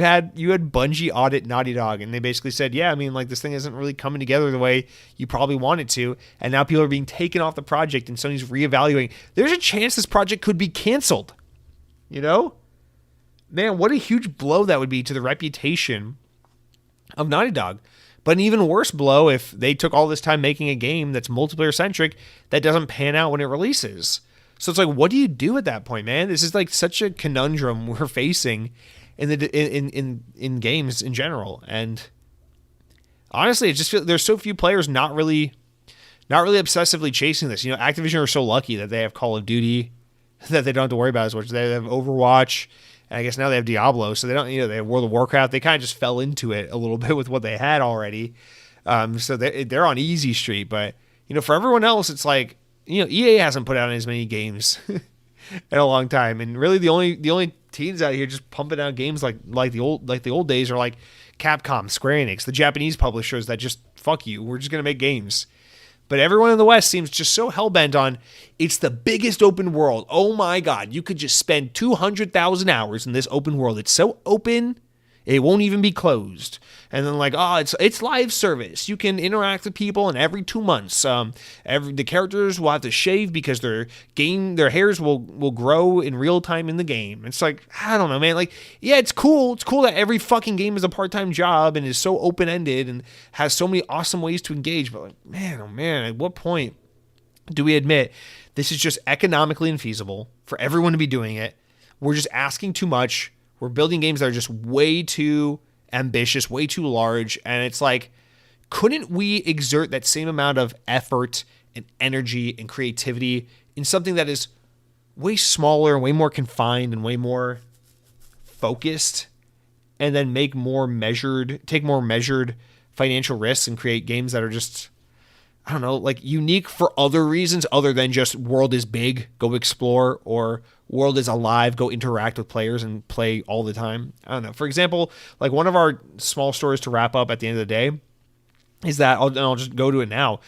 had Bungie audit Naughty Dog, and they basically said, yeah, I mean, like, this thing isn't really coming together the way you probably want it to, and now people are being taken off the project, and Sony's reevaluating. There's a chance this project could be canceled. You know? Man, what a huge blow that would be to the reputation of Naughty Dog. But an even worse blow if they took all this time making a game that's multiplayer-centric that doesn't pan out when it releases. So it's like, what do you do at that point, man? This is like such a conundrum we're facing in games in general. And honestly, it just feels there's so few players not really obsessively chasing this. You know, Activision are so lucky that they have Call of Duty that they don't have to worry about as much. They have Overwatch, and I guess now they have Diablo, so they don't, they have World of Warcraft. They kind of just fell into it a little bit with what they had already. So they're on easy street, but for everyone else, it's like, EA hasn't put out as many games in a long time, and really the only teams out here just pumping out games like the old days are like Capcom, Square Enix, the Japanese publishers that just fuck you. We're just gonna make games. But everyone in the West seems just so hell-bent on, it's the biggest open world. Oh my God, you could just spend 200,000 hours in this open world. It's so open, it won't even be closed. And then it's live service. You can interact with people, and every 2 months, the characters will have to shave because their hairs will grow in real time in the game. It's like, I don't know, man. Like, yeah, it's cool. It's cool that every fucking game is a part-time job and is so open-ended and has so many awesome ways to engage. But like, man, oh man, at what point do we admit this is just economically infeasible for everyone to be doing it? We're just asking too much. We're building games that are just way too ambitious, way too large, and it's like, couldn't we exert that same amount of effort and energy and creativity in something that is way smaller and way more confined and way more focused, and then take more measured financial risks and create games that are just, I don't know, like unique for other reasons other than just world is big, go explore, or world is alive, go interact with players and play all the time. I don't know. For example, like one of our small stories to wrap up at the end of the day is that, I'll just go to it now.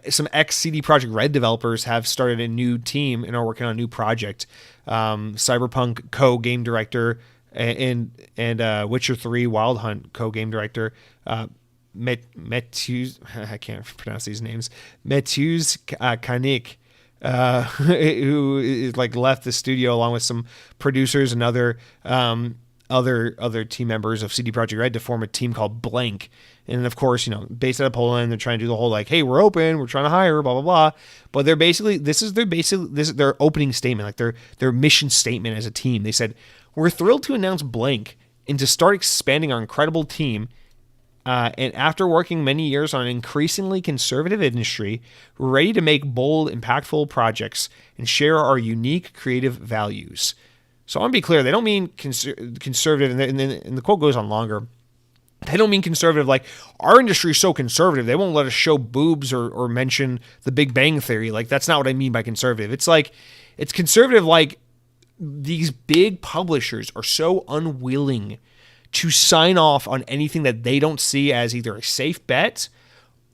Some ex-CD Projekt Red developers have started a new team and are working on a new project. Cyberpunk co-game director and Witcher 3 Wild Hunt co-game director, Matthews, I can't pronounce these names, Matthews Kanik, who is like left the studio along with some producers and other team members of CD Projekt Red to form a team called Blank. And of course, based out of Poland, they're trying to do the whole like, hey, we're open, we're trying to hire, blah blah blah. But this is their opening statement, like their mission statement as a team. They said, "We're thrilled to announce Blank and to start expanding our incredible team. And after working many years on an increasingly conservative industry, we're ready to make bold, impactful projects and share our unique creative values." So I want to be clear, they don't mean conservative, and the quote goes on longer. They don't mean conservative like, our industry is so conservative, they won't let us show boobs or mention the Big Bang Theory. Like, that's not what I mean by conservative. It's like, it's conservative like these big publishers are so unwilling to sign off on anything that they don't see as either a safe bet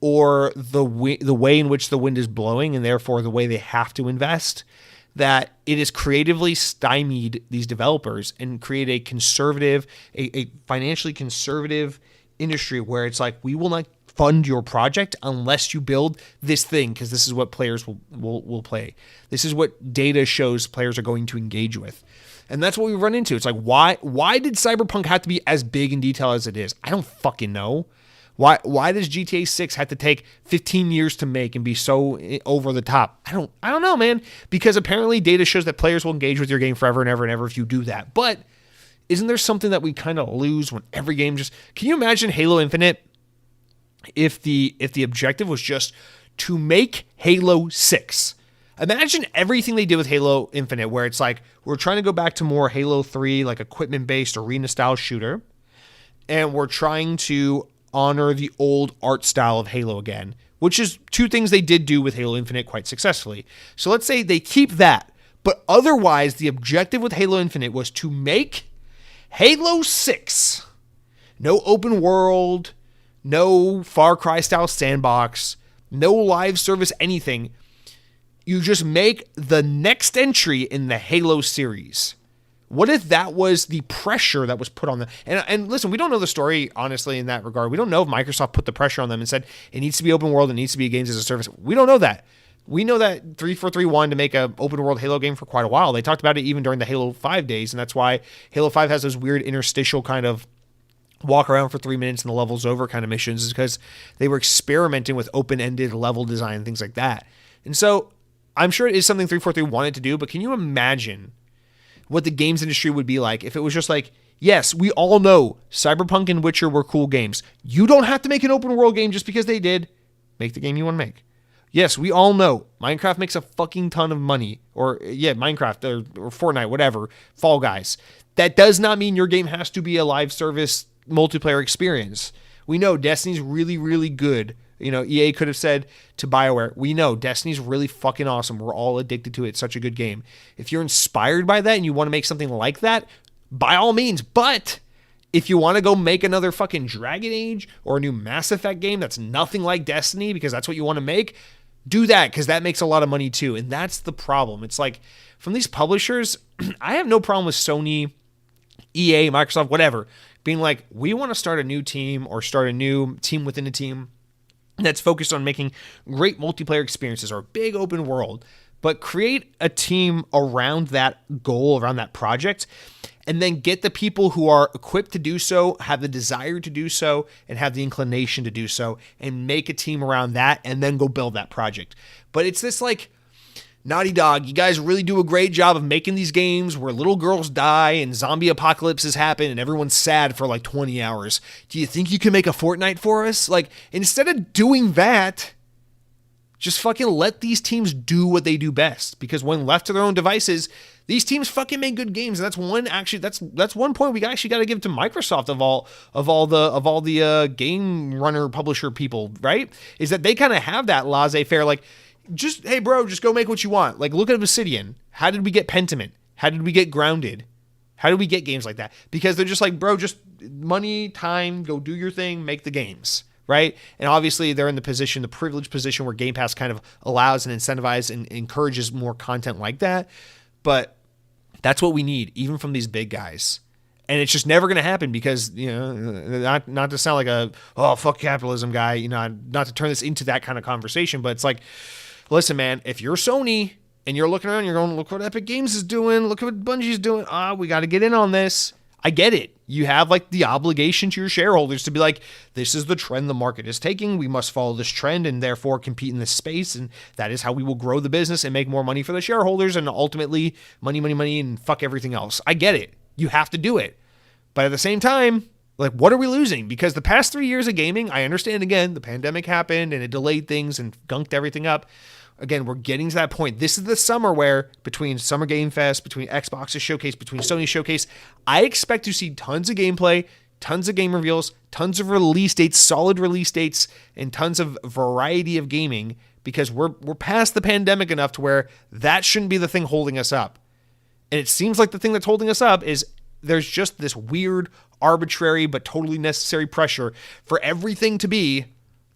or the way in which the wind is blowing, and therefore the way they have to invest, that it has creatively stymied these developers and create a financially conservative industry where it's like, we will not fund your project unless you build this thing, because this is what players will play. This is what data shows players are going to engage with. And that's what we run into. It's like, why did Cyberpunk have to be as big in detail as it is? I don't fucking know. Why does GTA 6 have to take 15 years to make and be so over the top? I don't know, man. Because apparently data shows that players will engage with your game forever and ever and ever if you do that. But isn't there something that we kind of lose when every game just... Can you imagine Halo Infinite if the objective was just to make Halo 6? Imagine everything they did with Halo Infinite, where it's like, we're trying to go back to more Halo 3, like equipment-based arena-style shooter, and we're trying to honor the old art style of Halo again, which is two things they did do with Halo Infinite quite successfully. So let's say they keep that, but otherwise the objective with Halo Infinite was to make Halo 6. No open world, no Far Cry-style sandbox, no live service anything. You just make the next entry in the Halo series. What if that was the pressure that was put on them? And listen, we don't know the story, honestly, in that regard. We don't know if Microsoft put the pressure on them and said, it needs to be open world, it needs to be games as a service. We don't know that. We know that 343 wanted to make an open world Halo game for quite a while. They talked about it even during the Halo 5 days, and that's why Halo 5 has those weird interstitial kind of walk around for 3 minutes and the level's over kind of missions, is because they were experimenting with open-ended level design and things like that. And so I'm sure it is something 343 wanted to do, but can you imagine what the games industry would be like if it was just like, yes, we all know Cyberpunk and Witcher were cool games. You don't have to make an open world game just because they did. Make the game you want to make. Yes, we all know Minecraft makes a fucking ton of money. Or, yeah, Minecraft or Fortnite, whatever, Fall Guys. That does not mean your game has to be a live service multiplayer experience. We know Destiny's really, really good. You know, EA could have said to BioWare, we know Destiny's really fucking awesome. We're all addicted to it. It's such a good game. If you're inspired by that and you want to make something like that, by all means. But if you want to go make another fucking Dragon Age or a new Mass Effect game that's nothing like Destiny because that's what you want to make, do that, because that makes a lot of money too. And that's the problem. It's like, from these publishers, I have no problem with Sony, EA, Microsoft, whatever, being like, we want to start a new team or start a new team within a team that's focused on making great multiplayer experiences or a big open world, but create a team around that goal, around that project, and then get the people who are equipped to do so, have the desire to do so, and have the inclination to do so, and make a team around that, and then go build that project. But it's this like, Naughty Dog, you guys really do a great job of making these games where little girls die and zombie apocalypses happen and everyone's sad for like 20 hours. Do you think you can make a Fortnite for us? Like, instead of doing that, just fucking let these teams do what they do best. Because when left to their own devices, these teams fucking make good games. And that's one point we actually got to give to Microsoft of all the game runner publisher people, right? Is that they kind of have that laissez-faire, like, just, hey, bro, just go make what you want. Like, look at Obsidian. How did we get Pentiment? How did we get Grounded? How did we get games like that? Because they're just like, bro, just money, time, go do your thing, make the games, right? And obviously they're in the privileged position where Game Pass kind of allows and incentivizes and encourages more content like that. But that's what we need, even from these big guys. And it's just never going to happen because, you know, not to sound like fuck capitalism guy, you know, not to turn this into that kind of conversation, but it's like, listen, man, if you're Sony and you're looking around, you're going, look what Epic Games is doing. Look what Bungie's doing. We got to get in on this. I get it. You have like the obligation to your shareholders to be like, this is the trend the market is taking. We must follow this trend and therefore compete in this space. And that is how we will grow the business and make more money for the shareholders and ultimately money, and fuck everything else. I get it. You have to do it. But at the same time, like, what are we losing? Because the past 3 years of gaming, I understand, again, the pandemic happened and it delayed things and gunked everything up. Again, we're getting to that point. This is the summer where, between Summer Game Fest, between Xbox's showcase, between Sony's showcase, I expect to see tons of gameplay, tons of game reveals, tons of release dates, solid release dates, and tons of variety of gaming, because we're past the pandemic enough to where that shouldn't be the thing holding us up. And it seems like the thing that's holding us up is there's just this weird, arbitrary, but totally necessary pressure for everything to be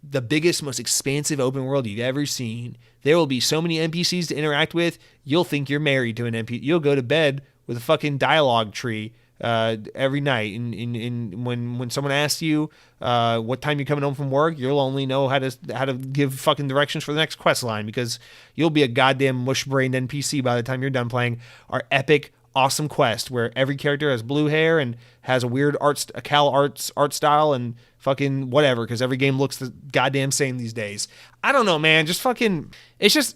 the biggest, most expansive open world you've ever seen. There will be so many NPCs to interact with, you'll think you're married to an NPC. You'll go to bed with a fucking dialogue tree every night. And when someone asks you what time you're coming home from work, you'll only know how to give fucking directions for the next quest line, because you'll be a goddamn mush-brained NPC by the time you're done playing our epic, awesome quest where every character has blue hair and has a weird a Cal art style and fucking whatever, because every game looks the goddamn same these days. I don't know, man. Just fucking, it's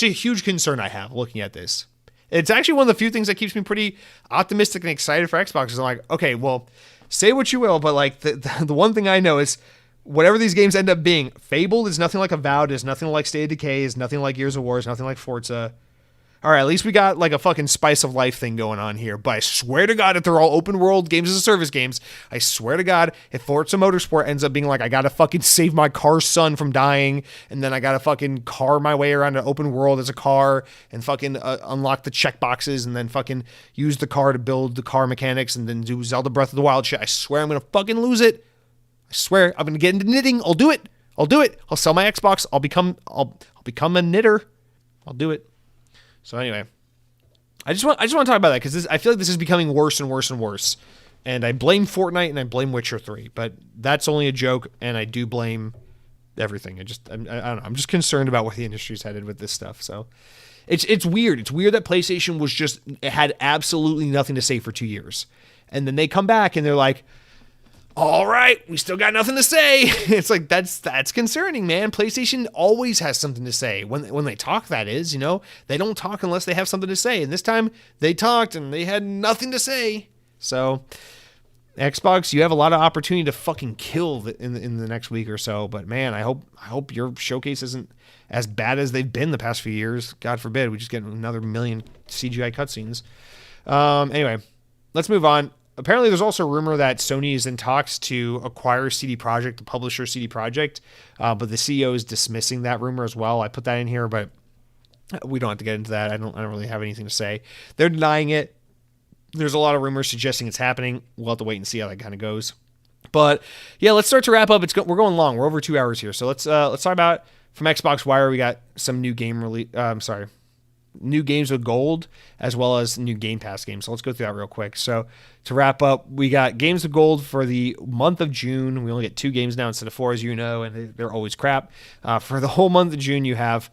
a huge concern I have looking at this. It's actually one of the few things that keeps me pretty optimistic and excited for Xbox. Is I'm like, okay, well, say what you will, but like the one thing I know is whatever these games end up being, Fable is nothing like Avowed, is nothing like State of Decay, is nothing like Gears of War, is nothing like Forza. All right, at least we got like a fucking spice of life thing going on here. But I swear to God, if they're all open world games as a service games, I swear to God, if Forza Motorsport ends up being like, I gotta fucking save my car's son from dying, and then I gotta fucking car my way around an open world as a car, and fucking unlock the checkboxes, and then fucking use the car to build the car mechanics, and then do Zelda Breath of the Wild shit, I swear I'm gonna fucking lose it. I swear I'm gonna get into knitting. I'll do it. I'll sell my Xbox. I'll become a knitter. I'll do it. So anyway, I just want to talk about that because I feel like this is becoming worse and worse and worse. And I blame Fortnite and I blame Witcher 3, but that's only a joke, and I do blame everything. I don't know. I'm just concerned about where the industry's headed with this stuff. So it's weird. It's weird that PlayStation had absolutely nothing to say for 2 years. And then they come back and they're like, all right, we still got nothing to say. It's like, that's concerning, man. PlayStation always has something to say. When they talk, that is, you know, they don't talk unless they have something to say. And this time they talked and they had nothing to say. So Xbox, you have a lot of opportunity to fucking kill in the next week or so. But man, I hope your showcase isn't as bad as they've been the past few years. God forbid we just get another million CGI cutscenes. Anyway, let's move on. Apparently, there's also a rumor that Sony is in talks to acquire CD Projekt, the publisher CD Projekt, but the CEO is dismissing that rumor as well. I put that in here, but we don't have to get into that. I don't really have anything to say. They're denying it. There's a lot of rumors suggesting it's happening. We'll have to wait and see how that kind of goes. But yeah, let's start to wrap up. We're going long. We're over 2 hours here, so let's talk about from Xbox Wire. We got some new new games with gold, as well as new Game Pass games. So let's go through that real quick. So to wrap up, we got games with gold for the month of June. We only get 2 games now instead of 4, as you know, and they're always crap. For the whole month of June, you have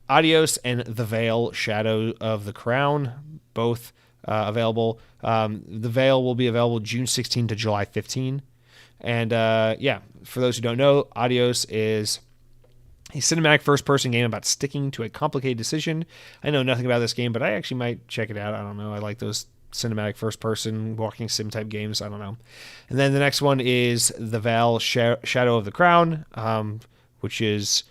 Adios and The Veil, Shadow of the Crown, both available. The Veil will be available June 16 to July 15. And yeah, for those who don't know, Adios is a cinematic first-person game about sticking to a complicated decision. I know nothing about this game, but I actually might check it out. I don't know. I like those cinematic first-person walking sim type games. I don't know. And then the next one is The Veil, Shadow of the Crown, which is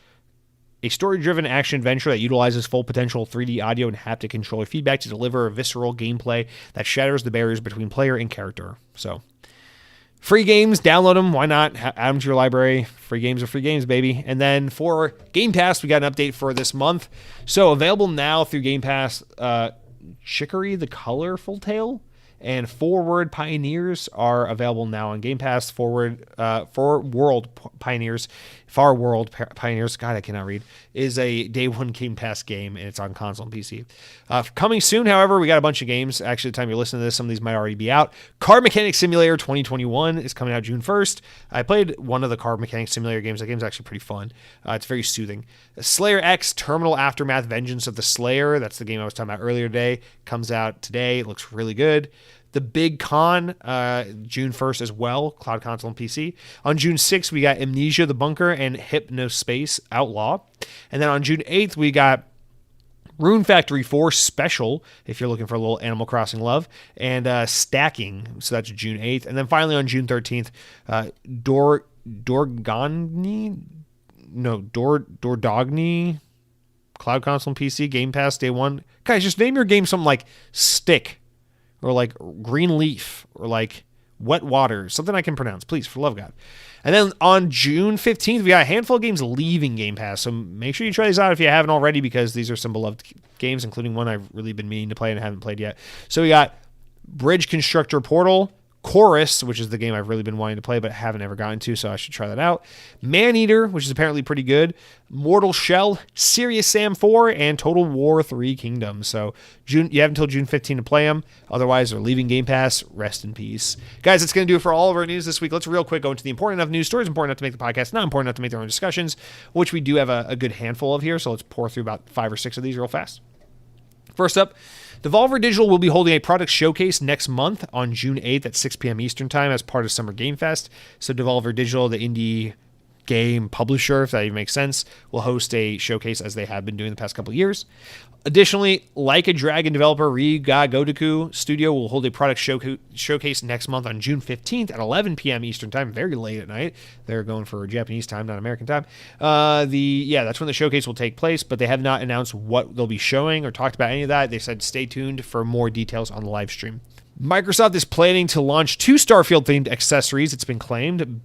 a story-driven action adventure that utilizes full potential 3D audio and haptic controller feedback to deliver a visceral gameplay that shatters the barriers between player and character. So, free games, download them. Why not? Add them to your library. Free games are free games, baby. And then for Game Pass, we got an update for this month. So, available now through Game Pass, Chicory the Colorful Tale and Forward Pioneers are available now on Game Pass. For World Pioneers, Far World Pioneers, God, I cannot read, is a day one Game Pass game, and it's on console and PC. Coming soon, however, we got a bunch of games. Actually, the time you're listening to this, some of these might already be out. Car Mechanic Simulator 2021 is coming out June 1st. I played one of the Car Mechanic Simulator games. That game's actually pretty fun. It's very soothing. Slayer X Terminal Aftermath Vengeance of the Slayer, that's the game I was talking about earlier today, comes out today. It looks really good. The Big Con, June 1st as well, cloud console and PC. On June 6th, we got Amnesia the Bunker and Hypnospace Outlaw. And then on June 8th, we got Rune Factory 4 Special, if you're looking for a little Animal Crossing love, and Stacking, so that's June 8th. And then finally on June 13th, Dordogni, cloud console and PC, Game Pass, day one. Guys, just name your game something like Stick, or like Green Leaf, or like Wet Water, something I can pronounce, please, for love of God. And then on June 15th, we got a handful of games leaving Game Pass, so make sure you try these out if you haven't already, because these are some beloved games, including one I've really been meaning to play and haven't played yet. So we got Bridge Constructor Portal, Chorus, which is the game I've really been wanting to play but haven't ever gotten to, so I should try that out. Maneater, which is apparently pretty good. Mortal Shell, Serious Sam 4, and Total War 3 Kingdoms. So you have until June 15 to play them. Otherwise, they're leaving Game Pass. Rest in peace. Guys, that's going to do it for all of our news this week. Let's real quick go into the important enough news stories, important enough to make the podcast, not important enough to make their own discussions, which we do have a good handful of here, so let's pour through about 5 or 6 of these real fast. First up, Devolver Digital will be holding a product showcase next month on June 8th at 6 p.m. Eastern Time as part of Summer Game Fest. So Devolver Digital, the indie game publisher, if that even makes sense, will host a showcase as they have been doing the past couple of years. Additionally, Like a Dragon developer Riga Gotoku Studio will hold a product showcase next month on June 15th at 11 p.m. Eastern Time, very late at night. They're going for Japanese time, not American time. That's when the showcase will take place, but they have not announced what they'll be showing or talked about any of that. They said stay tuned for more details on the live stream. Microsoft is planning to launch 2 Starfield-themed accessories, it's been claimed.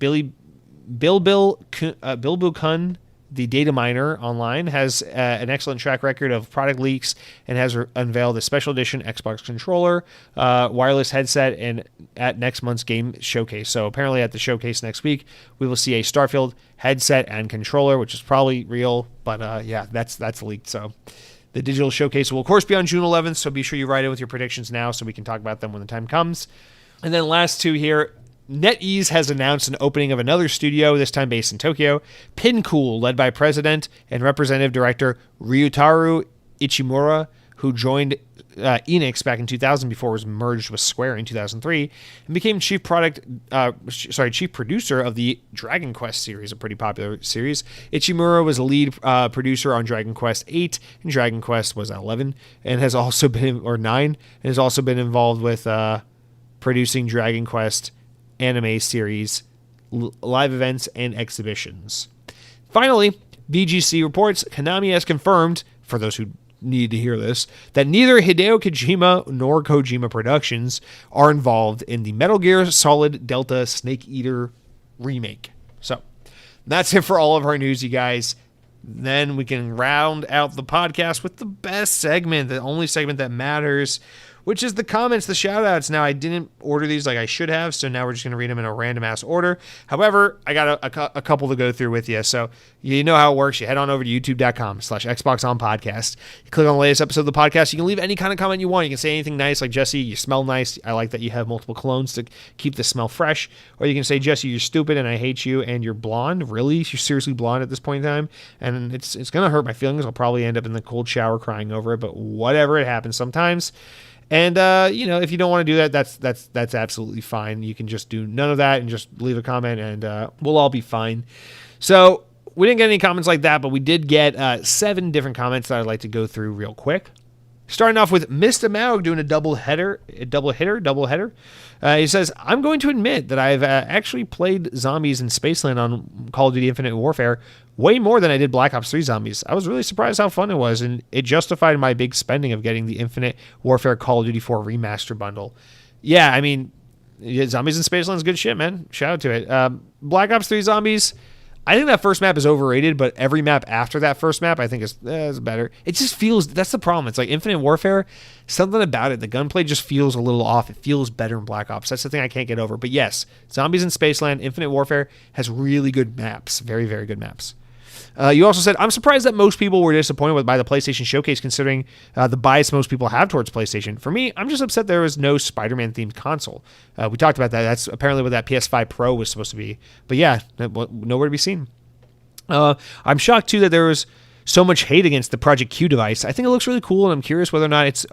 Bilbukun, the data miner online, has an excellent track record of product leaks and has unveiled a special edition Xbox controller, wireless headset, and at next month's game showcase. So apparently at the showcase next week, we will see a Starfield headset and controller, which is probably real, but that's leaked. So the digital showcase will of course be on June 11th, so be sure you write in with your predictions now so we can talk about them when the time comes. And then last 2 here, NetEase has announced an opening of another studio, this time based in Tokyo. Pincool, led by President and Representative Director Ryutaru Ichimura, who joined Enix back in 2000 before it was merged with Square in 2003, and became chief producer of the Dragon Quest series, a pretty popular series. Ichimura was a lead producer on Dragon Quest 8, and Dragon Quest was 11, and has also been, or 9, and has also been involved with producing Dragon Quest anime series, live events, and exhibitions. Finally, VGC reports Konami has confirmed, for those who need to hear this, that neither Hideo Kojima nor Kojima Productions are involved in the Metal Gear Solid Delta Snake Eater remake. So that's it for all of our news, you guys. Then we can round out the podcast with the best segment, the only segment that matters, which is the comments, the shout-outs. Now, I didn't order these like I should have, so now we're just going to read them in a random-ass order. However, I got a couple to go through with you, so you know how it works. You head on over to youtube.com/XboxOnPodcast. You click on the latest episode of the podcast. You can leave any kind of comment you want. You can say anything nice, like, Jesse, you smell nice. I like that you have multiple colognes to keep the smell fresh. Or you can say, Jesse, you're stupid and I hate you and you're blonde. Really? You're seriously blonde at this point in time? And it's going to hurt my feelings. I'll probably end up in the cold shower crying over it, but whatever, it happens sometimes. And, if you don't want to do that, that's absolutely fine. You can just do none of that and just leave a comment and we'll all be fine. So we didn't get any comments like that, but we did get 7 different comments that I'd like to go through real quick. Starting off with Mr. Maug doing a double hitter. He says, I'm going to admit that I've actually played Zombies in Spaceland on Call of Duty Infinite Warfare way more than I did Black Ops 3 Zombies. I was really surprised how fun it was, and it justified my big spending of getting the Infinite Warfare Call of Duty 4 Remaster bundle. Yeah, I mean, Zombies in Spaceland is good shit, man. Shout out to it. Black Ops 3 Zombies, I think that first map is overrated, but every map after that first map I think is better. It just feels, that's the problem. It's like Infinite Warfare, something about it, the gunplay just feels a little off. It feels better in Black Ops. That's the thing I can't get over. But yes, Zombies in Spaceland, Infinite Warfare has really good maps. Very, very good maps. You also said, I'm surprised that most people were disappointed by the PlayStation Showcase considering the bias most people have towards PlayStation. For me, I'm just upset there was no Spider-Man themed console. We talked about that. That's apparently what that PS5 Pro was supposed to be. But yeah, nowhere to be seen. I'm shocked too that there was so much hate against the Project Q device. I think it looks really cool, and I'm curious whether or not it's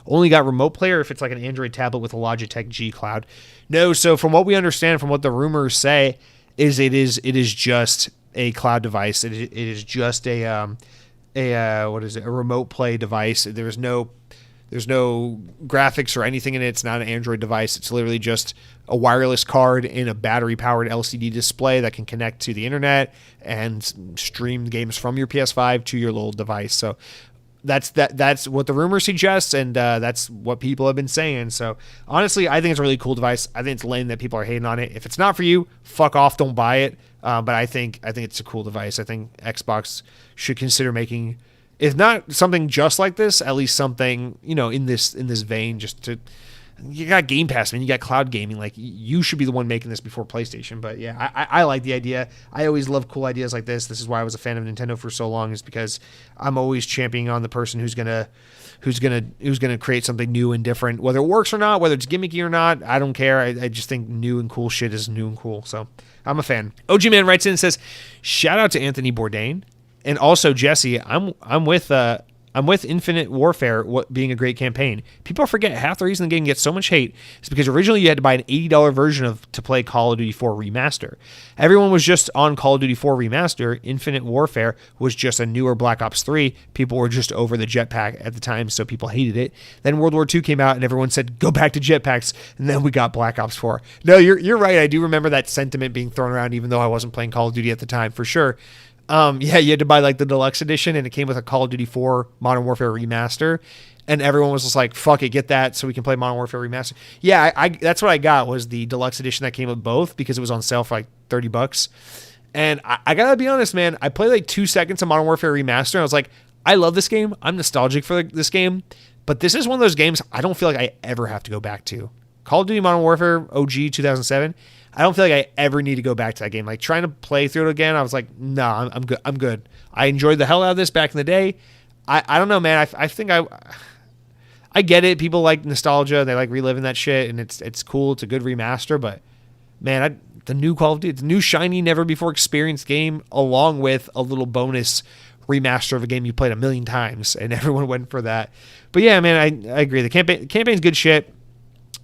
only got remote play or if it's like an Android tablet with a Logitech G Cloud. No, so from what we understand, from what the rumors say, is it is just a cloud device. It is just a remote play device. There's no graphics or anything in it. It's not an Android device. It's literally just a wireless card in a battery-powered LCD display that can connect to the internet and stream games from your PS5 to your little device. So that's what the rumor suggests, and that's what people have been saying. So honestly, I think it's a really cool device. I think it's lame that people are hating on it. If it's not for you, fuck off, don't buy it. But I think it's a cool device. I think Xbox should consider making, if not something just like this, at least something, in this vein. Just to, you got Game Pass, man. You got cloud gaming. Like, you should be the one making this before PlayStation. But yeah, I like the idea. I always love cool ideas like this. This is why I was a fan of Nintendo for so long, is because I'm always championing on the person who's gonna create something new and different, whether it works or not, whether it's gimmicky or not. I don't care. I just think new and cool shit is new and cool. So I'm a fan. OG Man writes in and says, shout out to Anthony Bourdain. And also, Jesse, I'm with Infinite Warfare being a great campaign. People forget half the reason the game gets so much hate is because originally you had to buy an $80 version to play Call of Duty 4 Remaster. Everyone was just on Call of Duty 4 Remaster. Infinite Warfare was just a newer Black Ops 3. People were just over the jetpack at the time, so people hated it. Then World War II came out, and everyone said, go back to jetpacks, and then we got Black Ops 4. No, you're right. I do remember that sentiment being thrown around, even though I wasn't playing Call of Duty at the time, for sure. Yeah, you had to buy like the deluxe edition, and it came with a Call of Duty 4 Modern Warfare Remaster, and everyone was just like, fuck it, get that so we can play Modern Warfare Remaster. Yeah, I that's what I got, was the deluxe edition that came with both, because it was on sale for like $30. And I gotta be honest, man, I played like 2 seconds of Modern Warfare Remaster, and I was like, I love this game. I'm nostalgic for this game, but this is one of those games I don't feel like I ever have to go back to. Call of Duty Modern Warfare OG 2007, I don't feel like I ever need to go back to that game. Like, trying to play through it again, I was like, nah, I'm good. I'm good. I enjoyed the hell out of this back in the day. I don't know, man. I think I get it. People like nostalgia. They like reliving that shit, and it's cool. It's a good remaster, but man, the new Call of Duty, the new shiny, never before experienced game, along with a little bonus remaster of a game you played 1,000,000 times, and everyone went for that. But yeah, man, I agree. The campaign's good shit.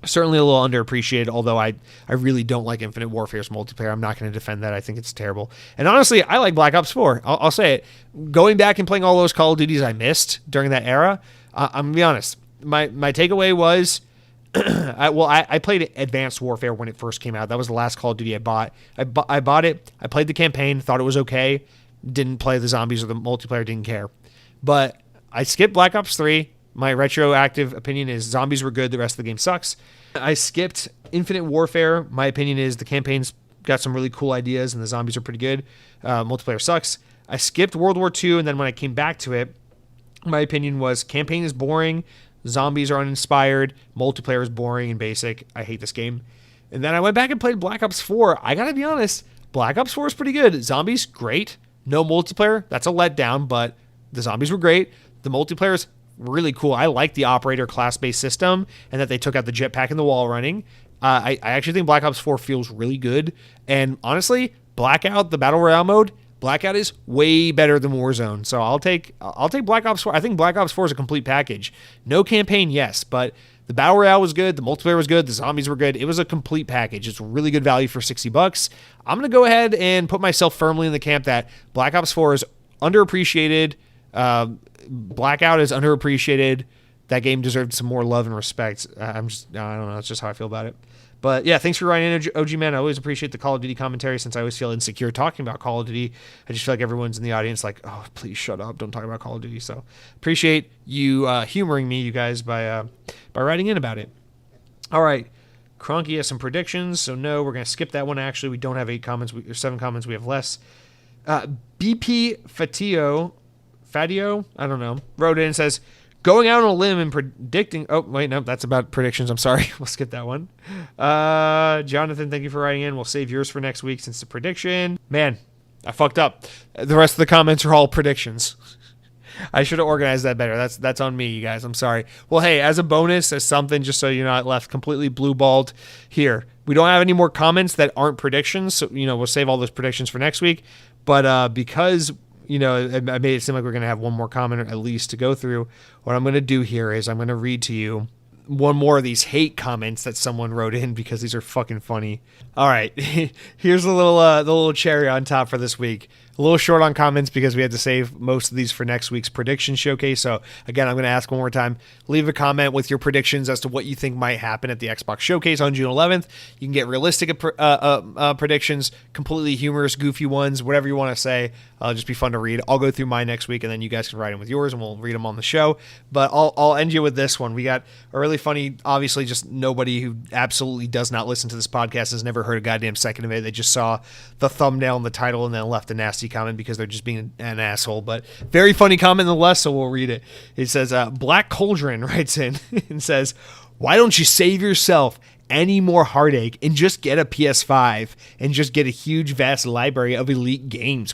Certainly a little underappreciated, although I really don't like Infinite Warfare's multiplayer. I'm not going to defend that. I think it's terrible. And honestly, I like Black Ops 4. I'll say it. Going back and playing all those Call of Duties I missed during that era, I'm going to be honest. My takeaway was, I played Advanced Warfare when it first came out. That was the last Call of Duty I bought. I bought it. I played the campaign, thought it was okay. Didn't play the zombies or the multiplayer, didn't care. But I skipped Black Ops 3. My retroactive opinion is zombies were good, the rest of the game sucks. I skipped Infinite Warfare. My opinion is the campaign's got some really cool ideas and the zombies are pretty good. Multiplayer sucks. I skipped World War II, and then when I came back to it, my opinion was campaign is boring, zombies are uninspired, multiplayer is boring and basic. I hate this game. And then I went back and played Black Ops 4. I gotta be honest, Black Ops 4 is pretty good. Zombies, great. No multiplayer, that's a letdown, but the zombies were great. The multiplayer is really cool. I like the operator class-based system and that they took out the jetpack and the wall running. I actually think Black Ops 4 feels really good. And honestly, Blackout, the Battle Royale mode, Blackout is way better than Warzone. So I'll take Black Ops 4. I think Black Ops 4 is a complete package. No campaign, yes, but the Battle Royale was good, the multiplayer was good, the zombies were good. It was a complete package. It's really good value for $60. I'm going to go ahead and put myself firmly in the camp that Black Ops 4 is underappreciated. Blackout is underappreciated. That game deserved some more love and respect. I don't know. That's just how I feel about it. But yeah, thanks for writing in, OG Man. I always appreciate the Call of Duty commentary since I always feel insecure talking about Call of Duty. I just feel like everyone's in the audience like, oh, please shut up. Don't talk about Call of Duty. So appreciate you humoring me, you guys, by writing in about it. All right. Cronky has some predictions. So no, we're going to skip that one. Actually, we don't have 8 comments or 7 comments. We have less. BP Fatio, I don't know, wrote in and says, going out on a limb and predicting... Oh, wait, no, that's about predictions. I'm sorry. We'll skip that one. Jonathan, thank you for writing in. We'll save yours for next week since the prediction. Man, I fucked up. The rest of the comments are all predictions. I should have organized that better. That's on me, you guys. I'm sorry. Well, hey, as a bonus, as something, just so you're not left completely blue-balled here, we don't have any more comments that aren't predictions, so, we'll save all those predictions for next week. But because... I made it seem like we're going to have one more comment at least to go through. What I'm going to do here is I'm going to read to you one more of these hate comments that someone wrote in because these are fucking funny. All right, here's the little cherry on top for this week. A little short on comments because we had to save most of these for next week's prediction showcase. So again, I'm going to ask one more time. Leave a comment with your predictions as to what you think might happen at the Xbox Showcase on June 11th. You can get realistic predictions, completely humorous, goofy ones, whatever you want to say. It'll just be fun to read. I'll go through mine next week, and then you guys can write in with yours, and we'll read them on the show. But I'll end you with this one. We got a really funny, obviously just nobody who absolutely does not listen to this podcast has never heard a goddamn second of it. They just saw the thumbnail and the title and then left a nasty comment because they're just being an asshole. But very funny comment nonetheless, so we'll read it. It says, Black Cauldron writes in and says, why don't you save yourself any more heartache and just get a PS5 and just get a huge vast library of elite games, ?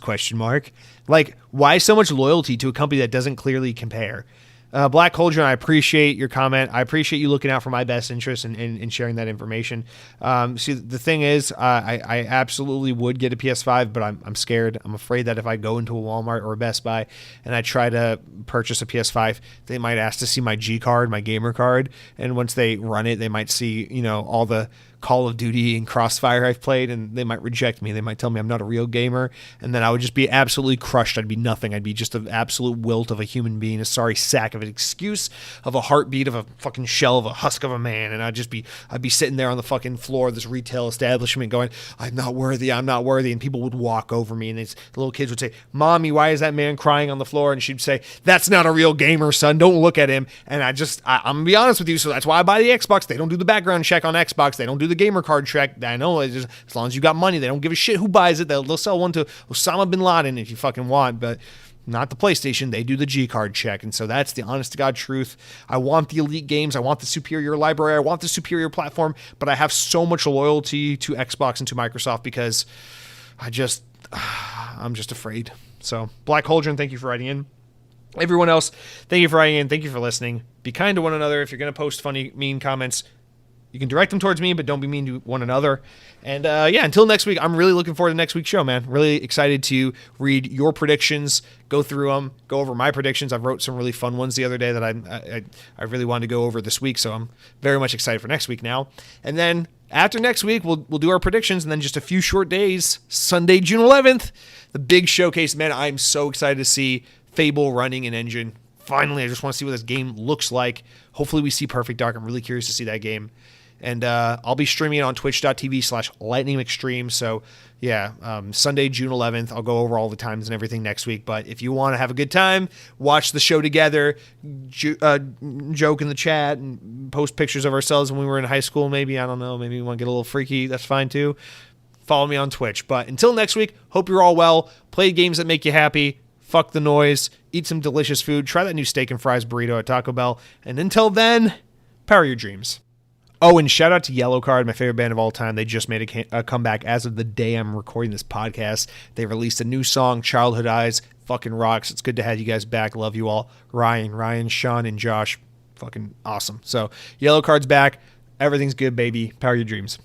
Like, why so much loyalty to a company that doesn't clearly compare? Black Cauldron, I appreciate your comment. I appreciate you looking out for my best interest and sharing that information. See, the thing is, I absolutely would get a PS5, but I'm scared. I'm afraid that if I go into a Walmart or a Best Buy and I try to purchase a PS5, they might ask to see my G card, my gamer card, and once they run it, they might see, all the Call of Duty and Crossfire I've played, and they might reject me. They might tell me I'm not a real gamer, and then I would just be absolutely crushed. I'd be nothing. I'd be just an absolute wilt of a human being, a sorry sack of an excuse, of a heartbeat, of a fucking shell, of a husk of a man, and I'd be sitting there on the fucking floor of this retail establishment going, I'm not worthy, and people would walk over me, and the little kids would say, Mommy, why is that man crying on the floor? And she'd say, that's not a real gamer, son. Don't look at him. And I'm going to be honest with you, so that's why I buy the Xbox. They don't do the background check on Xbox. They don't do the gamer card check. I know, it's just, as long as you got money, they don't give a shit who buys it. They'll sell one to Osama bin Laden if you fucking want, but not the PlayStation. They do the G card check, and so that's the honest to God truth. I want the elite games. I want the superior library. I want the superior platform, but I have so much loyalty to Xbox and to Microsoft because I'm just afraid. So Black Cauldron, thank you for writing in. Everyone else, thank you for writing in. Thank you for listening. Be kind to one another. If you're going to post funny, mean comments, you can direct them towards me, but don't be mean to one another. And until next week, I'm really looking forward to next week's show, man. Really excited to read your predictions, go through them, go over my predictions. I wrote some really fun ones the other day that I really wanted to go over this week, so I'm very much excited for next week now. And then after next week, we'll do our predictions, and then just a few short days, Sunday, June 11th, the big showcase. Man, I'm so excited to see Fable running an engine finally, I just want to see what this game looks like. Hopefully we see Perfect Dark. I'm really curious to see that game. And I'll be streaming it on twitch.tv/lightningmcstream. So, yeah, Sunday, June 11th. I'll go over all the times and everything next week. But if you want to have a good time, watch the show together, joke in the chat, and post pictures of ourselves when we were in high school, maybe. I don't know. Maybe we want to get a little freaky. That's fine, too. Follow me on Twitch. But until next week, hope you're all well. Play games that make you happy. Fuck the noise. Eat some delicious food. Try that new steak and fries burrito at Taco Bell. And until then, power your dreams. Oh, and shout out to Yellowcard, my favorite band of all time. They just made a comeback as of the day I'm recording this podcast. They released a new song, Childhood Eyes. Fucking rocks. It's good to have you guys back. Love you all. Ryan, Sean, and Josh. Fucking awesome. So, Yellowcard's back. Everything's good, baby. Power your dreams.